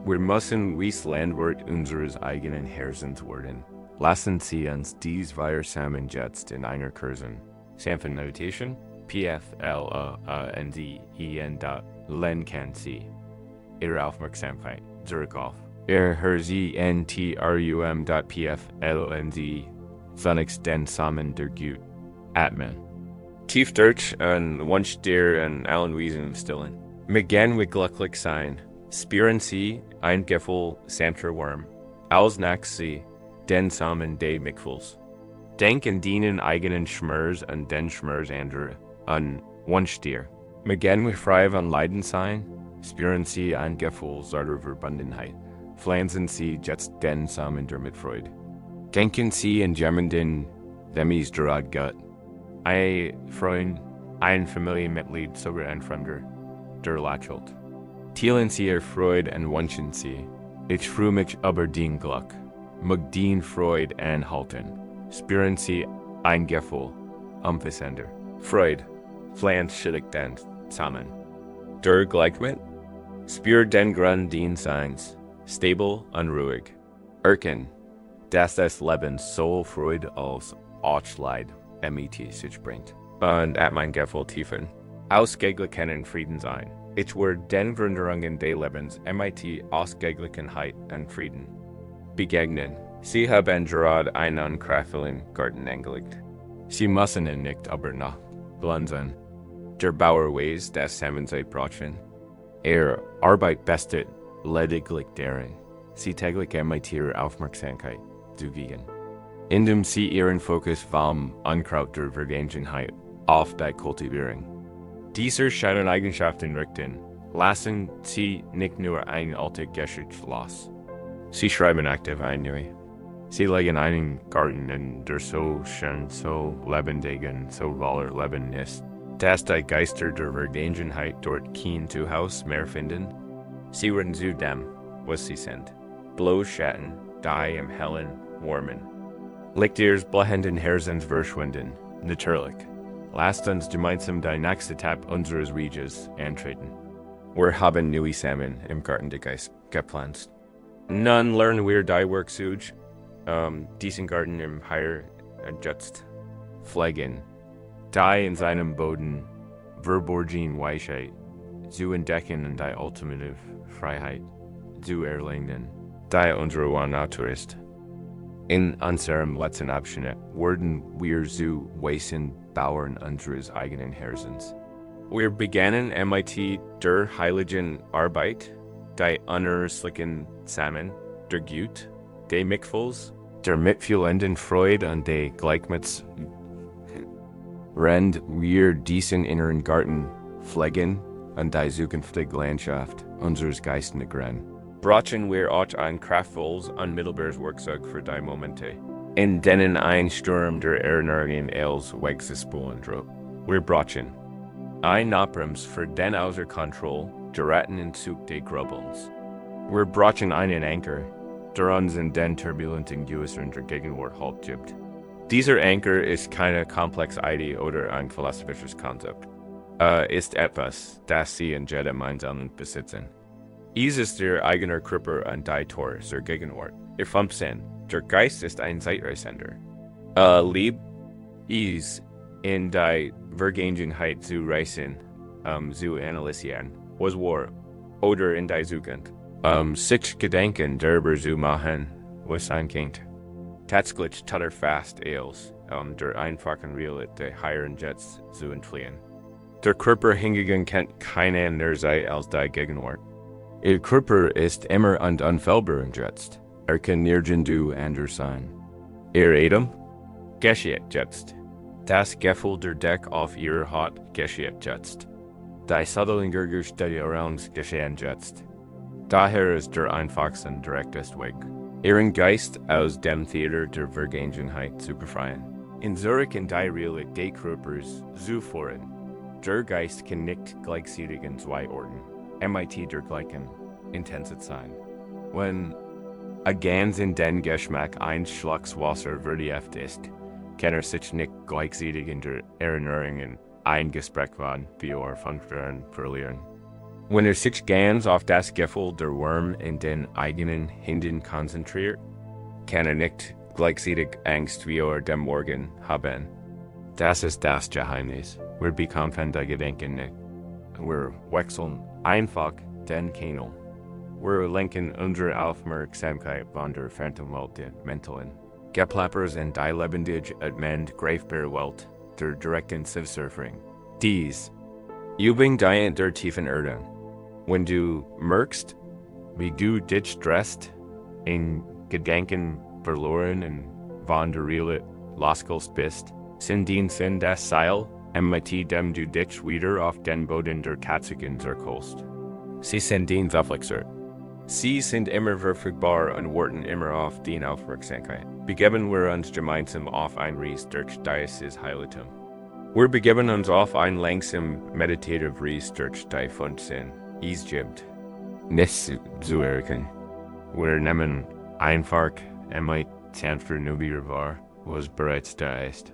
Wir müssen wies Landwirt unseres eigenen Herzens werden. Lassen Sie uns dies zusammen jetzt in einer kurzen, sanfte Meditation, PFLANDEN len kann Sie Ihre Aufmerksamkeit zurück auf. HRZNTRUM.PFLND zunächst den Samen der Gut. Atmen. Tief durch und wunsch dir und allen Wesen stillen. Begann mit glücklich sein. Spüren Sie ein Gefühl sanfter Wärme. Als nach Sie den Samen des Gefühls. Denk an deinen eigenen Schmerz und den Schmerz anderer. Und wunsch dir. Begann mit frei von Leiden sein. Spüren Sie ein Gefühl der Verbundenheit. Pflanzen Sie jetzt den Samen der Mitfreude. Denken Sie an jemanden, dem es gerade gut. Ein Freund, ein Familienmitglied, sogar ein Fremder, der lächelt. Teilen Sie Ihre Freude und wünschen Sie. Ich freue mich über den Glück. Mag den Freude anhalten. Spüren Sie ein Gefühl, Umfassender. Freude, pflanzt schillig den Samen. Der Gleichmut, spürt den Grund den Seins, stabil und ruhig. Erken, dass das Leben so Freude als auch Leid mit sich bringt. Und mein Gefühl tiefen. Ausgeglichen Frieden sein. Ich werde den Veränderungen des Lebens mit Ausgeglichenheit und Frieden begegnen. Sie haben gerade einen kraftvollen Garten angelegt. Sie müssen ihn nicht aber noch blenzen. Der Bauer weiß, dass Samen sie brauchen. Arbeit bestet lediglich darin, sie täglich mit ihrer Aufmerksamkeit zu gehen. Indem sie ihren Fokus vom Unkraut der Vergangenheit auf die Kultivierung dieser schönen Eigenschaften richten, lassen sie nicht nur ein altes Geschichte los. Sie schreiben aktiv ein neu. Sie legen einen Garten in, der so schön, so lebendig und so voller Leben ist, dass die Geister der Vergangenheit dort kein Zuhause mehr finden. Sie werden zu dem, was sie sind. Bloß Schatten, die im hellen, warmen. Licht ihres blechenden Herzens verschwinden, natürlich. Lasst uns gemeinsam die nächste Etappe unseres Weges antreten. Wir haben neue Samen im Garten des Geistes gepflanzt. Nun lernen wir die Werkzeuge, diesen Garten im Heil jetzt pflegen. Die in seinem Boden verborgene Weisheit zu entdecken und die ultimative Freiheit zu erlangen, die unsere wahre Natur ist. In unserem letzten Abschnitt werden wir zu weisen Bauern unseres eigenen Herzens. Wir begannen mit der heiligen Arbeit, die unerschöpflichen Samen, der Gut, des Mitgefühls, der mitfühlenden Freude und des Gleichmuts. Während wir diesen inneren Garten pflegen und die zukünftige Landschaft unseres Geistes rennen, brauchen wir auch ein kraftvolles, unmittelbares Werkzeug für die Momente, in denen ein Sturm der Erinnerungen als wegzuspulen droht. Wir brauchen ein Abbremse für den außer Kontrolle geraten Entzug des Grübelns. Wir brauchen einen Anker, der uns in den turbulenten Gewässern der Gegenwart Halt gibt. Dieser Anker ist keine komplexe Idee oder ein philosophisches Konzept. Ist etwas, das Sie in jeder Einzelnen besitzen. Es ist Ihr eigener Körper und die Tor zur Gegenwart. Ihr Sinn, der Geist ist ein Zeitreisender. Lieb ist in die Vergangenheit zu reisen, zu analysieren, was war, oder in die Zukunft. Sich Gedanken darüber zu machen, was sein Kind. Tatsächlich fast als, der einfachen Realität heieren Jets zu entfliehen. Der Körper hingegen kennt keine andere Zeit als die Gegenwart. Ihr Körper ist immer und unfehlbar jetzt. Kann nirgendwo anders sein. Ihr Atem geschieht jetzt. Das Gefühl der Deck auf ihrer Haut geschieht jetzt. Die Subtlingergus die Arounds geschehen jetzt. Daher ist der einfachste und direkteste Weg, ihren Geist aus dem Theater der Vergangenheit zu befreien. In Zurich in die Reale des Körpers zu führen. Der Geist kann nicht gleichzeitig in zwei Orten, MIT der gleichen Intensität sein. Wenn ganz in den Geschmack ein Schluck Wasser vertieft ist, kann sich nicht gleichzeitig in der Erinnerungen ein Gespräch wie Funktion verlieren. Wenn sich ganz auf das Gefühl der Wurm in den eigenen Händen konzentriert, kann nicht gleichzeitig Angst wie dem Morgen haben. Das ist das Geheimnis. Wir bekommen die Gedanken nicht. Wir wechseln einfach den Kanal. Wir lenken unsere Aufmerksamkeit von der Phantomwelt der mentalen Geplappers in die lebendige, atmend greifbare Welt der direkten Surfing. Diese Übung dient der tiefen Erde. Wenn du merkst, wie du dich stresst, in Gedanken verloren und von der Realität losgelöst bist, sind das Seil, mit dem du dich wieder auf den Boden der Tatsachen zurückholst. Sie sind Verflixer. Sie sind immer verfügbar und warten immer auf die Aufmerksamkeit. Begeben wir uns gemeinsam auf ein Reis durch dieses Heiligtum. Wir begeben uns auf ein langsam meditative Reis durch die Funzen. Es gibt nichts zu erkennen. Wir nehmen einfach sanfte Nubier wahr, was bereits da ist.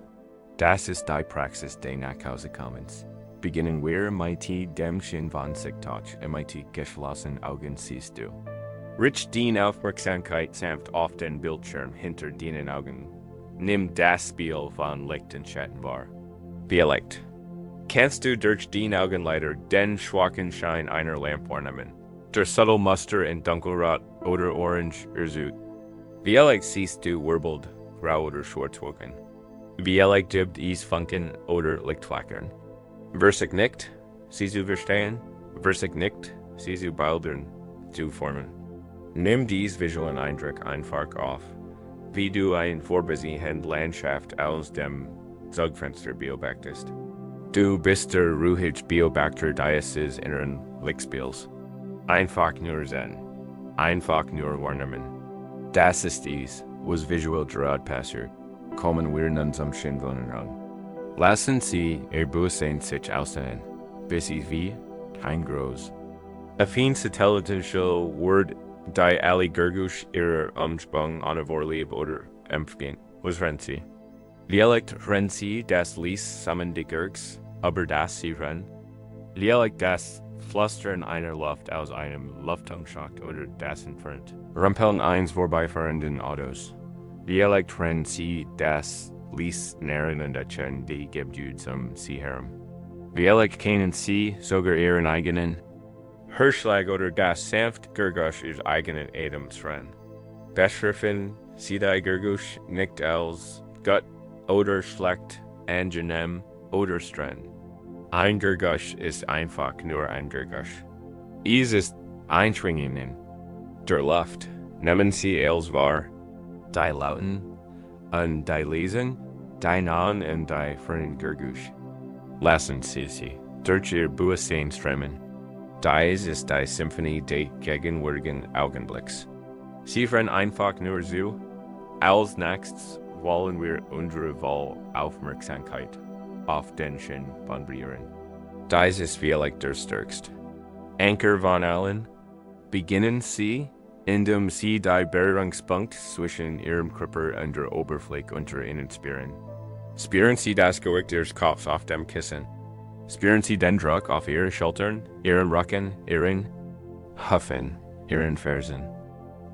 Das ist die Praxis des Nachhausekommens. Beginnen wir mit dem Sinn von Sichtach, mit geschlossenen Augen siehst du. Rich die Aufmerksamkeit sanft auf den Bildschirm hinter deinen Augen. Nimm das Spiel von Licht und Schatten wahr. Vielleicht kannst du durch die Augenlider den schwachen Schein einer Lampe wahrnehmen. Der subtle Muster in dunkelrot oder orange erzut. Vielleicht siehst du wirbelt, grau oder schwarzwolken. Vielleicht gibt es Funken oder Lichtflackern. Versig nicht, siehst du verstehen? Versig nicht, siehst du Bildern zu formen. Nimm dies visuellen Eindruck einfach auf, wie du ein vorbesehende Landschaft aus dem Zugfenster beobachtest. Du bist der ruhige Beobachter dieses inneren Lichtspiels. Einfach nur sehen, einfach nur wahrnehmen. Das ist es, was visuell gerade passiert. Kommen wir nun zum Schönwohnen an. Lassen Sie Ihr Bewusstsein sich aussehen, bis es wie kein Groß. Affin satellitische Wort die alle Gergush ihrer Umsprung an Vorlieb oder Empfgehen. Was rennt sie? Vielleicht rennt sie das Lies zusammen die Gergs, aber das sie rennt. Vielleicht das Flüstern einer Luft aus einem Luftumschlag oder das entfernt. Rumpeln eins vorbeifahrenden Autos. Vielleicht rennt sie das Lies nährende Chen, die gibt you zum sie herum. Vielleicht kennen sie sogar ihren eigenen Hirschlag oder das sanft Gergush ist eigenen Adams rein. Beschriften sie die Gergush nicht als Gott oder schlecht, angenehm oder streng. Ein Gergush ist einfach nur ein Gergush. Es ist Einschwingungen der Luft. Nehmen Sie als wahr, die Lauten und die Lesen, die Nahen und die fernen Gergush. Lassen Sie sie durch ihr Bewusstsein strömen. Dies ist die Symphonie des gegenwärtigen Augenblicks. Sie hören einfach nur zu. Als nächstes wollen wir unsere Aufmerksamkeit auf den Sinn konzentrieren. Dies ist vielleicht der stärkste. Anker von allen. Beginnen Sie, indem Sie die Berührungspunkt zwischen Ihrem Körper und der Oberfläche unter Ihnen spüren. Spüren Sie das Gewicht Ihres Kopfs auf dem Kissen. Spüren Sie den Druck auf Ihre Schultern, Ihren Rücken, Ihren Hüften, Ihren Fersen.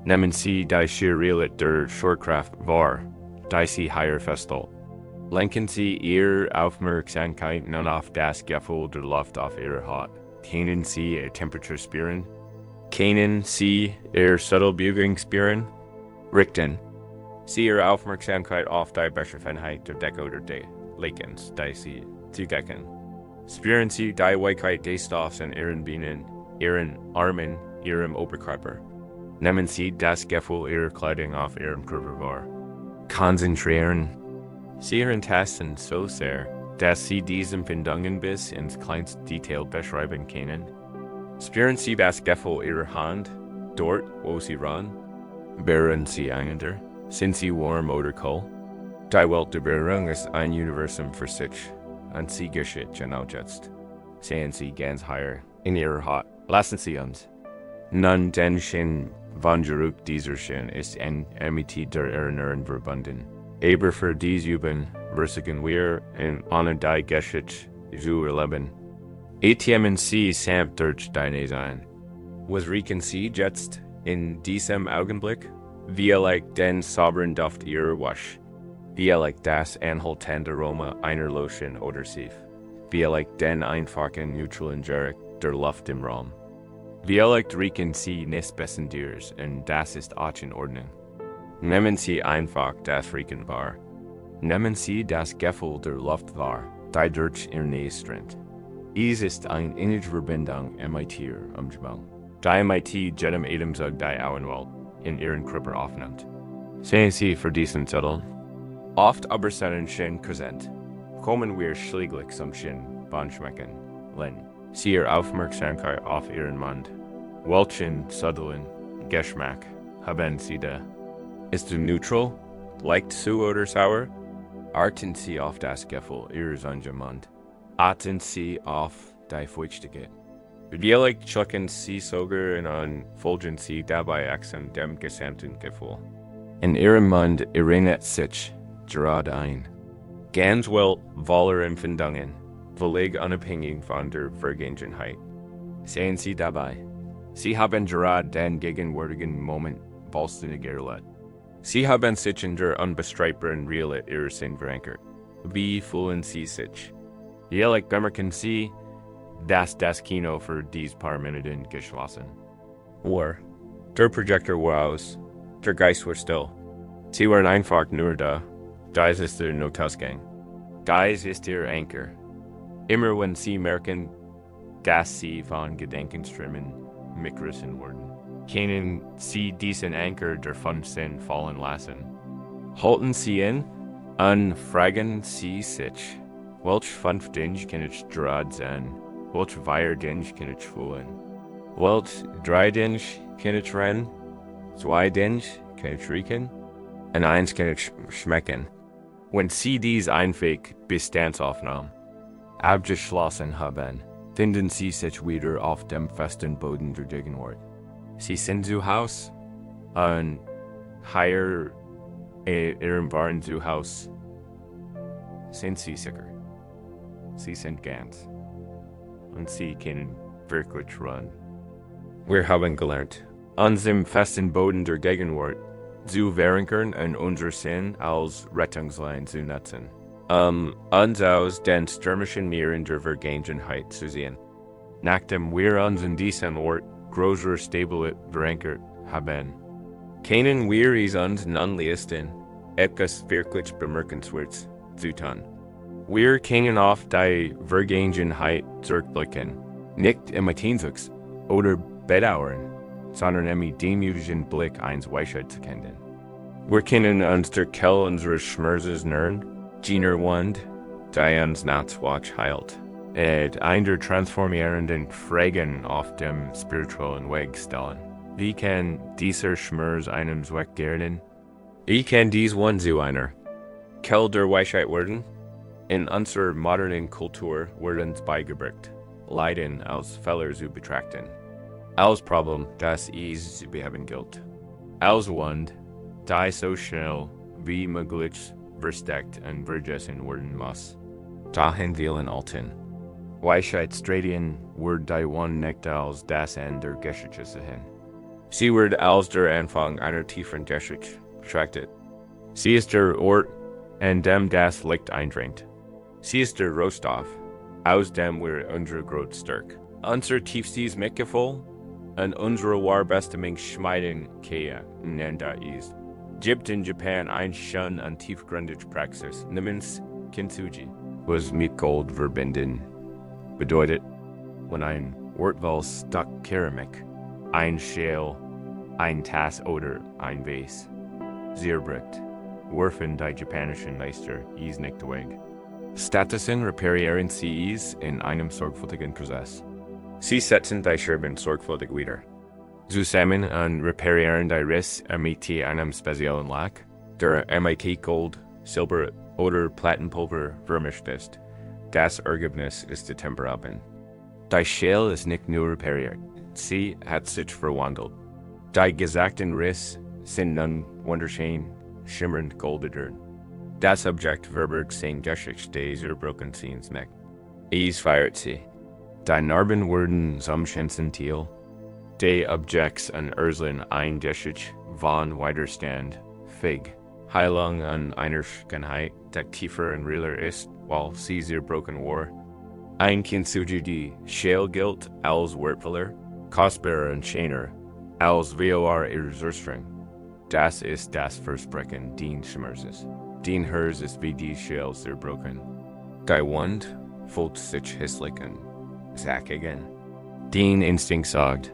Nehmen Sie die Schwerkraft der Schwerkraft wahr, die Sie hier festhalten. Lenken Sie Ihre Aufmerksamkeit nun auf das Gefühl der Luft auf Ihrer Haut. Können Sie Ihre Temperatur spüren? Können Sie Ihre Subtelbewegung spüren? Richten Sie Ihre Aufmerksamkeit auf die Beschaffenheit der Decke oder des Lekens, die Sie zudecken. Spüren Sie die Weichheit des Stoffs in Ihren Beinen, Ihren Armen, Ihrem Oberkörper. Nehmen Sie das Gefühl Ihrer Kleidung auf Ihrem Körper wahr. Konzentrieren Sie Tasten so sehr, dass sie diesem Empfindungen bis ins kleinste Detail beschreiben können. Spüren Sie das Gefühl Ihrer Hand, dort, wo Sie ran? Berühren Sie einander? Sind Sie warm oder kalt? Die Welt der Berührung ist ein Universum für sich, und sie geschieht genau jetzt. Sehen Sie ganz higher in Ihrer Haut. Lassen Sie uns. Nun den von Zurück dieser Sinn ist mit der Erinnerung verbunden. Aber für diese Übung versuchen wir in einer die Geschichte zu erleben. Atmen Sie samt durch deine sein. Was riechen Sie jetzt in diesem Augenblick? Wie den sauberen Duft Ihrer Wasch. Wie das anhaltende Aroma einer Lotion oder Sief. Wie den einfachen neutralen Geruch der Luft im Raum. Wie riechen Sie nicht besonders und das ist auch in Ordnung. Nehmen Sie einfach das Riechen wahr. Nehmen Sie das Gefühl der Luft wahr, die durch Ihr Nähe strömt. Es ist eine innige Verbindung mit Ihr Umgebung, die mit jedem Atemzug die Augenwelt in Ihren Körper aufnimmt. Sehen Sie für diesen Zettel. Oft aber sind schön präsent. Kommen wir schläglich zum Schön Bahnschmecken. Sie Ihre Aufmerksamkeit auf Ihren Mund. Welchen subtilen Geschmack haben Sie da? Ist er neutral? Leicht zu oder sauer? Achten Sie auf das Gefühl Ihres Mund. Achten Sie auf die Feuchtigkeit. Vielleicht checken Sie sogar und folgen Sie dabei an dem gesamten Gefühl. In Ihrem Mund erinnert sich gerade ein. Ganz wohler Empfindungen, völlig unabhängig von der Vergangenheit. Sehen Sie dabei. Sie haben gerade den gegenwärtigen Moment vollständig erlebt. Sie haben sich in der unbestreitbaren Realität Ihrer Sinn verankert. Wie fühlen Sie sich? Vielleicht bemerken Sie, dass das Kino für diese paar Minuten geschlossen war. Der Projektor war aus, der Geist war still. Sie waren einfach nur da. Dies ist der Notausgang. Dies ist Ihr Anker. Immer wenn Sie merken, dass Sie von Gedankenströmen mitgerissen wurden, können Sie diesen Anker der Sinn fallen lassen. Halten Sie ihn und fragen Sie sich, welch 5 Dinge kann ich gerade sein? Welch 4 Dinge kann ich fühlen? Welch 3 Dinge kann ich reden? 2 Dinge kann ich riechen? Und 1 kann ich schmecken. Wenn Sie diese einweg Bestandsaufnahme abgeschlossen haben, finden Sie sich wieder auf dem festen Boden der Gegenwart. Sie sind zu Hause und hier Ihrem wahren Zuhause sind Sie sicher. Sie sind ganz. Und Sie können wirklich ruhen. Wir haben gelernt, an dem festen Boden der Gegenwart zu verankern und unser Sinn als Rettungslein zu nutzen, uns aus den stürmischen Meeren der Vergangenheit zu sehen. Nachdem wir uns in diesem Ort größer Stabilität verankert haben, können wir es uns nun leisten, etwas wirklich Bemerkenswertes zu tun. Wir können auf die Vergangenheit zurückblicken, nicht im Sehnsuchts- oder Bedauern, sondern mit demütigen Blick eins Weisheit zu kennen. Wir können uns der Quelle unseres Schmerzes nähern, jener Wand, die uns nachts heilt, und ein der transformierenden Fragen auf dem spirituellen Weg stellen. Wie kann dieser Schmerz einem weggehren? Wie kann dies Wand zu einer Quelle der Weisheit werden? In unserer modernen Kultur wird uns beigebracht, Leiden als Fehler zu betrachten, als Problem, das es zu beheben gilt, als Wand, die so schnell wie möglich versteckt und vergessen werden muss. Dahin willen alten Weisheitsstudien wird die Wand nicht als das Ende der Geschichte sehen. Sie wird als der Anfang einer tiefen Geschichte betrachtet. Sie ist der Ort, an dem das Licht eindringt. Sie ist der Rohstoff, aus dem wir unsere Growth stärken. Unser tiefstes Mitgefühl und unsere Wahrbestimmung schmeiden Kea nenda ist. Gibt in Japan ein schon an tiefgründige Praxis namens Kintsugi, was mit Gold verbinden. Bedeutet, wenn ein Wortwahl Stück Keramik, ein Schäl, ein Tass oder ein Vase zerbricht, Werfen die japanischen Meister is nicht weg. Statusen reparieren sie is in einem sorgfältigen Prozess. Sie setzen die Scherben sorgfältig wieder. Zusammen und reparieren die Riss mit einem speziellen Lack, der mit Gold, Silber oder Plattenpulver vermischt ist. Das Ergebnis ist die Temperament. Die Schale ist nicht nur repariert, sie hat sich verwandelt. Die gesagten Riss sind nun wunderschön, schimmernd goldener. Das Objekt verbergt sein Geschichte zerbrochen seins Meck. Es feiert sie. Die Narben wurden samschenzen Thiel. Die Objekts an Urslen eindeutig von Widerstand, Fig, Heilung an Einschlafgeschichte, der tiefer und realer ist, weil sie zerbrochen war. Ein Kintsuji die Schale gilt als wertvoller, kostbarer und schöner, als vor ihr Ursprung. Das ist das Versprechen den Schmerzes. Den Hers ist wie die Schale zerbrochen. Die Wund fühlt sich hässlich an. Zackigen. Den Instinkt sagt,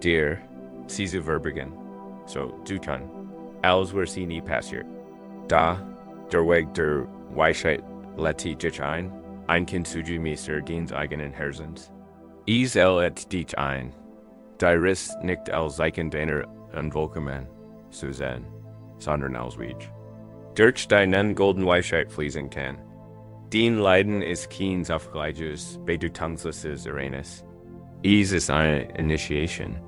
dir, sie zu verbergen. So, du kann, als wir sie nie passiert. Da, der Weg der Weisheit lädt dich ein Kintsuji Meister des eigenen Herzens. Es lädt dich ein, die Riss nicht als Zeichen deiner Unvollkommenheit zu sehen, sondern als Weg. Durch deinen golden Weisheit fließen kann. Den Leiden ist kein Aufgleiches, bei du tanzloses Arenas. Es ist eine Initiation.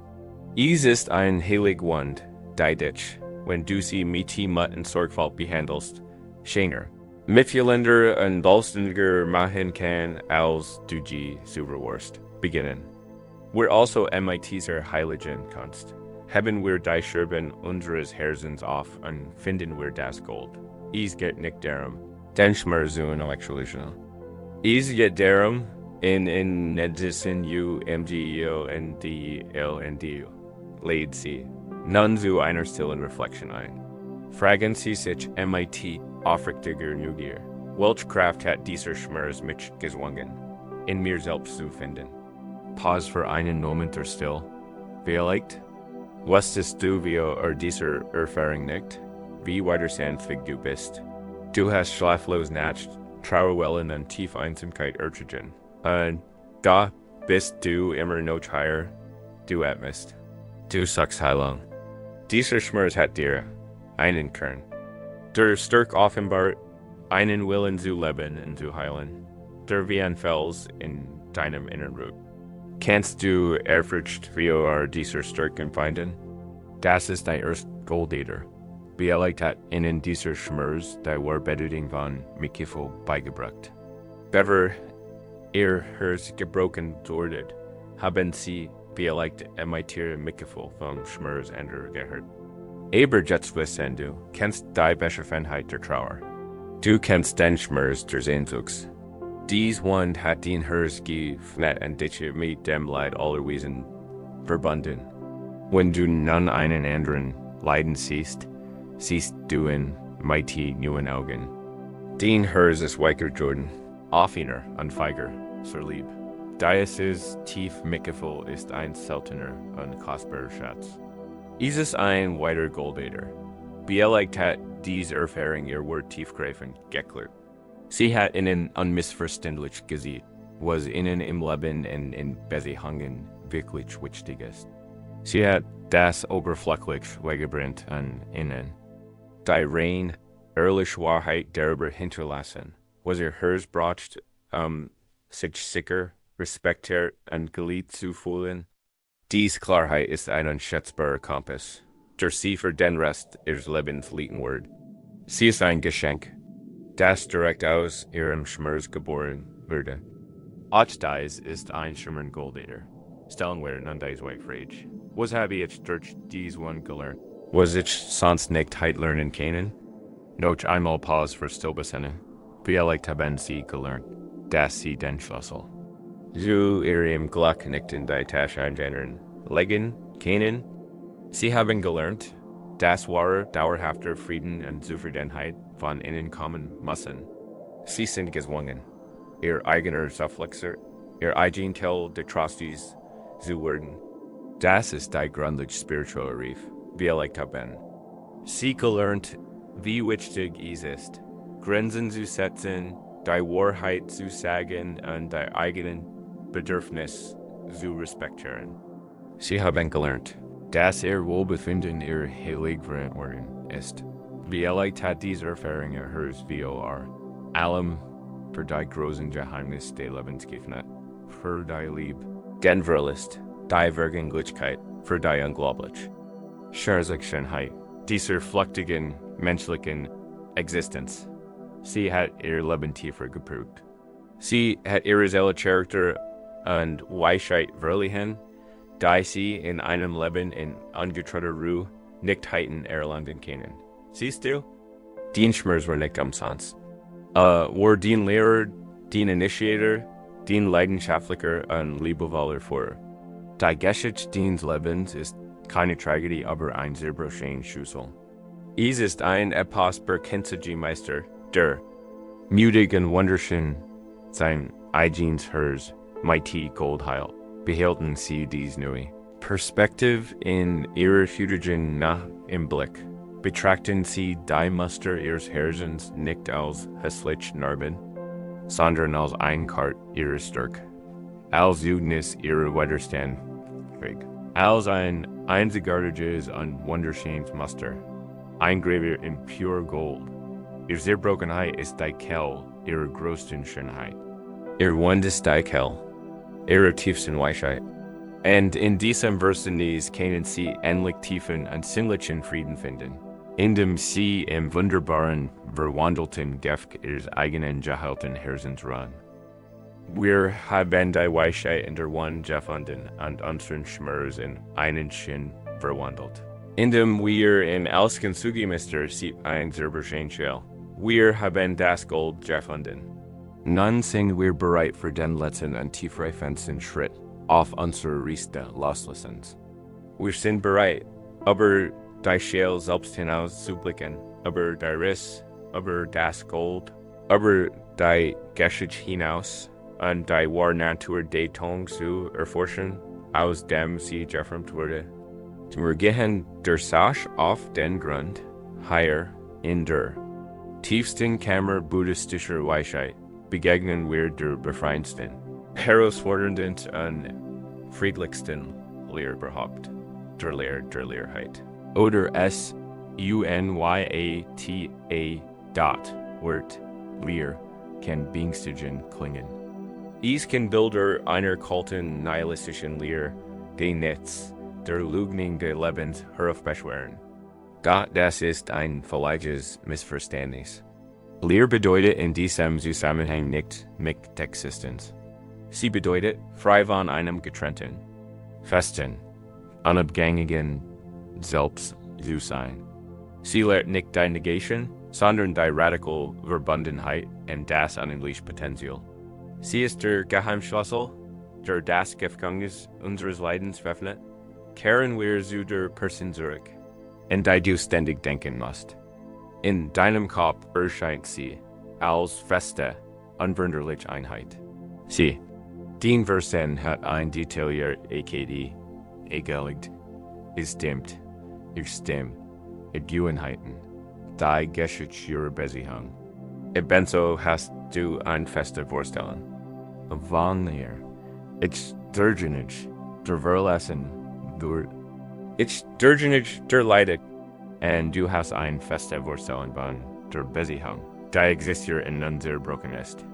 Es ist ein heilig Wund, die dich, wenn du sie mit Mut und Sorgfalt behandelst, schöner, mitfühlender und vollständiger machen kann, als du sie überwurst. Beginnen. Wir also mit dieser heiligen Kunst. Haben wir die Scherben unseres Herzens auf und finden wir das Gold. Es geht nicht darum, den Schmerz zu intellektualisieren. Es geht darum, in Nedissen UMGEO und DLND lädt sie nun zu einer stillen Reflexion ein. Fragen Sie sich mit aufrichtiger Neugier, welche Kraft hat dieser Schmerz mich gezwungen, in mir selbst zu finden? Pause für einen Moment der Still. Vielleicht wusstest du wie dieser Erfahrung nicht, wie widerstandsfähig du bist. Du hast schlaflos Nacht, Trauerwellen und tief Einsamkeit ertragen. Und da bist du immer noch hier, du atmest. Du suchst Heilung. Dieser Schmerz hat dir einen Kern. Der stark offenbart einen Willen zu leben und zu heilen, der wie ein Fels in deinem Inneren ruht. Kannst du erfrischt wie dieser Stärken finden? Das ist dein erst Goldeder. Vielleicht hat ihnen dieser Schmerz der Warbedeutung von Mikifo beigebracht. Bever Hers gebrochen durdet, haben sie vielleicht mit Mikifo vom Schmerz gehört. Aber jetzt wissen du, kennst die Beschäftigkeit der Trauer. Du kennst den Schmerz der Sehnsucht. Dies Wund hat den Hers geöffnet und dich mit dem Leid aller Wesen verbunden. Wenn du nun einen anderen Leiden siehst du in mighty neuen Augen. Den Hers ist weicher Jordan, offener und feiger, zur Lieb. Dieses tief Mikifo ist ein seltener und kostbarer Schatz. Es ist ein weiter Goldeder. Vielleicht hat diese Erfahrung ihr Wort tiefgreifend geklärt. Sie hat ihnen unmissverständlich gesehen, was ihnen im Leben und in Beziehungen wirklich wichtig ist. Sie hat das oberflächlich weggebrannt an ihnen. Die rein, ehrliche Wahrheit darüber hinterlassen, was Hers bracht, sich sicher, respektiert und geliebt zu fühlen. Dies Klarheit ist ein unschätzbarer Kompass, der sie für den Rest ihres Lebens leiten wird. Sie ist ein Geschenk, das direkt aus ihrem Schmerz geboren wurde. Auch dies ist ein schimmernd Goldeder. Stellen wir nun dies Weg frage. Was habe ich durch dies Wund gelernt? Was ich sonst nicht heit lernen können? Noch einmal Pause für Stillbesinnen. Vielleicht haben sie gelernt, dass sie den Schlüssel zu ihrem Glück nicht in die Tasche eingeändern legen können. Sie haben gelernt, dass wahre, dauerhafter Frieden und Zufriedenheit von innen kommen müssen. Sie sind gezwungen, ihr eigener Verflexer, ihr eigen Teil der Trostes zu werden. Das ist die grundlegende spirituelle Reif, wie ich haben. Sie gelernt, wie wichtig ist, Grenzen zu setzen, die Wahrheit zu sagen und die eigenen Bedürfnisse zu respektieren. Sie haben gelernt, dass Wohlbefinden ihr heilig geworden ist. Vielleicht hat diese Erfahrung hers vor allem für die großen Geheimnis der Lebensgefühle, für die Liebe, den Verlust, die Vergänglichkeit, für die unglaublich Schönheit dieser flüchtigen menschlichen Existenz. Sie hat ihr Leben tiefer geprägt. Sie hat ihre Seele Charakter und Weisheit verliehen, die sie in einem Leben in ungetrennter Ruhe nicht hätten erlangen können. Siehst du? Den Schmerz war nicht umsonst. War den Lehrer, den Initiator, den leidenschaftlicher und liebevoller Führer. Die Geschichte des Lebens ist keine Tragödie, aber ein sehr schöner Schlüssel. Es ist ein Epos berkenntlicher Meister, der mutig und wunderschön sein eigenes Herz, mighty Goldheil, behielten sie dies neu. Perspektive in ihrer Futurgen Nacht im Blick. Betrachten sie die Muster ihres Herzens nicht als hässliche Narben, sondern als ein Kart ihrer Stärke, als Zeugnis ihrer Widerstand, als ein einzigartiges und wunderschönes Muster, eingraviert in pure Gold. Ihre Zerbrochenheit ist die Quelle ihrer größten Schönheit. Ihr Wund ist die Quelle ihrer tiefsten Weisheit. Und in diesem Versen können sie endlich tiefen und sinnlichen Frieden finden, indem sie im wunderbaren, verwandelten Gift ihres eigenen geheilten Herzens ruhen. Wir haben die Weisheit in der Wund gefunden und unseren Schmerz in einen Sinn verwandelt. Indem wir in Elsken Zugemister sieht ein selber Schell. Wir haben das Gold gefunden. Nun sind wir bereit für den letzten und tiefreifendsten Schritt auf unserer Reise loszulassen. Wir sind bereit, über die Schell selbst hinaus zu blicken, über die Riss, über das Gold, über die Geschichte hinaus und die wahre Natur der Ton zu erforschen, aus dem sie geformt wurde. Wir gehen durch auf den Grund, hier in der tiefsten Kammer buddhistischer Weisheit, begegnen wir der befreiendsten, herausforderndsten und friedlichsten Lehre überhaupt, der Lehre der Leerheit. Oder Wort Lehr kann beängstigend klingen. Es kann Bilder einer kalten, nihilistischen Lehre, den Netz, der Lügnung des Lebens heraufbeschwören. Doch das ist ein völliges Missverständnis. Lehr bedeutet in diesem Zusammenhang nicht Nicht-Existenz. Sie bedeutet frei von einem getrennten, festen, unabhängigen Selbst zu sein. Sie lehrt nicht die Negation, sondern die radikale Verbundenheit und das unendliche Potenzial. Sie ist der Geheimschlüssel, der das Gefängnis unseres Leidens öffnet. Kehren wir zu der Person zurück, in die du ständig denken musst. In deinem Kopf erscheint sie als feste, unveränderliche Einheit. Sie, den Versen hat ein detailliert EKD, egalegt, es stimmt, ich stimme, Gewohnheiten, die Geschichte ihrer Beziehung. Ebenso hast du eine feste Vorstellung. Wann ich durche nicht, der Verlassen, ich durche nicht der Leidet, und du hast eine feste Vorstellung von der Beziehung, die existiert in unser Broken ist.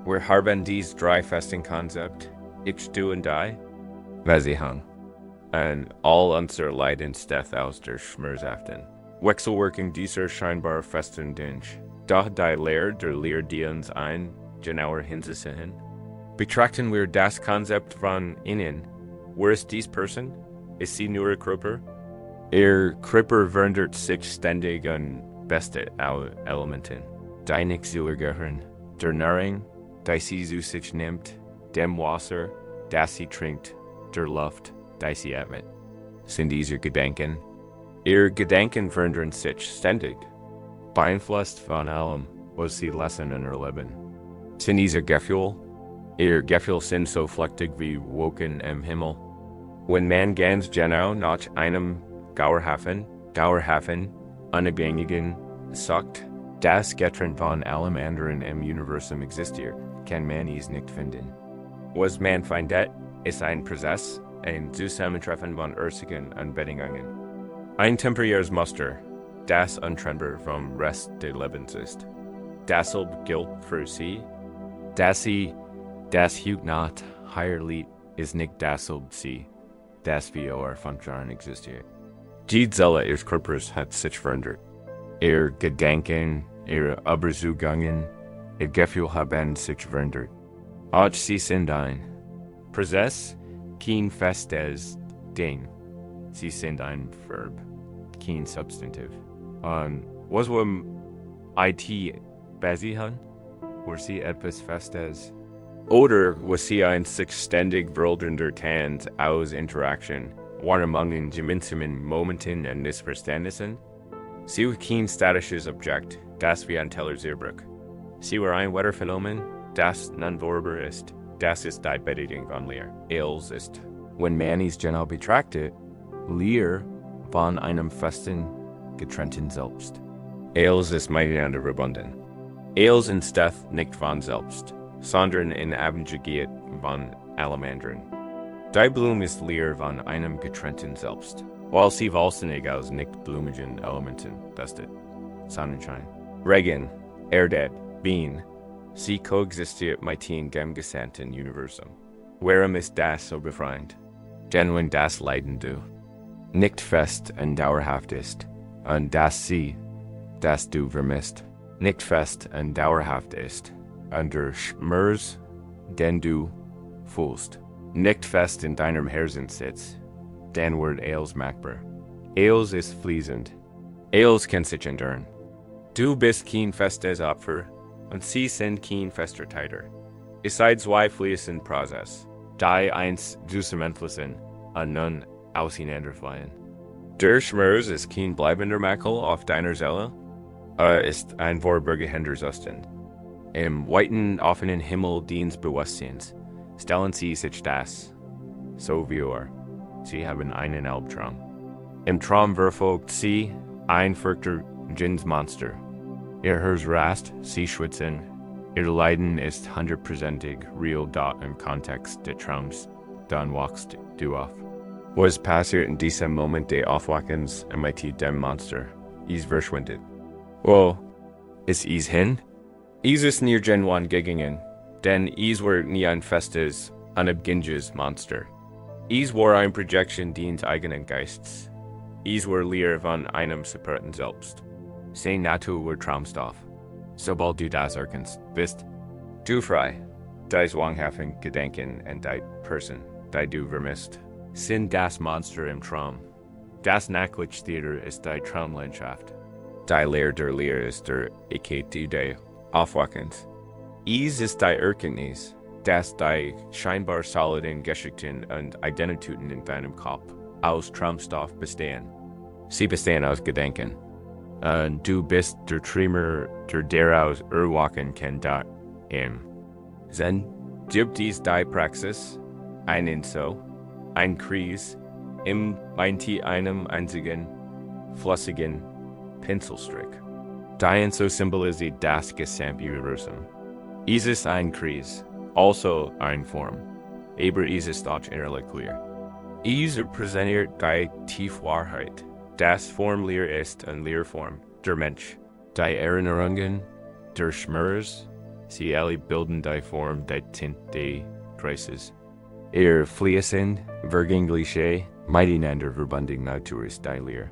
Wir haben diese drei festen Konzepte, ich, du und die, Beziehung, und all unser Leidensdeath aus der schmerzhaften Wechselwirkung dieser scheinbar festen Dinge. Doch die Lehre der Lehre, die uns ein genauer hinzusehen. Betrachten wir das Konzept von innen. Wer ist diese Person? Ist sie nur ein Körper? Ihr Körper verändert sich ständig und beste Elementen, die nicht zu gehören. Der Nahrung, die sie zu sich nimmt, dem Wasser, das sie trinkt, der Luft, die sie atmet. Sind diese Gedanken? Ihre Gedanken verändern sich ständig, beeinflusst von allem, was sie lassen in ihr Leben. Sind diese Gefühle? Ihr Gefühle sind so flüchtig wie Wolken im Himmel. Wenn man ganz genau nach einem dauerhaften, unabhängigen sagt, das Getrennt von allem anderen im Universum existiert, kann man es nicht finden. Was man findet, ist ein Prozess, ein Zusammentreffen von Ursachen und Bedingungen. Ein temporäres Muster, das untrennbar vom Rest des Lebens ist. Dasselbe gilt für sie, dass sie das Hut not higher liegt, ist nicht dasselbe sie, das wie eure Funktion existiert. Die Zelle ihres Körpers hat sich verändert. Ihr Gedanken, ihre Überzeugungen, ihr Gefühl haben sich verändert. Auch sie sind ein Prozess, kein festes Ding. Sie sind ein Verb, kein Substantiv. Und was wir IT basieren, wo sie etwas Festes. Oder was sie ein sich ständig verändernder Tanz aus Interaktion, wahrnehmungen, gemeinsamen Momenten und Missverständnissen. Sie war kein statisches Objekt, das wie ein Teller Zerbrück. Sie war ein Wetterphänomen, das nonverbal ist. Das ist die Bedeutung von Lehr. Els ist, wenn man es genau betrachtet, Lehr von einem festen, getrennten Selbst. Els ist miteinander verbunden. Els entsteht nicht von selbst, sondern in Abhängigkeit von allem anderen. Die Blume ist Lehr von einem getrennten Selbst, weil sie vollständig aus nicht blumigen Elementen besteht. Sonnenschein, Regen, Erde, Wien. Sie koexistiert mit dem gesamten Universum. Warum ist das so befreiend? Denn wenn das Leiden du nicht fest und dauerhaft ist, und das sie, das du vermisst, nicht fest und dauerhaft ist, und der Schmerz, den du fühlst, nicht fest in deinem Herzen sitzt, dann wird Els merkbar. Els ist fließend. Els kann sich ändern. Du bist kein festes Opfer, und sie sind kein fester Täter. Es sei zwei fließend Prozess, die eins zusammenfließen und nun auseinanderfallen. Der Schmerz ist kein bleibender Makel auf deiner Seele, ist ein vorübergehender Zustand. Im weiten, offenen Himmel deines Bewusstseins stellen sie sich das, so wie sie haben einen Albtraum. Im Traum verfolgt sie ein verrückter Djinnsmonster. Ihr Herz rast, sie schwitzen, ihr Leiden ist 100%ig real dort im Kontext des Traums, dann wachst du auf. Was passiert in diesem Moment des Aufwachens mit dem Monster? Es verschwindet. Well, ist es hin? Es ist nirgendwann gegangen, denn es war nie ein festes, unabhängiges Monster. Es war eine Projection deines eigenen Geistes. Es war Lehr von einem separaten Selbst. Seine Natur war Traumstoff. Sobald du das erkennst, bist du frei. Die zwanghaften Gedanken und die Person, die du vermisst, sind das Monster im Traum. Das Nachlichttheater ist die Traumlandschaft. Die Lehr der Lehr ist der Ekete des Aufwachens. Es ist die Erkenntnis, dass die scheinbar soliden Geschichten und Identitäten in deinem Kopf aus Traumstoff bestehen. Sie bestehen aus Gedanken. Und du bist der Träumer, der daraus erwachen kann da im Zen gibt es die Praxis, einen so, ein Kreis, im meint einem einzigen, flüssigen Pinselstrick. Die so symbolisiert das gesamte Universum. Es ist ein Kreis, also eine Form, aber es ist auch innerlich Lehr. Es repräsentiert die Tiefwahrheit. Das Form Lehr ist und Lehrform, der Mensch. Die Erinnerungen, der Schmerz, sie alle bilden die Form der Tint des Kreises. Ihr fließend, vergängliche, miteinander verbunden Natur ist die Lehr.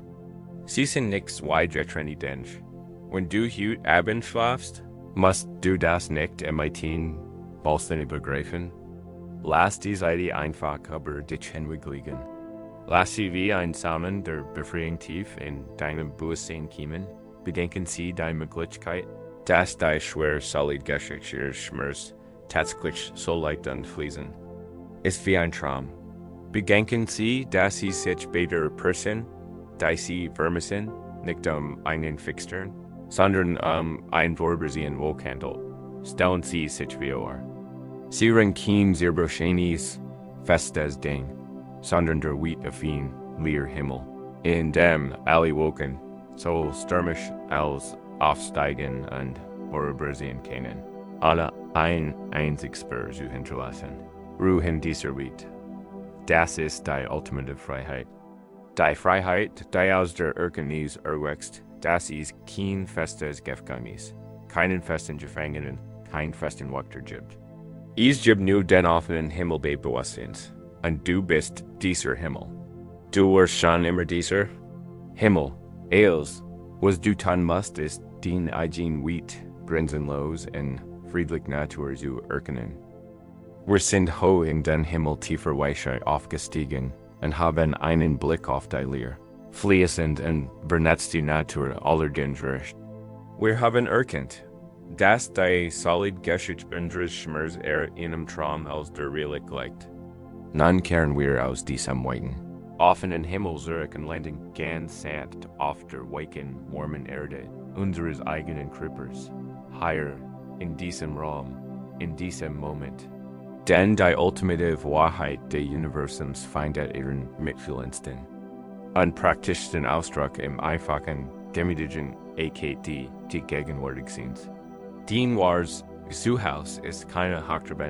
Sie sind nicht zwei getrennte Dinge. Wenn du heute Abend schlafst, musst du das nicht im vollständig begreifen. Lass die Seite einfach über dich hinweg liegen. Lass sie wie ein Samen der Befreiung tief in deinem Bewusstsein kommen. Bedenken sie die Möglichkeit, dass die schwer solid geschichtliche Schmerz tatsächlich so leicht und fließen. Ist wie ein Traum. Bedenken sie, dass sie sich bei der Person, die sie vermissen, nicht einen Fixstern, sondern ein Vorübersehen wohlhandelt. Stellen sie sich wie Sie sind kein zerbrechliches, festes Ding, sondern der Wheat auf ihn, Lehr Himmel, in dem alle Wolken, so stürmisch als aufsteigen und vorübersehen können. Alle ein einzig Spur zu hinterlassen. Ruhen dieser Welt. Das ist die ultimative Freiheit. Die Freiheit, die aus der Erkenntnis erwächst, das ist kein festes Gefängnis, keinen festen Gefangenen, kein festen Wächter gibt. Es gibt nur den offenen Himmel des Bewusstseins, und du bist dieser Himmel. Du warst schon immer dieser Himmel. Alles, was du tun musst, ist den eigenen Welt grenzenlos und friedlich Natur zu erkennen. Wir sind hoch in den Himmel tiefer Weisheit aufgestiegen und haben einen Blick auf die Lehre, fließend und vernetzte Natur aller Recht. Wir haben erkannt, dass die solid Geschichte unseres Schmerz in einem Traum aus der Realität liegt. Nun kehren wir aus diesem Weiten. Offen in Himmel zurück und landen ganz sanft auf der weichen, warmen Erde unseres eigenen Körpers, higher in diesem Raum, in diesem Moment. Denn die ultimative Wahrheit des Universums findet ihren Mitfühlendsten und praktischsten Ausdruck im einfachen, demütigen AKT, die gegenwärtig sind. Den wahres Zuhause ist keine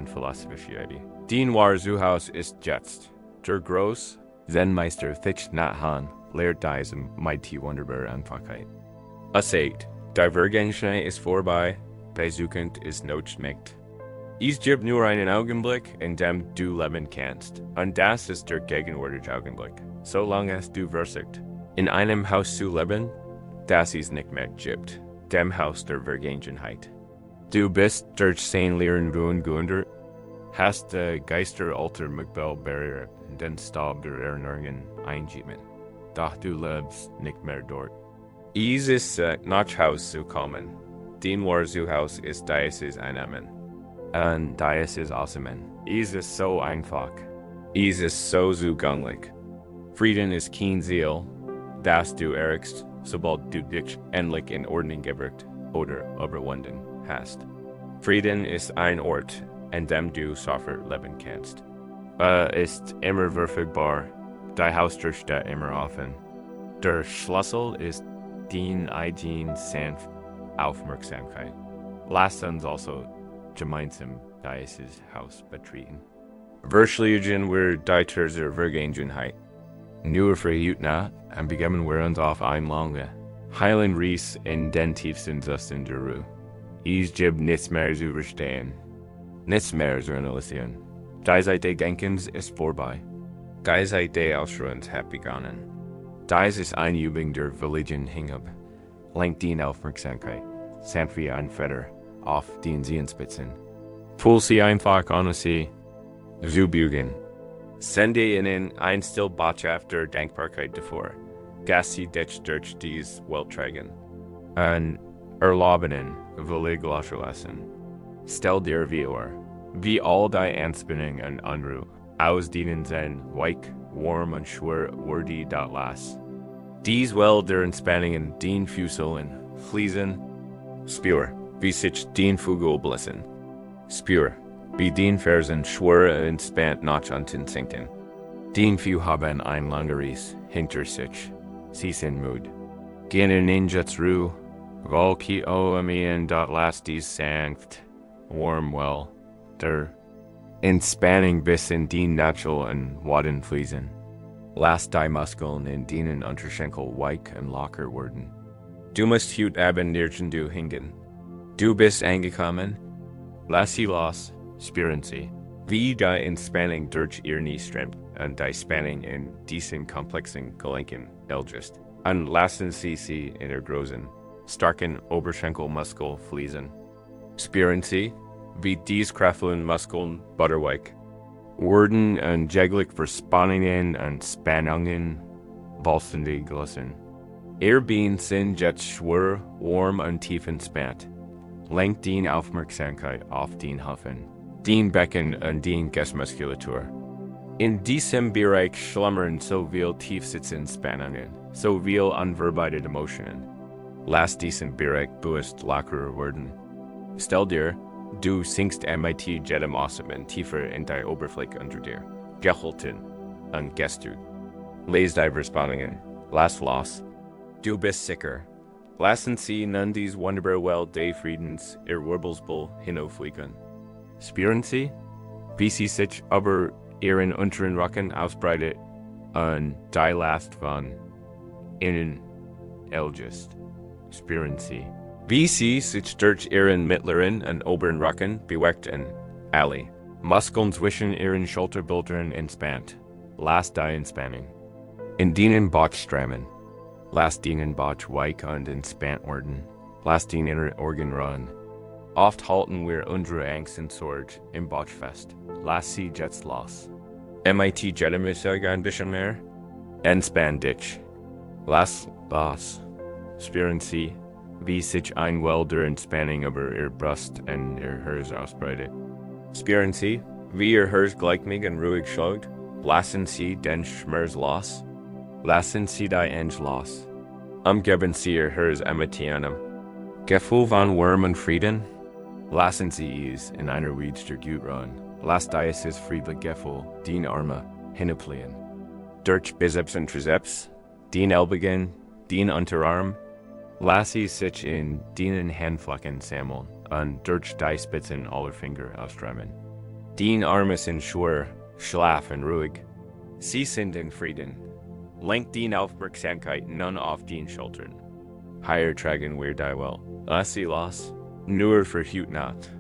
philosophische Idee. Den wahres Zuhause ist jetzt. Der große Zen-Meister Thich Nhat Hanh lehrt diese mighty wunderbare Einfachheit. Er sagt, die Vergangenheit ist vorbei, die Zukunft ist notwendig. Es gibt nur einen Augenblick, in dem du leben kannst, und das ist der gegenwärtige Augenblick. Solange du versuchst, in einem Haus zu leben, das es nicht mehr gibt, dem Haus der Vergangenheit. Du bist durch sein Lehren ruhen geändert, hast die Geisteralter Mückbell berührt, den Staub der Erinnerungen eingeatmet. Doch du lebst nicht mehr dort. Es ist nach Haus zu kommen. Den wahres Zuhause ist dieses Einnehmen. Und dieses Ausnehmen. Es ist so einfach. Es ist so zugänglich. Frieden ist kein Ziel, das du erreichst, sobald du dich endlich in Ordnung gebracht oder überwunden hast. Frieden ist ein Ort, an dem du sofort leben kannst. Ist immer verfügbar, die Haustür steht immer offen. Der Schlüssel ist die eigene sanfte Aufmerksamkeit. Lasst uns also gemeinsam dieses Haus betreten. Verschließen wir die Tür zur Vergangenheit. Nur für heute und begeben wir uns auf ein lange, heilen Reis in den tiefsten Zustand der Ruhe. Es gibt nichts mehr zu verstehen, nichts mehr zu analysieren. Die Zeit des Denkens ist vorbei. Die Zeit des Ausruhens hat begonnen. Dies ist eine Übung der Verliebten hinab. Lenkt die Aufmerksamkeit, sanft wie ein Feder, auf den Zehenspitzen. Pull sie einfach ohne sie zu bügen. Sende ihnen ein Stillbotschaft der Dankbarkeit davor. Gas sie dich durch dies Welt tragen. Und erlauben ihnen, willig loszulassen. Stell dir wie all die Anspannung und Unruhe aus denen sind weich, warm und schwer wurde das Lass. Dies will der Entspannungen den Füßeln fließen. Spür, wie sich den Vogel blitzen. Spür, wie den Fersen schwer entspannt nach unten sinken. Den Füße haben ein langeres hinter sich. Sie sind müde. Gehen in jetzt Ruhe. Wolki oamien dot last dies sanft, warm well. Der Entspannung bis in den Natural und Waden fließen. Lass die Muskeln in denen Unterschenkel weich und locker werden. Du musst heute Abend nirgendwo hingehen. Du bist angekommen. Lass sie los, spüren sie, wie die Entspannung durch ihre Strength und die Spannung in diesen komplexen Gelenken erlöst. Und lassen sie in der großen, starken Oberschenkelmuskel fließen. Spüren sie, wie dies kraftvollen Muskeln butterweich werden und jeglich Verspannungen und Spannungen vollständig gelassen. Ihr Bein sind jetzt schwer, warm und tief entspannt. Lenkt die Aufmerksamkeit auf den Hüften, den Becken und die Gesäßmuskulatur. In diesem Bereich schlummern so viel tiefsitzende Spannungen, so viel unverarbeitete Emotionen. Lass diesen Bereich bewusst lockerer werden. Stell dir, du sinkst mit jedem Atmen tiefer in die Oberfläche unter dir, gehalten und gestützt. Lese die Verspannungen, lass los. Du bist sicher. Lassen Sie nun dies wunderbare Welt des Friedens erwirbelsbel hinaufliegen. Spüren Sie, wie sie sich über ihren unteren Rücken ausbreitet und die Last von innen elgest. Spüren Sie, wie sie sich durch ihren mittleren und oberen Rücken bewegt und alle Muskeln zwischen ihren Schulterblättern entspannt. Lass die Entspannung in denen Bauchströmen. Lass denen Bauch weich und entspannt werden. Lass den inneren Organ ruhen. Oft halten wir unsere Angst und Sorge im Bauch fest. Lass sie jetzt los. MIT jede mich ein bisschen mehr? Entspann dich. Lass los. Spüren Sie, wie sich ein Well der Entspannung über Ihr Brust und Ihr Herz ausbreitet. Spüren Sie, wie Ihr Herz gleichmäßig und ruhig schlägt. Lassen Sie den Schmerz los. Lassen Sie die Angst los. Umgeben Sie Ihr Herz mit einem Gefühl von Wärme und Frieden. Lassen Sie es in einer Weeds der Gut ruhen. Lass dieses friedliche Gefühl den Arme hinabfliehen. Durch Bizeps und Trizeps, den Ellbogen, den Unterarm. Lass es sich in den Handflächen sammeln und durch die Spitzen aller Finger ausströmen. Den Arme sind schwer, schlaff und ruhig. Sie sind in Frieden. Lenkt den Aufmerksamkeit nun auf den Schultern. Higher tragen wir die Well. Lass sie los. Nur verhüt not.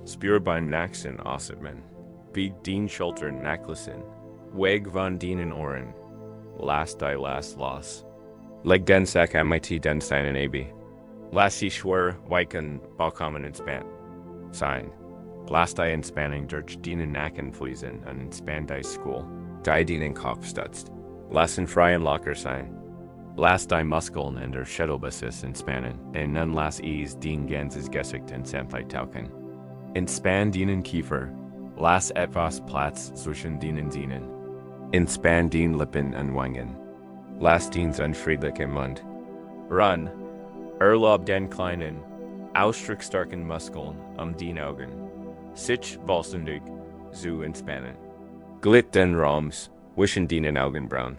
Spür beim Nachsen ausatmen. Wie den Schultern nachlassen. Weg von den Ohren. Lass die Last los. Leg den Sack mit den Steinen AB. Lass sie schwer, weichen, vollkommen entspannt sein. Lass die Entspannung durch den Nacken fließen und entspann die Skull, die den Kopf stützt. Lass ihn frei und locker sein. Lass die Muskeln in der Schädelbasis entspannen, und nun lass es den ganzes Gesicht in Sanftheit tauchen. Entspann den Kiefer. Lass etwas Platz zwischen den Zähnen. Entspann den Lippen und Wangen. Lass den unfriedlichen Mund. Run. Erlaub den kleinen, ausdrucksstarken Muskeln den Augen. Sich vollständig zu entspannen. Glitt den Raums zwischen den Augenbrauen.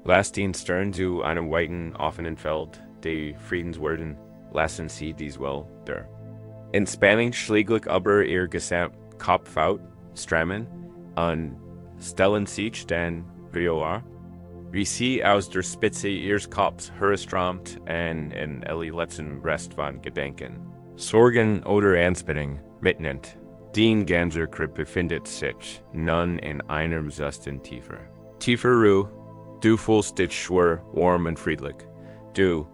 Lass den Stirn zu einem weiten, offenen Feld, die Friedensworten. Lassen Sie dies well der Entspannung schläglich über Ihr Gesamtkopfhaut strömen und stellen sich dann wieder wie sie aus der Spitze Ihres Kopfs herströmt und in alle letzten Rest von Gedanken, Sorgen oder Anspannung mitnimmt. Den ganzer Körper befindet sich nun in einem sanften Tiefer. Tiefer Ruhe, du fühlst dich schwer, warm und friedlich. Du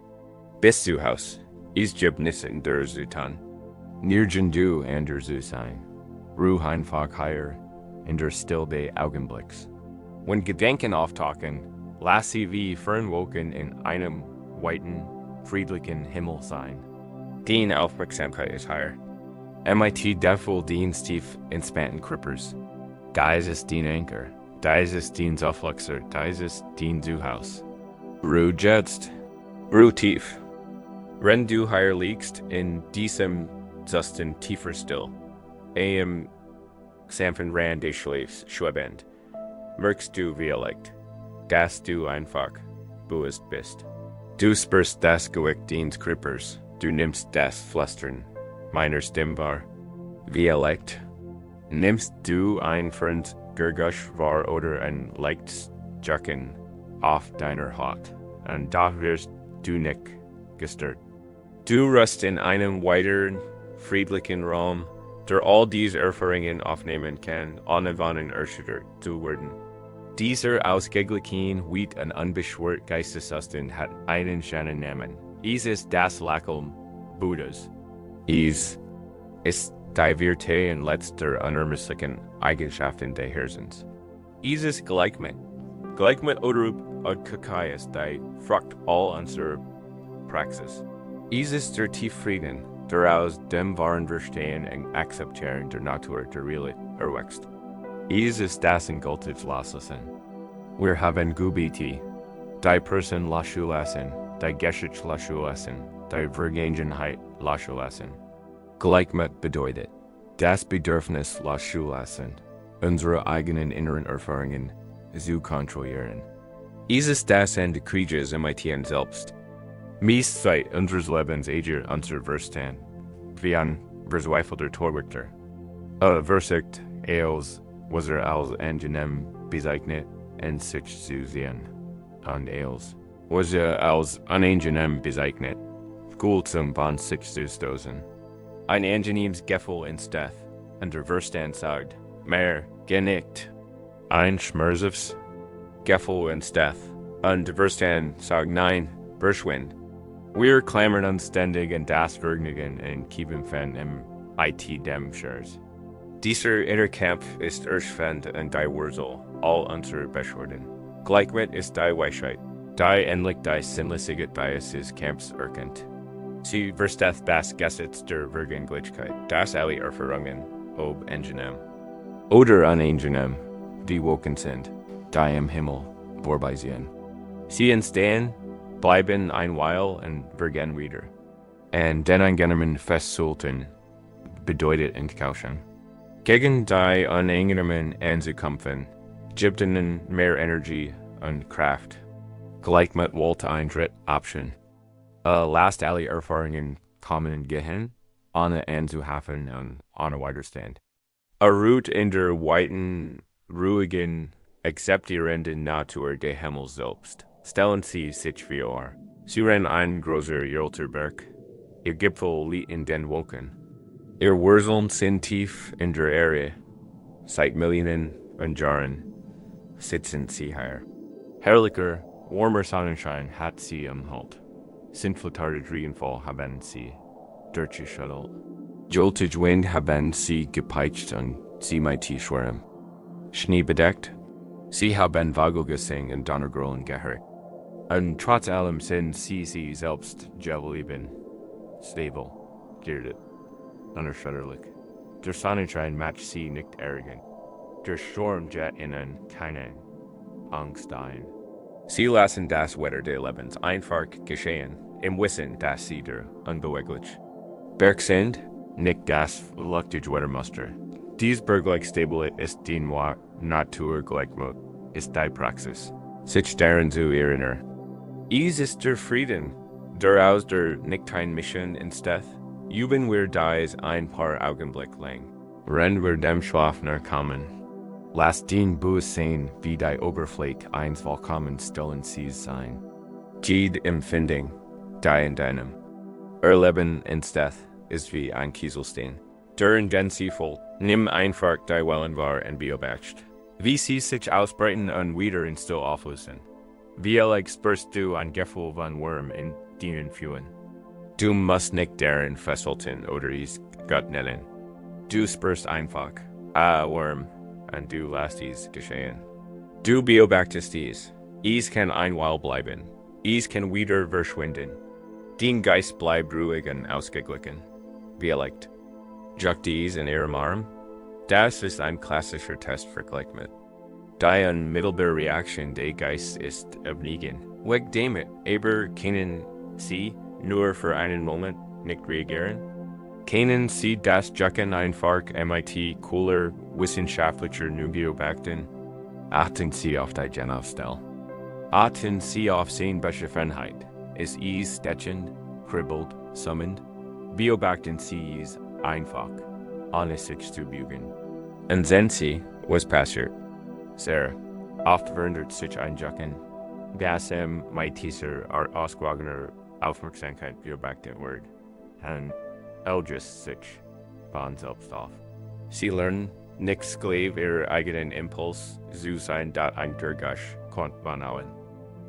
bist zu Haus, ist gibt nichts der zu tun. Nirgend du anders zu sein. Ruhe einfach hier in der Stille des Augenblicks. Wenn Gedanken auftauchen, lass sie wie fernwoken in einem weiten, friedlichen Himmel sein. Den Aufmerksamkeit ist hier. MIT devil den tief entspannten Krippers. Dies ist den Anker. Dies ist den Zufluxer. Dies ist den Zuhaus. Ruhe jetzt. Ruhe tief. Wenn du hier liegst in diesem sanften tiefer Still, im sanften Rand des Schläfs schwebend, merkst du wie leicht, dass du einfach bewusst bist. Du spürst das Gewicht des Krippers. Du nimmst das Flüstern meiner Stimme wahr. Wie leicht. Nimmst du ein fernes Gergusch wahr oder ein leichtes Jucken auf deiner Haut, und da wirst du nicht gestört. Du ruhst in einem weiteren, friedlichen Raum, der all diese Erfahrungen aufnehmen kann, ohne von erschüttert zu werden. Dieser ausgeglichen, weit und unbeschwert Geisteszustand hat einen schönen Namen. Es ist das Lächeln Buddhas. Es ist die vierte und letzte unermesslichen Eigenschaften des Herzens. Es ist Gleichmut. Gleichmut oder Kakei ist die Frucht all unserer Praxis. Es ist der Tieffrieden, der aus dem wahren Verstehen und Akzeptieren der Natur der Realität erwächst. Es ist das engültig Loslassen. Wir haben Gubiti, die Person loszulassen, die Geschichte loszulassen, die Vergangenheit loszulassen. Gleichmut bedeutet, das Bedürfnis loszulassen, unsere eigenen inneren Erfahrungen zu kontrollieren. Es ist das Ende Krieges MIT selbst. Meest Zeit unseres Lebens eger unser Verstand, wie ein verzweifelter Torwärter. Versicht eels was als angenehm bezeichnet en sich zu sehen, und eels was als unangenehm bezeichnet, gut zum von sich zu stoßen. Ein angenehmes Gefühl in Steth, und der Verstand sagt, mehr genickt. Ein schmerzhaftes Gefühl in Steth, und der Verstand sagt nein, verschwind. Wir klammern uns ständig an das Vergnügen und kippen von im IT dem Schers. Dieser Innerkampf ist erschwend und die Wurzel all unserer Beschwerden. Gleichmit ist die Weisheit, die endlich die sinnliche Biases Kampfs erkennt. Sie versteht das Gesetz der Vergänglichkeit, das alle Erfahrungen, ob angenehm oder unangenehm, die woken sind, die im Himmel vorbeisehen. Sie entstehen, bleiben ein Weile und vergehen wieder. Und den Eingenommen festzuhalten, bedeutet entkauschen. Gegen die unangenehmen anzukämpfen, gibt ihnen mehr Energie und Kraft. Gleich mit wollte Eintritt Option. Lasst alle Erfahrungen kommen gehen, ohne anzuhafen und ohne Widerstand. Ruht in der weiten, ruhigen, akzeptierenden Natur des Himmels selbst. Stellen Sie sich vor, Sie rennen ein großer Jolterberg. Ihr Gipfel liegt in den Wolken. Ihr Wurzeln sind tief in der Erde. Seit Millionen und Jahren sitzen Sie hier. Herrlicher, warmer Sonnenschein hat Sie umhüllt. Sintflutare Regenfall haben Sie durchgeschüttelt. Joltig Wind haben Sie gepeitscht und Sie mighty schwärmen. Schneebedeckt, Sie haben Vogel gesungen und Donnergrollen gehört. Und trotz allem sind Sie selbst geblieben, stable, geerdet, unerschütterlich. Der Sonnenschein macht Sie nicht arrogant. Der Sturm jet Ihnen keine Angst ein. Sie lassen das Wetter des Lebens einfach geschehen, im Wissen, dass Sie der unbeweglich Berg sind, nicht das fluktuige Wettermuster. Dies berglich Stabilität ist die Naturgleichmut, ist die Praxis. Sich daran zu erinnern. Is ist der Frieden, der aus der Nicktein Mission entsteht. Üben wir dies ein paar Augenblick lang. Wenn wir dem Schlaf nahe kommen, lasst den Bewusstsein wie die Oberfläche eins vollkommen stillen Sees sein. Jede Empfindung, die in deinem Erleben entsteht, ist wie ein Kieselstein. Der in den sie folgt, nimm einfach die Wellen wahr und beobacht. Wie sie sich ausbreiten und wieder in Still auflösen. Wie spürst du ein Gefühl von Wurm in deinen Fühlen. Du musst nicht darin festhalten oder es Gott nennen. Du spürst einfach, Wurm, und du lässt es geschehen. Du beobachtest dies. Es kann ein Weile bleiben. Es kann wieder verschwinden. Dein Geist bleibt ruhig und ausgeglichen. Juckt dies in ihrem Arm? Das ist ein klassischer Testvergleich mit. Die unmittelbare Reaktion des Geistes ist abniegen. Weg damit, aber können Sie nur für einen Moment nicht reagieren? Können Sie das Jucken einfach MIT cooler wissenschaftlicher nu beobachten? Achten Sie auf die Generaufstell. Achten Sie auf seine Beschäftigkeit. Ist es stechend, kribbelt, summend? Beobachten Sie es einfach, ohne sich zu bügen. Und sehen Sie, was passiert. Sehr oft verändert sich ein Jucken, das mit dieser ausgewogener Aufmerksamkeit beobachtet wird, und löst sich von selbst auf. Sie lernen, nicht Sklave ihrer eigenen Impuls zu sein, dat ein Durchgasch kommt von allen.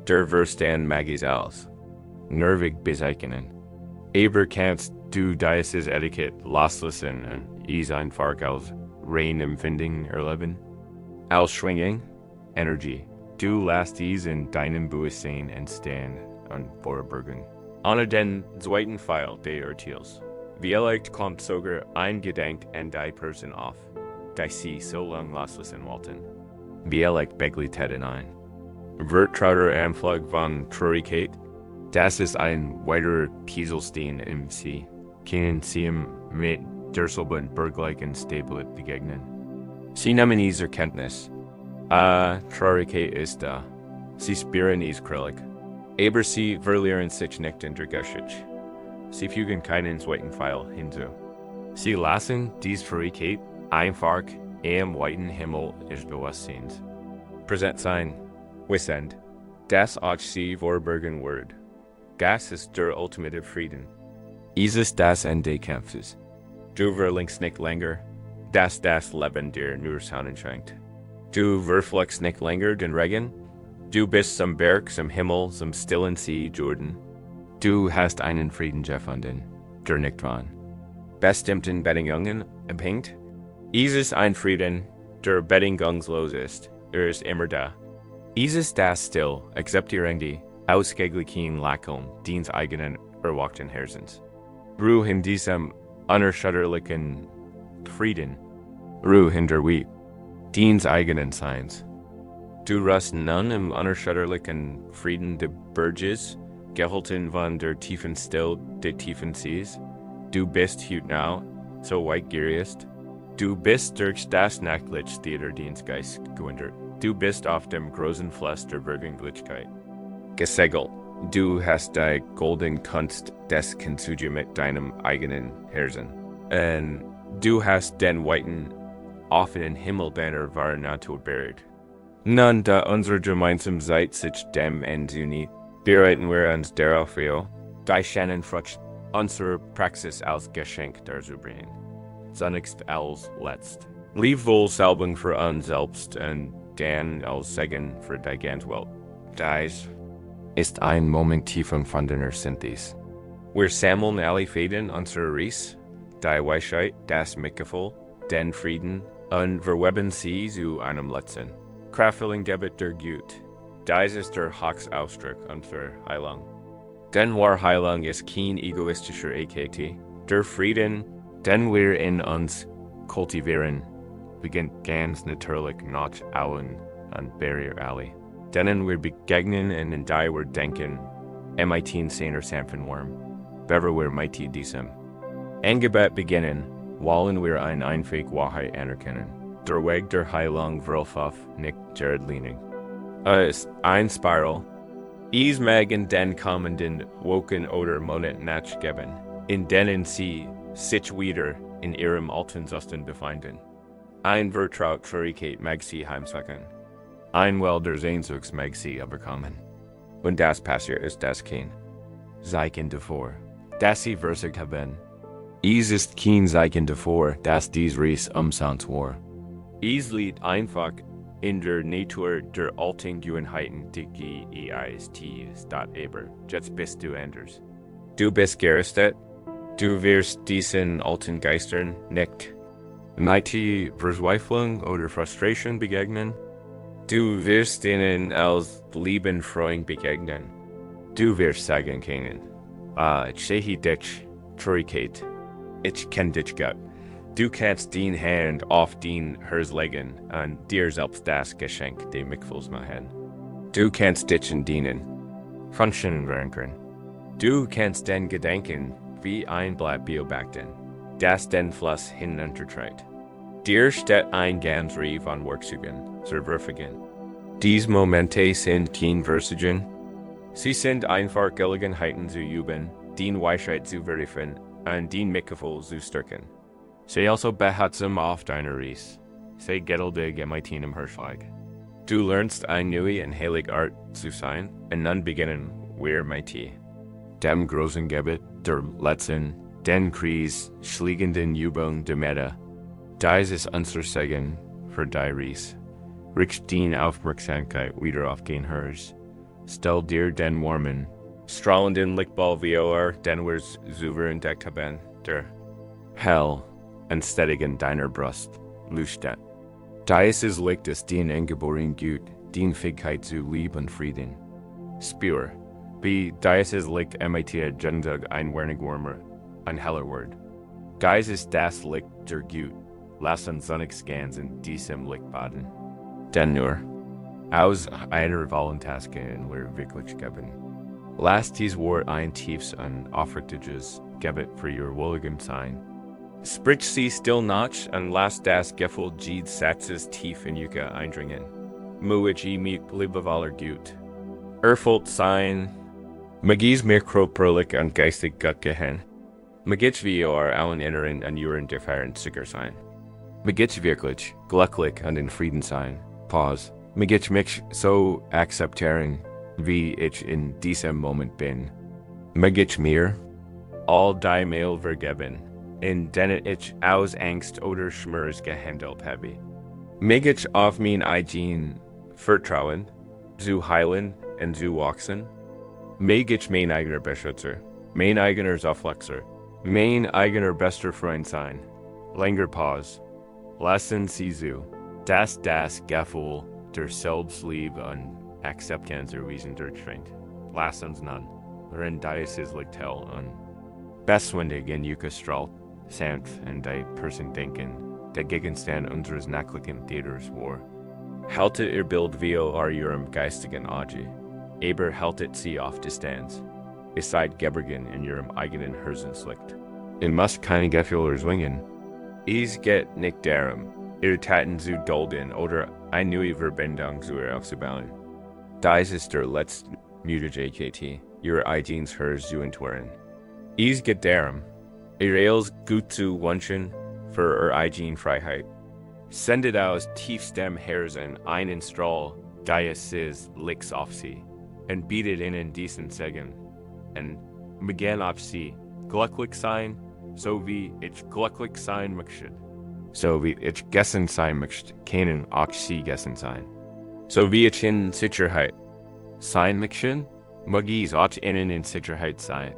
Der Verstand mag es als nervig bezeichnen. Aber kannst du dieses Etikett loslassen und es einfach als rein Empfindung erleben? Als Schwingung, Energie. Du lässt es in deinem Bewusstsein entstehen und vorbergen. Ohne den zweiten Pfeil des Urteils. Vielleicht kommt sogar ein Gedanke an die Person auf, die sie so lange loslassen wollten. Vielleicht Beglietäten ein. Vertrauter Anflug von Traurigkeit. Das ist ein weiterer Kieselstein im Sie. Können Sie ihm mit derselben berglichen Stabilität begegnen. Sie nehmen es zur Kenntnis. Traurigkeit ist da. Sie spüren es grillig. Aber sie verlieren sich nicht in der Geschichte. Sie fügen keinen zweiten Pfeil hinzu. Sie lassen dies Vergangenheit einfach im weiten Himmel des Bewusstseins präsent sein, wissend, dass auch sie vorbergen wird. Das ist der ultimative Frieden. Dieses das Ende Kampfes. Du verlangst nicht länger, dass das Leben dir nur Sonnen schenkt. Du verfluchst nicht länger den Regen. Du bist zum Berg, zum Himmel, zum stillen See, Jordan. Du hast einen Frieden gefunden, der nicht von bestimmten Bedingungen abhängt. Ist ein Frieden, der bedingungslos ist. Ist immer da. Ist das still, akzeptieren die ausgeglichen Lachen, diens eigenen erwachten Herzens. Ruhe in diesem unerschütterlichen Frieden. Ruhe in der Weib, diens eigenen Seins. Du ruhst nun im unerschütterlichen Frieden der Berges, gehalten von der tiefen Still der tiefen Seas. Du bist heut now, so weitgierigst. Du bist durch das Nachtlicht der Dienstgeist gewundert. Du bist auf dem großen Fluss der Wirklichkeit gesegelt. Du hast die golden Kunst des Kintsugi mit deinem eigenen Herzen. Und du hast den weiten, offenen Himmelbanner war Natur buried. Nun, da unsere gemeinsame Zeit sich dem Ende bereiten wir uns darauf für, die Schannenfrucht unserer Praxis als Geschenk darzubringen. Zunächst als letzt. Lieb wohl Salbung für uns selbst und dann als Segen für die ganze Welt. Dies ist ein Moment tiefer von der Synthes. Wir sammeln alle Fäden unserer Ries, die Weisheit, das Mitgefühl, den Frieden, und verweben sie zu einem letzten, kraftvollen Gebet der Gut. Dies ist der Hauptausdruck unserer Heilung. Denn war Heilung ist kein egoistischer AKT. Der Frieden, den wir in uns kultivieren, beginnt ganz natürlich nach allen und Barrier alle. Denen wir begegnen und in die wir denken, MIT seiner sanften Warm, bever wir mighty diesem. Ein Gebet beginnen, wollen wir ein einfähig Wahrheit anerkennen. Der Weg der Heilung verlauft nicht geradlinig. Ist ein Spiral. Is mag in den kommenden Wochen oder Monaten nachgeben, in denen sie sich wieder in ihrem alten Zustand befinden. Ein Vertraut Schwierigkeit mag sie heimsuchen. Ein Well der Sehnsucht mag sie überkommen. Und das passiert ist das kein Zeichen davor, dass sie versiegt haben. Es ist kein Zeichen davor, dass dies Ries umsonst war. Es liegt einfach in der Natur der alten Gewohnheiten, die es tief, aber jetzt bist du anders. Du bist gerüstet, du wirst diesen alten Geistern nicht mit Verzweiflung oder Frustration begegnen. Du wirst ihnen als lieben Freund begegnen. Du wirst sagen können, ich sehe dich, Traurigkeit, ich kenn dich gut. Du kannst den Hand auf den Herz legen und dir selbst das Geschenk der Mitgefühls machen. Du kannst dich dienen, Funktionen werden. Du kannst den Gedanken wie ein Blatt beobachten, das den Fluss hinunterträgt. Dir steht ein ganz Reihe von Werkzeugen zur Verfügung. Diese Momente sind kein Versagen. Sie sind einfach Gelegenheiten zu üben, den Weisheit zu verifizieren und den Mitgefühl zu stärken. Sei also behutsam auf deiner Ries. Sei geduldig in deinem Hirschlag. Du lernst eine neue und heilige Art zu sein, und nun beginnen wir mit dem großen Gebet der letzten, den Kreis schlägenden Übung der Mitte. Dies ist unser Segen für die Ries. Richt die Aufmerksamkeit wieder auf den Herz. Stell dir den warmen, strahlenden Lichtball vor, den wir sauber entdeckt haben, der hell und ständig in deiner Brust leuchtet. Dies ist Licht des den angeborenen Gut, den Fähigkeit zu Liebe und Frieden. Spür, wie dies ist Licht emittiert genug ein wenig warmer, ein heller Wort. Dies ist das Licht der Gut. Lass uns Sonnenskans in diesem Licht baden. Denn nur aus einer Wollentaske in wir wirklich geben. Lasst dies Wort ein tiefes und aufrichtiges Gebet für ihr wohligem Sein. Sprich sie still nach und lasst das Gefühl jedes Satzes tief in Yucca eindringen. Muig mit liebevoller Gut. Erfüllt sein Magis mir kroperlich und geistig gut gehen. Magits wie allen inneren und Uren different sicher sein. Magits wirklich, glücklich und in Frieden sein. Pause. Magits mich so akzeptieren, wie ich in diesem Moment bin. Magits mir all die Mail vergeben, in denen ich aus Angst oder Schmerz gehandelt habe. Magits auf mein eigen vertrauen, zu heilen und zu wachsen. Magits mein eigener Beschützer, mein eigener Aufwachser, mein eigener bester Freund sein. Länger Pause. Lassen Sie zu, das Gefühl der Selbstliebe und Akzeptanz erwiesen durchdringt. Lass uns nun, worin dieses liegt hell und bestwendig in Yucca strahlt, sanft und die Person denken, der Gegenstand unseres nächtlichen Täters war. Haltet ihr Bild wie eurem geistigen Auge, aber haltet sie auf Distanz. Ihr seid geborgen in ihrem eigenen Herzenslicht. Ihr müsst keine Gefühle zwingen. Es geht nicht darum, Irritaten zu dulden oder eine neue Verbindung zu aufzubauen. Dies ist der letzte mutige JKT, ihre eigenes Herz zu entwirren. Es geht darum, Israels gut zu wünschen für ihre eigene Freiheit. Sendet aus tiefstem Herzen einen Strahl Geistes Lichts auf sie und bietet ihnen diesen Segen. Und beginn auf sie glücklich sein, so wie ich glücklich sein möchte. So wie ich gessen sein möchte, können auch sie gessen sein. So wie ich in Sicherheit sein möchte, mag ich auch ihnen in Sicherheit sein.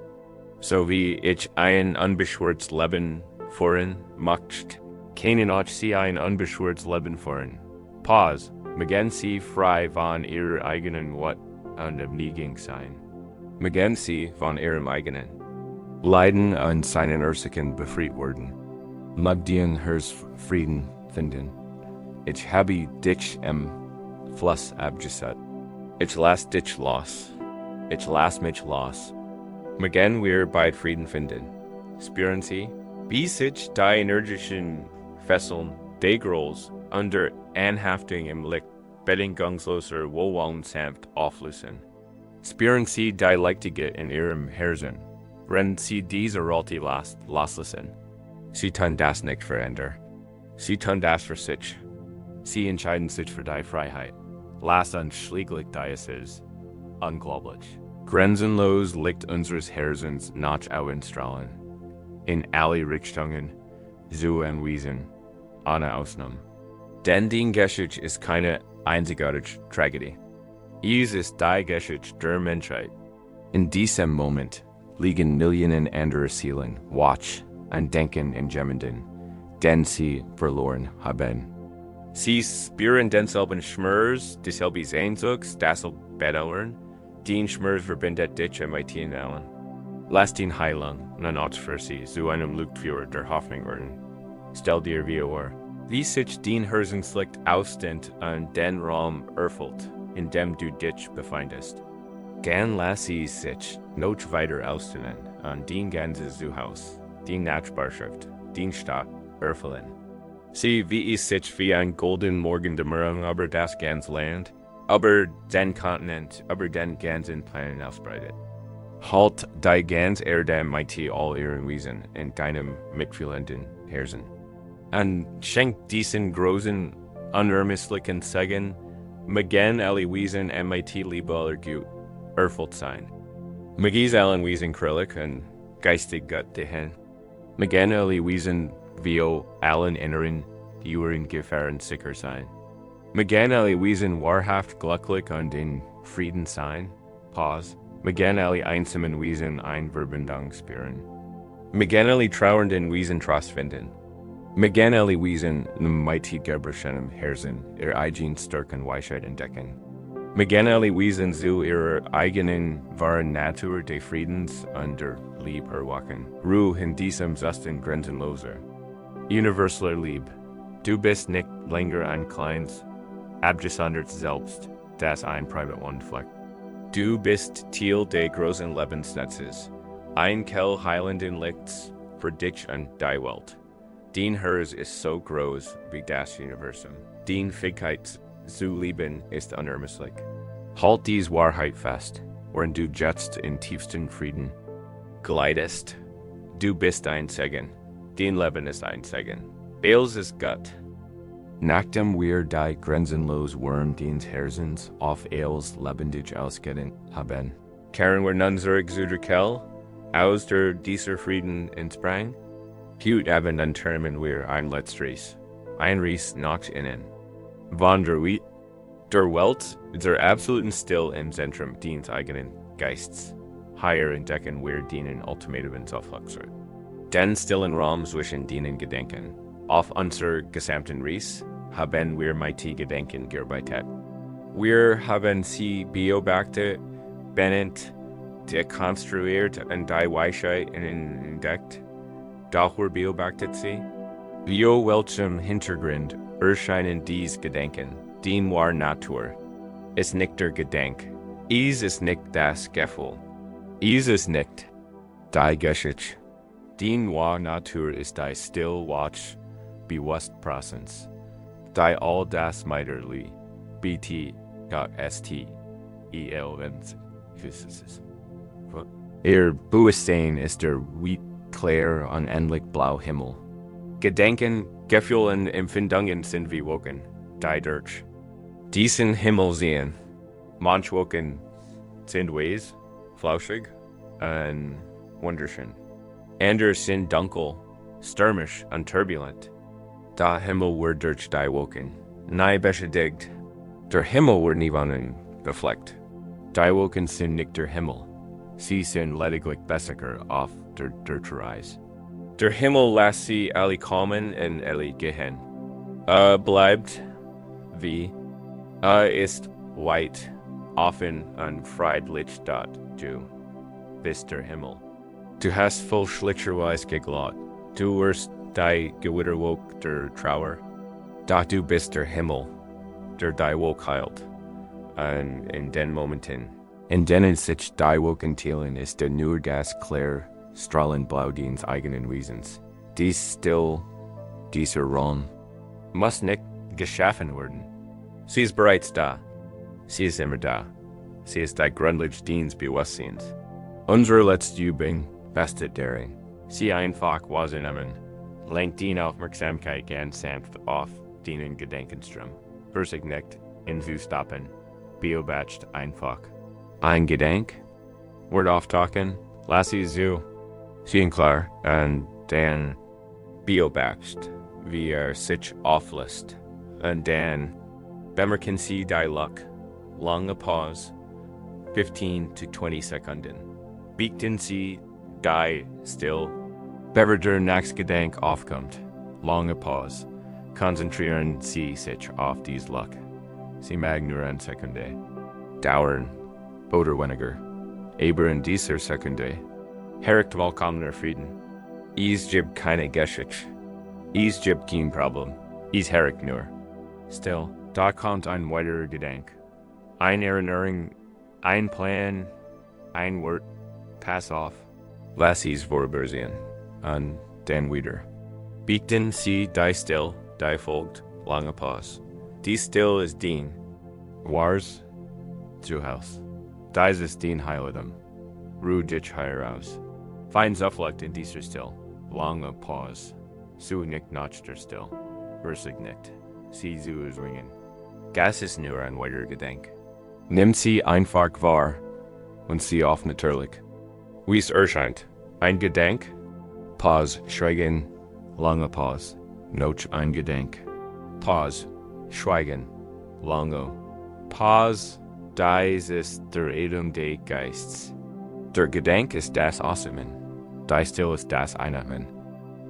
So wie ich ein unbeschwertes Leben führen möchte, können auch sie ein unbeschwertes Leben führen. Pause. Mögen sie frei von ihrer eigenen Wut und Abneigung sein. Mögen sie von ihrem eigenen Leiden und seinen Ursachen befreit werden. Mag den Herz Frieden finden. Ich habe dich im Fluss abgesetzt. Ich lass dich los. Ich lass mich los. Mögen wir bald Frieden finden. Spüren Sie, wie sich die energischen Fesseln des Grols unter Anhaftung im Licht bedingungsloser Wohlwollen sanft auflösen. Spüren Sie die Leichtige in Ihrem Herzen. Wenn Sie diese Rolte loslassen. Sie tun das nicht verändern. Sie tun das für sich. Sie entscheiden sich für die Freiheit. Lass uns schließlich dies ist. Unglaublich. Grenzenlos Licht unseres Herzens nach außen strahlen. In alle Richtungen, zu anwiesen, ohne Ausnahme. Denn die Geschichte ist keine einzigartige Tragödie. Es ist die Geschichte der Menschheit. In diesem Moment liegen Millionen anderer Seelen, Watch und Denken in jemanden, den sie verloren haben. Sie spüren denselben Schmerz, dieselbe Sehnsucht, dasselbe Bedauern. Den Schmerz verbindet dich und mit ihnen allen. Lass den Heilung und Ort für sie zu einem Lichtführer der Hoffnung werden. Stell dir vor, wie sich den Herzenslicht ausdehnt und den Raum erfüllt, in dem du dich befindest. Gern lass sie sich noch weiter ausdehnen und den ganzen Zuhause, den Nachbarschaft, den Stadt erfüllen. Sieh, wie es sich wie ein golden Morgendämmerung über das ganze Land, über den Kontinent, über den ganzen Planeten ausbreitet. Halt die ganze Erde mit all ihren Wesen in deinem mitfühlenden Herzen. Und schenk diesen großen, unermesslichen Segen, mögen alle Wesen und mit Liebe aller Gut erfüllt sein. Mögen allen Wesen krüllig und geistig gut dahin. Mögen alle Wesen wie allen inneren, Uren Gefahren sicher sein. Mögen alle Wesen wahrhaft glücklich und in Frieden sein. Pause. Mögen alle einsamen Wesen eine Verbindung spüren. Mögen alle trauernden Wesen Trost finden. Mögen alle Wesen mit gebrochenem Herzen ihre eigene Stärke und Weisheit entdecken. Mögen alle Wesen zu ihrer eigenen wahren Natur des Friedens und der Liebe erwachen. Ruhe in diesem Zustand grenzenloser, universeller Liebe. Du bist nicht länger ein kleines, abgesondertes Selbst, das ein Private One fleckt. Du bist Teil des großen Lebensnetzes, ein Quell heilenden Lichts für dich und die Welt. Den Herz ist so groß wie das Universum. Den Fähigkeit zu lieben ist unermesslich. Halt dies Wahrheit fest. und du jetzt in tiefsten Frieden gleitest. Du bist ein Segen, dein Leben ist ein Segen. Bales ist Gott. Nachdem wir die grenzenlos Wurm deines Herzens auf Eels lebendig ausgedehnt haben, kehren wir nun zurück zu der Quelle, aus der dieser Frieden entsprang. Heute Abend unternehmen wir ein letztes, ein Reis nach innen. Wanderweit der Welt, der absoluten Still im Zentrum deines eigenen Geists. Hier entdecken wir deinen ultimativen Zufluchtsort. Den stillen Raum zwischen deinen Gedenken. Auf unser gesamten Reis haben wir mighty Gedenken gearbeitet. Wir haben sie beobachtet, benannt, dekonstruiert und die Weisheit entdeckt. Doch wir beobachtet sie. Via welchem Hintergrund erscheinen dies Gedenken, den war Natur. Ist nicht der Gedenk. Ist nicht das Gefühl. Ist nicht die Geschichte. Den war Natur ist die Stillwatch bewusst Präsenz. Die all das Meiderli, BT, ST, ELNs. Bewusstsein ist der weit klar und endlich blau Himmel. Gedenken, Gefühle und Empfindungen sind wie Wolken, die durch diesen Himmel sehen. Manche Wolken sind weiß, flauschig und wunderschön. Andere sind dunkel, stürmisch und turbulent. Der Himmel wird durch die Wolken nie beschädigt. Der Himmel wird nie von ihnen befleckt. Die Wolken sind nicht der Himmel. Sie sind lediglich Besiger auf der Reise. Der Himmel lässt sie alle kommen und alle gehen. Bleibt wie, ist weit, offen und friedlich dort, du bist der Himmel. Du hast fälschlicherweise geglaubt, du wirst die Gewitterwolk der Trauer, doch du bist der Himmel, der die Wolk heilt. Und in den Momenten, in denen sich die Wolken teilen, ist der nur das klar, strahlend Blau deines eigenen Wesens. Dies still, dieser Raum, muss nicht geschaffen werden. Sie ist bereits da. Sie ist immer da. Sie ist die Grundlage deines Bewusstseins. Unsere letzte Übung bestet darin, sie einfach wahrzunehmen. Lenkt die Aufmerksamkeit ganz sanft auf deinen Gedenkenstrom. Versicht nicht, ihn zu stoppen. Beobacht einfach. Ein Gedenk, wird auftauchen, lass sie so. Sehen klar, und dann beobacht, wie sich auflässt. Und dann bemerken sie die Luck. Lange Pause, 15 to 20 Sekunden. Bieten sie die still. Bever der Nachgedenk aufkommt. Lange Pause. Konzentrieren sie sich auf dies Luck. Sie mag nur eine Sekunde dauern oder weniger. Aber in dieser Sekunde herrscht vollkommener Frieden. Es gibt keine Geschichte. Es gibt kein Problem. Es herrscht nur. Still, da kommt ein weiterer Gedanke. Eine Erinnerung, ein Plan, ein Wort, pass auf. Lass es vorübersehen. Und dann wieder. Bieten sie die still, die folgt, lange Pause. Die still ist dien. Wars, Zuhaus. Dies ist dien Heiligtum. Ruhe dich heraus. Fein Zuflucht in dieser still, lange Pause. Su nicht nach der still. Versich nicht. Sie zu ringen. Gas ist nur ein weiterer Gedanke. Nimm sie einfach wahr und sie auf natürlich. Wie es erscheint. Ein Gedanke, Pause, schweigen, lange Pause. Noch ein Gedanke. Pause, schweigen, lange Pause. Dies ist der Atem des Geistes. Der Gedanke ist das Ausatmen. Die Still ist das Einatmen.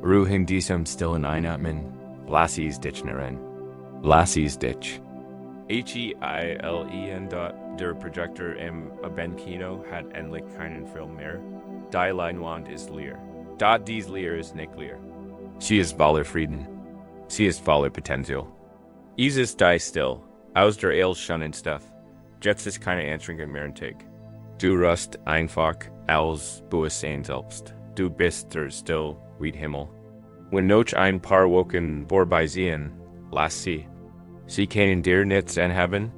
Ruhe in diesem stillen Einatmen. Lass es dich nennen. Lass es dich. HEILEN. Der Projektor im Abenkino hat endlich keinen Film mehr. Die Leinwand ist leer. Dies leer ist nicht leer. Sie ist voller Frieden. Sie ist voller Potenzial. Es ist die still. Aus der Eilschonnenstuff. Jetzt ist keine Anstrengung mehr nötig. Du ruhst einfach als Bewusstsein selbst. Du bist der still, weit Himmel. Wenn noch ein paar Wolken vorbeisehen, lass sie. Sie können dir nichts anhaben.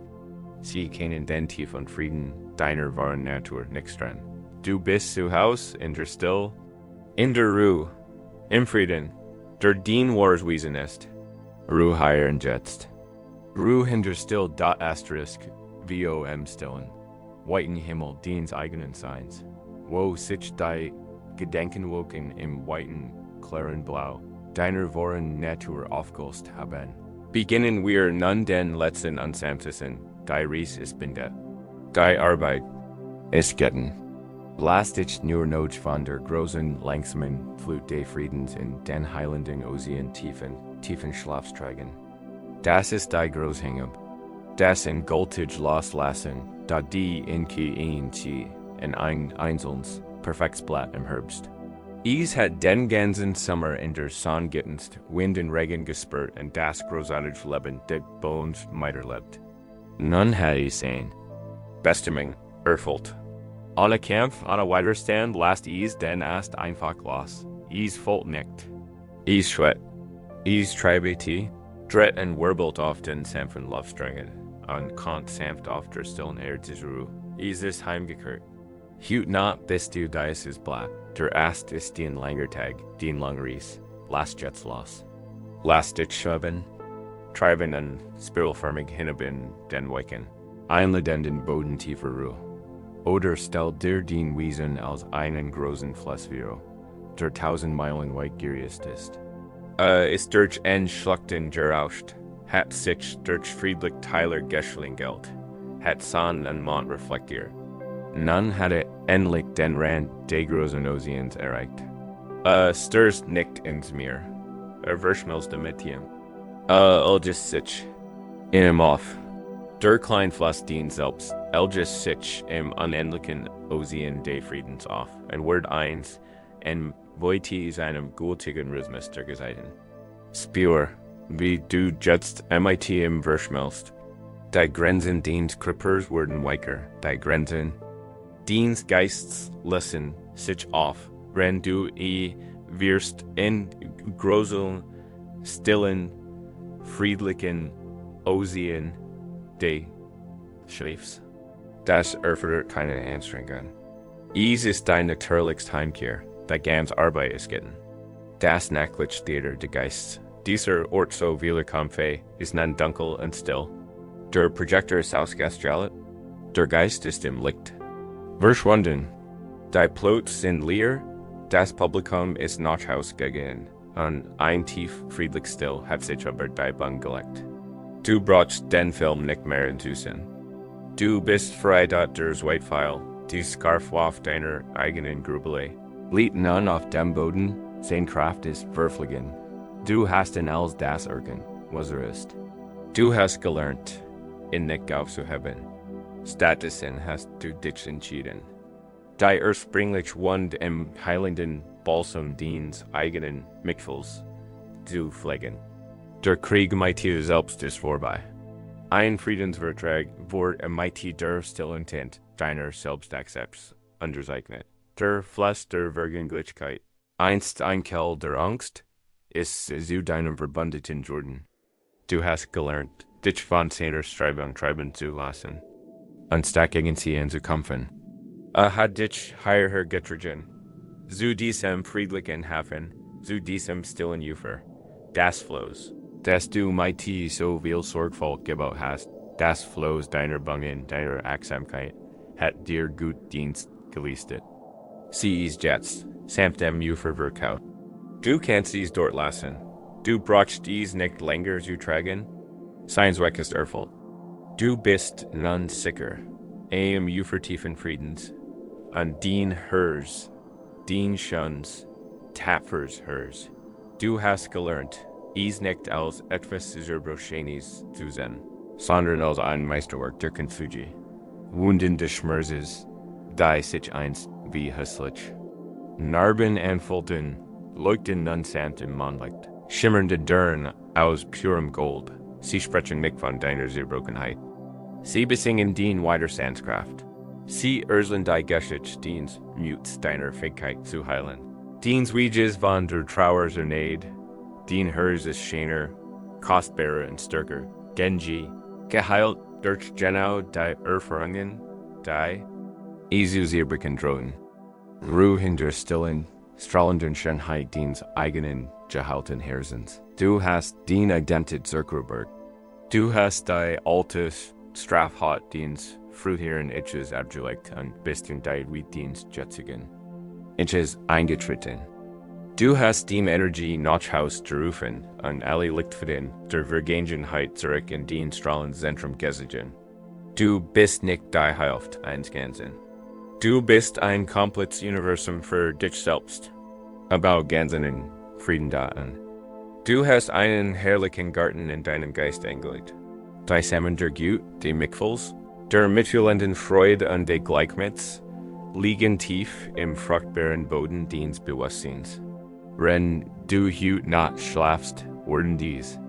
Sie können den tiefen Frieden, deiner wahren Natur nichts dran. Du bist zu Haus, in der Still, in der Ruhe, im Frieden, der dien wars Wesen ist. Ruhe higher and jetzt. Ruhe hinter Still dot asterisk, vom stillen. Weiten Himmel diens eigenen Seins. Wo sich die Gedenken woken im weiten, klaren Blau, deiner wahren Natur aufgelöst haben. Beginnen wir nun den letzten und sanftesten, die Reise ist bindet. Die Arbeit ist getan. Lasst ich nur noch von der großen, langsamen Flut des Friedens in den heilenden Ozean tiefen Schlaf steigen. Das ist die Großhängung. Das in Goldtage loszulassen, da die in in ein einzelnes, perfektes Blatt im Herbst. Is hat den ganzen Sommer in der Sonne gettenst, Wind und Regen gespürt und das großartige Leben der Bones miterlebt. Nun hat sehen. Bestimung, erfüllt. Alle Kampf, alle Widerstand lasst den erst einfach los. Folgt nicht. Schwett. Treibe Dreht und wirbelt auf den sanften Luftsträngen, und kommt sanft auf der stillen Erde zur Ruhe. Ist heimgekehrt. Hut not bist du dieses Blatt, der Ast ist den langer Tag, den langer Ries. Lasst jetzt los. Lasst dich schweben, treiben und spiralförmig hinab den Weiken. Einladen den Boden tiefer Ruhe. Oder stell dir den Wesen als einen großen Flussvio, der 1000 Meilen weit gerist ist. Ist durch Entschlachten gerauscht, hat sich durch friedlich Tyler Geschling Geld, hat Sonn und Mond reflektiert. Nun hat endlich den Rand des großen Ozeans erreicht. Stürzt nicht ins Meer. Verschmilzt mit ihm. Just sich. In ihm auf. Der Kleinfluss dient selbst, just sich im unendlichen Ozean des Friedens auf, ein Wort eins, en Voiti seinem gültigen Rhythmus der Geseiten. Spür, wie du jetzt mit ihm verschmilzt. Die Grenzen deines Körpers wurden weicher, die Grenzen deines Geistes lassen sich auf, wenn du wirst in großen, stillen, friedlichen Ozean des Schlafs. Das erfordert keine Anstrengung. Ist dein natürlichste Heimkehr, die ganze Arbeit ist getan. Das nächtliche Theater des Geistes. Dieser Ort so willkommen ist nun dunkel und still. Der Projektor ist ausgestrahlt. Der Geist ist im Licht. Verschwunden. Die Plots sind leer. Das Publikum ist nach Haus gegangen. Und ein tief, friedlich Still hat sich über die Bank gelegt. Du brauchst den Film nicht mehr inzusehen. Du bist frei dort der Zweitpfeil, die Scarf auf deiner eigenen Grübelei. Liegt nun auf dem Boden, sein Kraft ist verfliegen. Du hast ihn als das erkannt, was ist. Du hast gelernt, ihn nicht aufzuheben. Stattdessen hast du dich entschieden. Die ursprünglich Wund im heilenden Balsam deines eigenen Mickfuls zu pflegen. Der Krieg mit dir selbst ist vorbei. Ein Friedensvertrag wurde mit der Stillentent deiner Selbstakzepts unterzeichnet. Der Fluss der Vergänglichkeit, einst ein Quell der Angst, ist zu deinem verbündeten Jordan. Du hast gelernt, dich von seiner Strebung treiben zu lassen, anstatt gegen sie anzukämpfen. Hat dich hierher getragen, zu diesem friedlichen Hafen, zu diesem stillen Ufer, das Floß, das du mit so viel Sorgfalt gebaut hast, das Floß deiner Bangen, deiner Achtsamkeit, hat dir gut Dienst geleistet. Sie ist jetzt, samt dem Ufer verkaut. Du kannst dies dort lassen. Du brauchst dies nicht länger zu tragen. Seins Weg ist erfüllt. Du bist nun sicher, im Ufer tiefen Friedens, und dien hers, dien Schuns, tapfers hers. Du hast gelernt, nicht als etwas Zerbrochenes zu sehen, sondern als ein Meisterwerk der Konfugi. Wunden des Schmerzes, die sich einst wie hässlich. Narben und Falten leuchten nun sanft im Mondlicht. Schimmernde Dörren aus purem Gold. Sie sprechen nicht von deiner Zerbrochenheit. Sie besingen den Widerstandskraft. Sie urseln die Geschichte diens Mutes deiner Fähigkeit zu heilen. Diens Wieges von der Trauer zerneid. Dien hers ist schöner, kostbarer und stärker. Genji, geheilt durch genau die Erfahrungen, die Isu Zierbecken drohen. Ruhen der stillen, strahlenden Schönheit diens eigenen gehalten Herzens. Du hast den identit Zirkelberg. Du hast die altes Strafhat diens früheren Itches abgelegt und bist in die Wieddienst jetzigen. Itches eingetreten. Du hast dem Energie Notchhaus gerufen und alle Lichtfrieden der Vergangenheit zurück in den strahlen Zentrum gesiegen. Du bist nicht die Hälfte eines Ganzen. Du bist ein komplettes Universum für dich selbst. Aber Ganzen in Frieden daten. Du hast einen herrlichen Garten in deinem Geist angelegt. Die Samen der Gut, die Mickfuls, der mitfühlenden Freude und der Gleichmits, liegen tief im fruchtbaren Boden deines Bewusstseins. Wenn du heute Nacht schlafst, wurden dies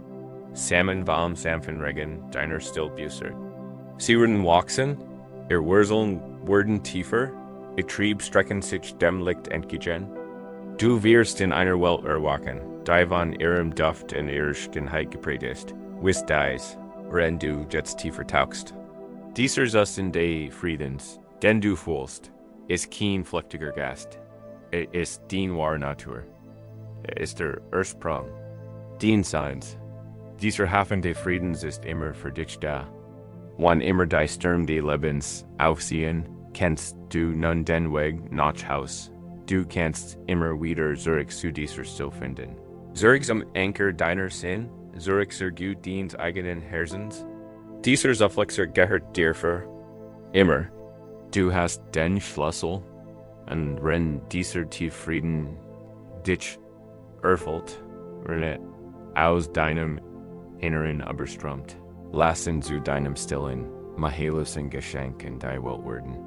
Samen warm sanften Regen deiner Stillbüßer. Sie wurden wachsen, ihr Wurzeln wurden tiefer, ihr Trieb strecken sich dem Licht entgegen. Du wirst in einer Welt erwachen, die von ihrem Duft in ihrer Schönheit geprägt ist. Wisst dies, wenn du jetzt tiefer tauchst. Dieser ist in de Friedens, den du fühlst, ist kein flüchtiger Gast. Ist die wahre Natur. Ist der Ursprung. Den Seins. Dieser Hafen des Friedens ist immer für dich da. Wann immer die Sturm des Lebens aufziehen, kennst du nun den Weg nach Haus. Du kannst immer wieder zurück zu dieser Still finden. Zurück zum Anker deiner Sinn, zurück zur Gut deines eigenen Herzens. Dieser Zufflexer gehört dir für immer. Du hast den Schlüssel, und wenn dieser Tieffrieden dich erfüllt, rennet aus deinem Inneren überströmt. Lassen zu deinem stillen, mahelosen Geschenk in die Welt werden.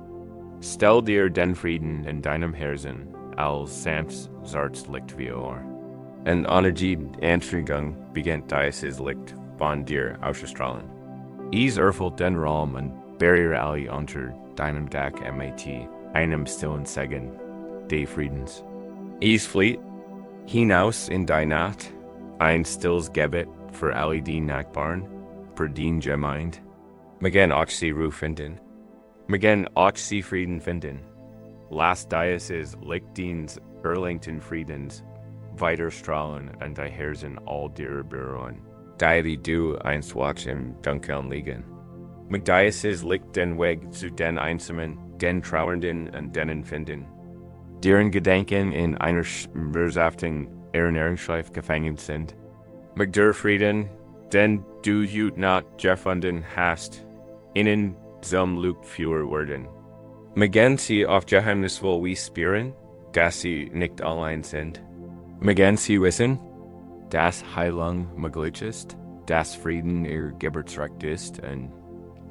Stell dir den Frieden in deinem Herzen als sanftes, zartes Licht wie Ohr. Und Energie Anstrengung beginnt dieses Licht von dir auszustrahlen. Es erfüllt den Raum und Barriere alle unter deinem Dach mit einem stillen Segen des Friedens. Es flieht hinaus in die Nacht, ein stilles Gebet für alle die Nachbarn, für den Gemeinde. Magen auch sie Ruhe finden. Magen auch sie Frieden finden. Lass dieses Licht des erlangten Friedens weiter strahlen und die Herzen all dir berühren. Die du einst watch im Dunkeln liegen. Mag dieses Licht den Weg zu den Einsamen, den Trauernden und denen finden, deren Gedanken in einer schmerzhaften Erinnerungsschleife gefangen sind. Mag der Frieden, den du heute Nacht gefunden hast, ihnen zum Licht führen werden. Mögen sie auf geheimnisvoll wie spüren, dass sie nicht allein sind. Mögen sie wissen, dass Heilung möglich ist, dass Frieden ihr Geburtsrecht ist und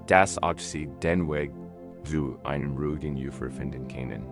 dass auch sie den Weg zu einem ruhigen Ufer finden können.